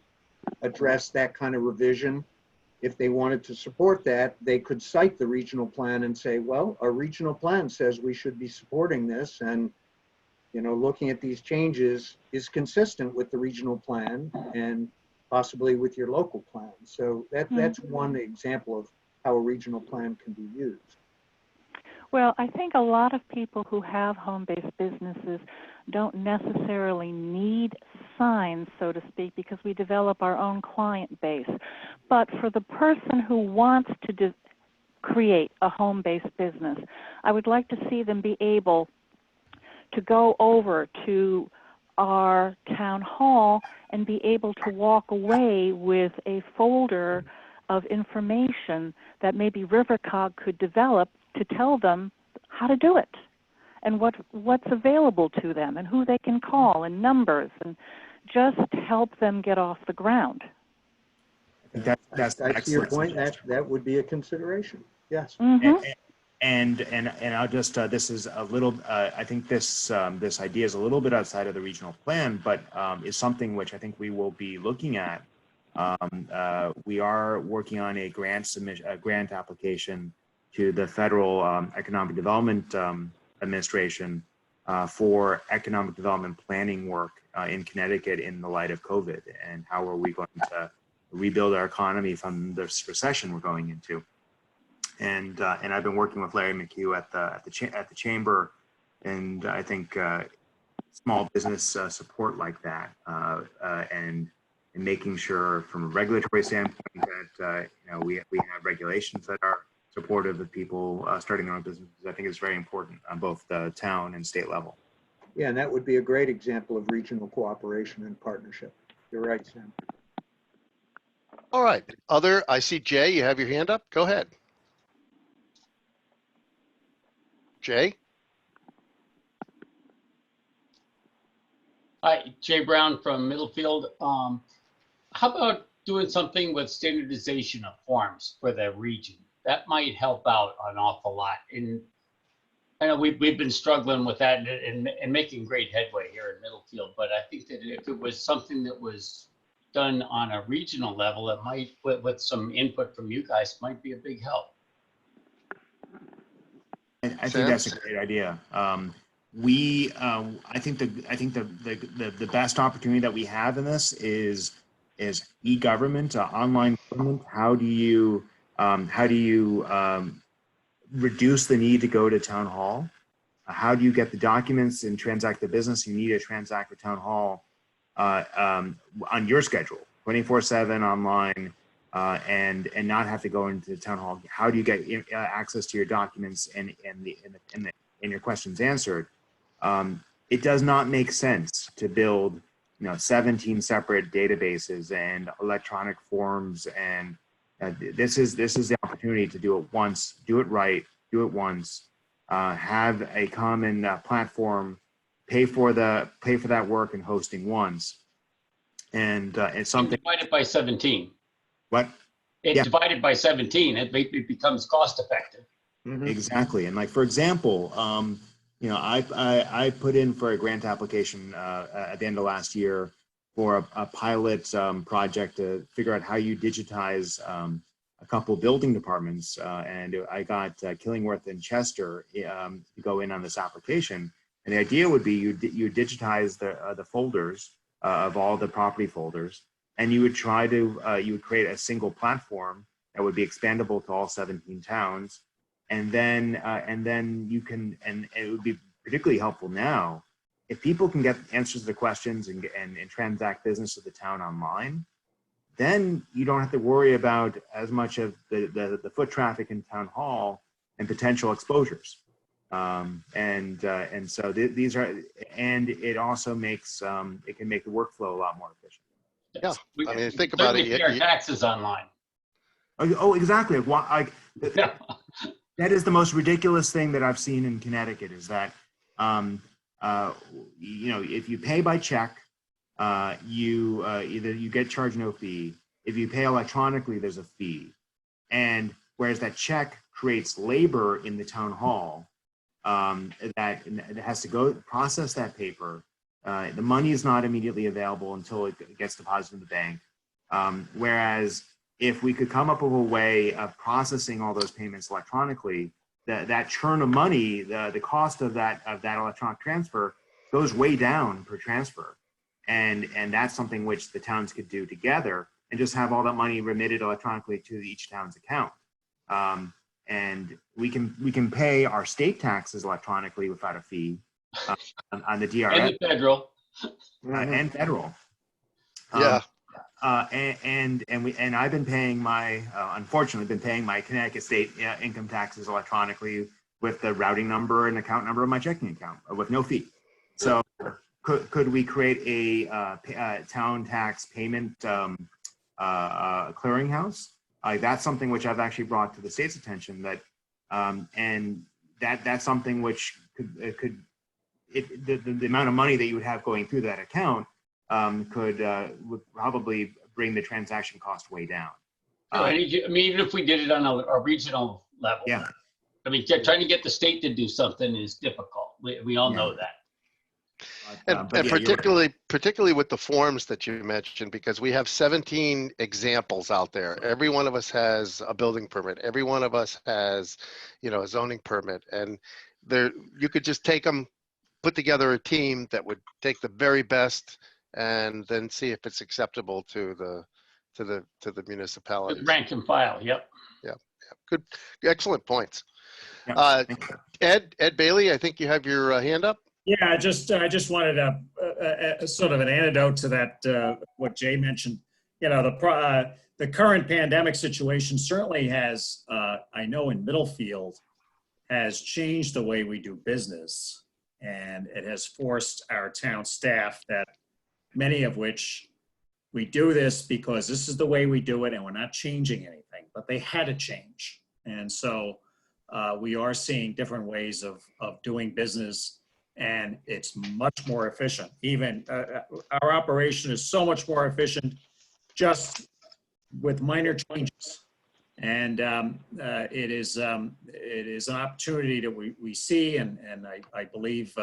address that kind of revision, if they wanted to support that, they could cite the regional plan and say, well, our regional plan says we should be supporting this, and looking at these changes is consistent with the regional plan and possibly with your local plan. So that's one example of how a regional plan can be used. Well, I think a lot of people who have home-based businesses don't necessarily need signs, so to speak, because we develop our own client base. But for the person who wants create a home-based business. I would like to see them be able to go over to our town hall and be able to walk away with a folder of information that maybe RiverCOG could develop to tell them how to do it and what's available to them and who they can call and numbers, and just help them get off the ground. That's To your point, that would be a consideration. Yes. And I'll just this is a little I think this this idea is a little bit outside of the regional plan, but is something which I think we will be looking at. We are working on a grant application to the Federal Economic Development Administration for economic development planning work in Connecticut in the light of COVID, and how are we going to rebuild our economy from this recession we're going into. And I've been working with Larry McHugh at the chamber, and I think small business support like that, and making sure from a regulatory standpoint that we have regulations that are supportive of people starting their own businesses. I think is very important on both the town and state level. Yeah, and that would be a great example of regional cooperation and partnership. You're right, Sam. All right. I see Jay, you have your hand up. Go ahead. Jay? Hi, Jay Brown from Middlefield. How about doing something with standardization of forms for the region? That might help out an awful lot. And I know we've been struggling with that and making great headway here in Middlefield, but I think that if it was something that was done on a regional level, it might, with some input from you guys, might be a big help. I think that's a great idea. I think the best opportunity that we have in this is e-government, online government. How do you reduce the need to go to town hall? How do you get the documents and transact the business you need to transact with town hall on your schedule, 24/7 online, and not have to go into the town hall? How do you get access to your documents and your questions answered? It does not make sense to build 17 separate databases and electronic forms, and this is the opportunity to do it once, do it right, do it once, have a common platform, pay for that work and hosting once, and it's something. And divided by 17. What? It's divided by 17. It becomes cost effective. Exactly, and like for example, I put in for a grant application at the end of last year for a pilot project to figure out how you digitize a couple building departments, and I got Killingworth and Chester to go in on this application. And the idea would be you digitize the folders of all the property folders, and you would try to you would create a single platform that would be expandable to all 17 towns, and then you can, and it would be particularly helpful now if people can get answers to the questions and transact business with the town online. Then you don't have to worry about as much of the foot traffic in town hall and potential exposures. And so these are, and it also makes it can make the workflow a lot more efficient. Yeah, I mean, think about it. Pay our taxes online. Oh, exactly. That is the most ridiculous thing that I've seen in Connecticut is that, if you pay by check, either you get charged no fee. If you pay electronically, there's a fee. And whereas that check creates labor in the town hall, that it has to go process that paper. The money is not immediately available until it gets deposited in the bank. Whereas if we could come up with a way of processing all those payments electronically, that churn of money, the cost of that electronic transfer goes way down per transfer. And that's something which the towns could do together and just have all that money remitted electronically to each town's account. And we can pay our state taxes electronically without a fee on the DRS. And the federal. And federal. Yeah. And I've been paying my, unfortunately, been paying my Connecticut state income taxes electronically with the routing number and account number of my checking account with no fee. So could we create a town tax payment clearinghouse? That's something which I've actually brought to the state's attention, that and that's something which the amount of money that you would have going through that account would probably bring the transaction cost way down. I mean, even if we did it on a regional level. Yeah. I mean, trying to get the state to do something is difficult. We all know that. And yeah, particularly with the forms that you mentioned, because we have 17 examples out there. Every one of us has a building permit. Every one of us has, a zoning permit. And there, you could just take them, put together a team that would take the very best and then see if it's acceptable to the municipality. Rank and file. Yep. Yeah. Good. Excellent points. Ed Bailey, I think you have your hand up. Yeah, I just wanted a sort of an antidote to that, what Jay mentioned. The current pandemic situation certainly has, I know in Middlefield, has changed the way we do business. And it has forced our town staff, that many of which we do this because this is the way we do it and we're not changing anything, but they had to change. And so we are seeing different ways of doing business, and it's much more efficient. Even our operation is so much more efficient just with minor changes. And it is an opportunity that we see, and I believe,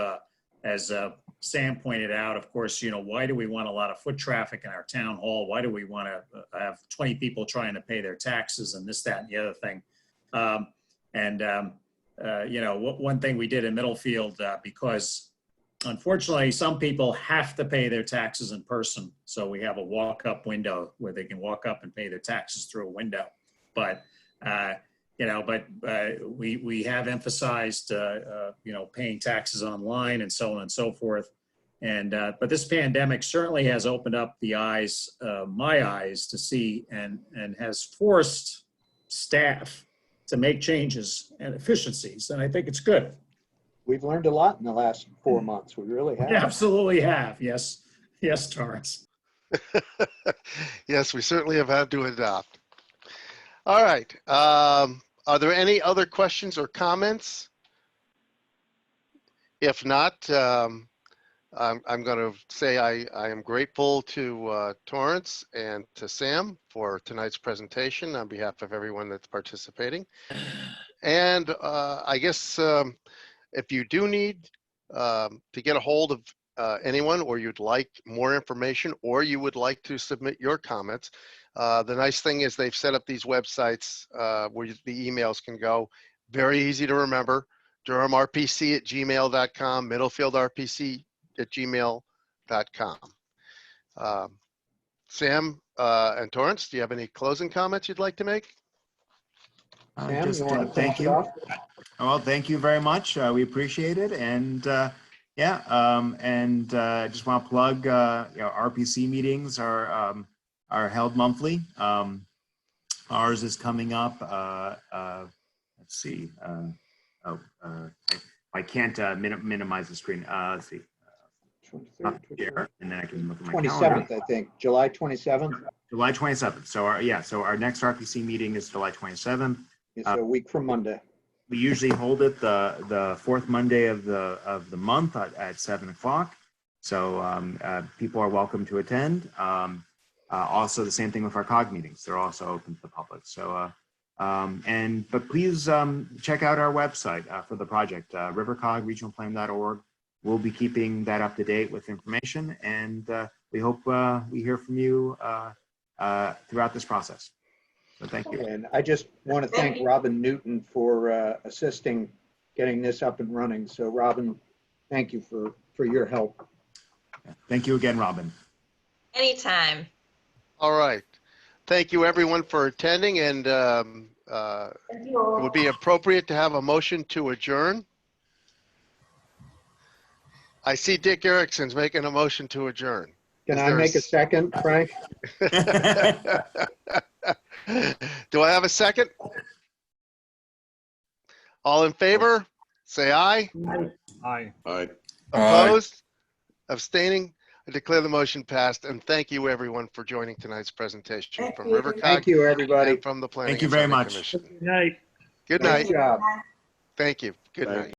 as Sam pointed out, of course, why do we want a lot of foot traffic in our town hall? Why do we want to have 20 people trying to pay their taxes and this, that, and the other thing? One thing we did in Middlefield, because unfortunately some people have to pay their taxes in person. So we have a walk-up window where they can walk up and pay their taxes through a window. But, we have emphasized, paying taxes online and so on and so forth. And, but this pandemic certainly has opened up the eyes, my eyes, to see and has forced staff to make changes and efficiencies. And I think it's good. We've learned a lot in the last 4 months. We really have. We absolutely have. Yes. Yes, Torrance. Yes, we certainly have had to adopt. All right. Are there any other questions or comments? If not, I'm going to say I am grateful to Torrance and to Sam for tonight's presentation on behalf of everyone that's participating. And I guess if you do need to get a hold of anyone, or you'd like more information, or you would like to submit your comments, the nice thing is they've set up these websites where the emails can go. Very easy to remember: DurhamRPC@gmail.com, MiddlefieldRPC@gmail.com. Sam and Torrance, do you have any closing comments you'd like to make? Thank you. Well, thank you very much. We appreciate it. And just want to plug, RPC meetings are held monthly. Ours is coming up. Let's see. I can't minimize the screen. Let's see. And then I can look at my 27th, calendar. I think, July 27th. July 27th. So our next RPC meeting is July 27th. It's a week from Monday. We usually hold it the fourth Monday of the month at 7 o'clock. So people are welcome to attend. Also, the same thing with our COG meetings; they're also open to the public. So, but please check out our website for the project, RiverCOG regionalplan.org. We'll be keeping that up to date with information, and we hope we hear from you throughout this process. So thank you. And I just want to thank Robin Newton for assisting getting this up and running. So Robin, thank you for your help. Thank you again, Robin. Anytime. All right. Thank you, everyone, for attending. And it would be appropriate to have a motion to adjourn. I see Dick Erickson's making a motion to adjourn. Can Is I there make a s- second, Frank? Do I have a second? All in favor, say aye. Aye. Aye. Opposed? Abstaining? I declare the motion passed, and thank you everyone for joining tonight's presentation from RiverCOG Thank you, everybody. and from the Planning Thank you and very Zoning much. Commission. Good night. Good Nice night. job. Thank you. Good Thank night.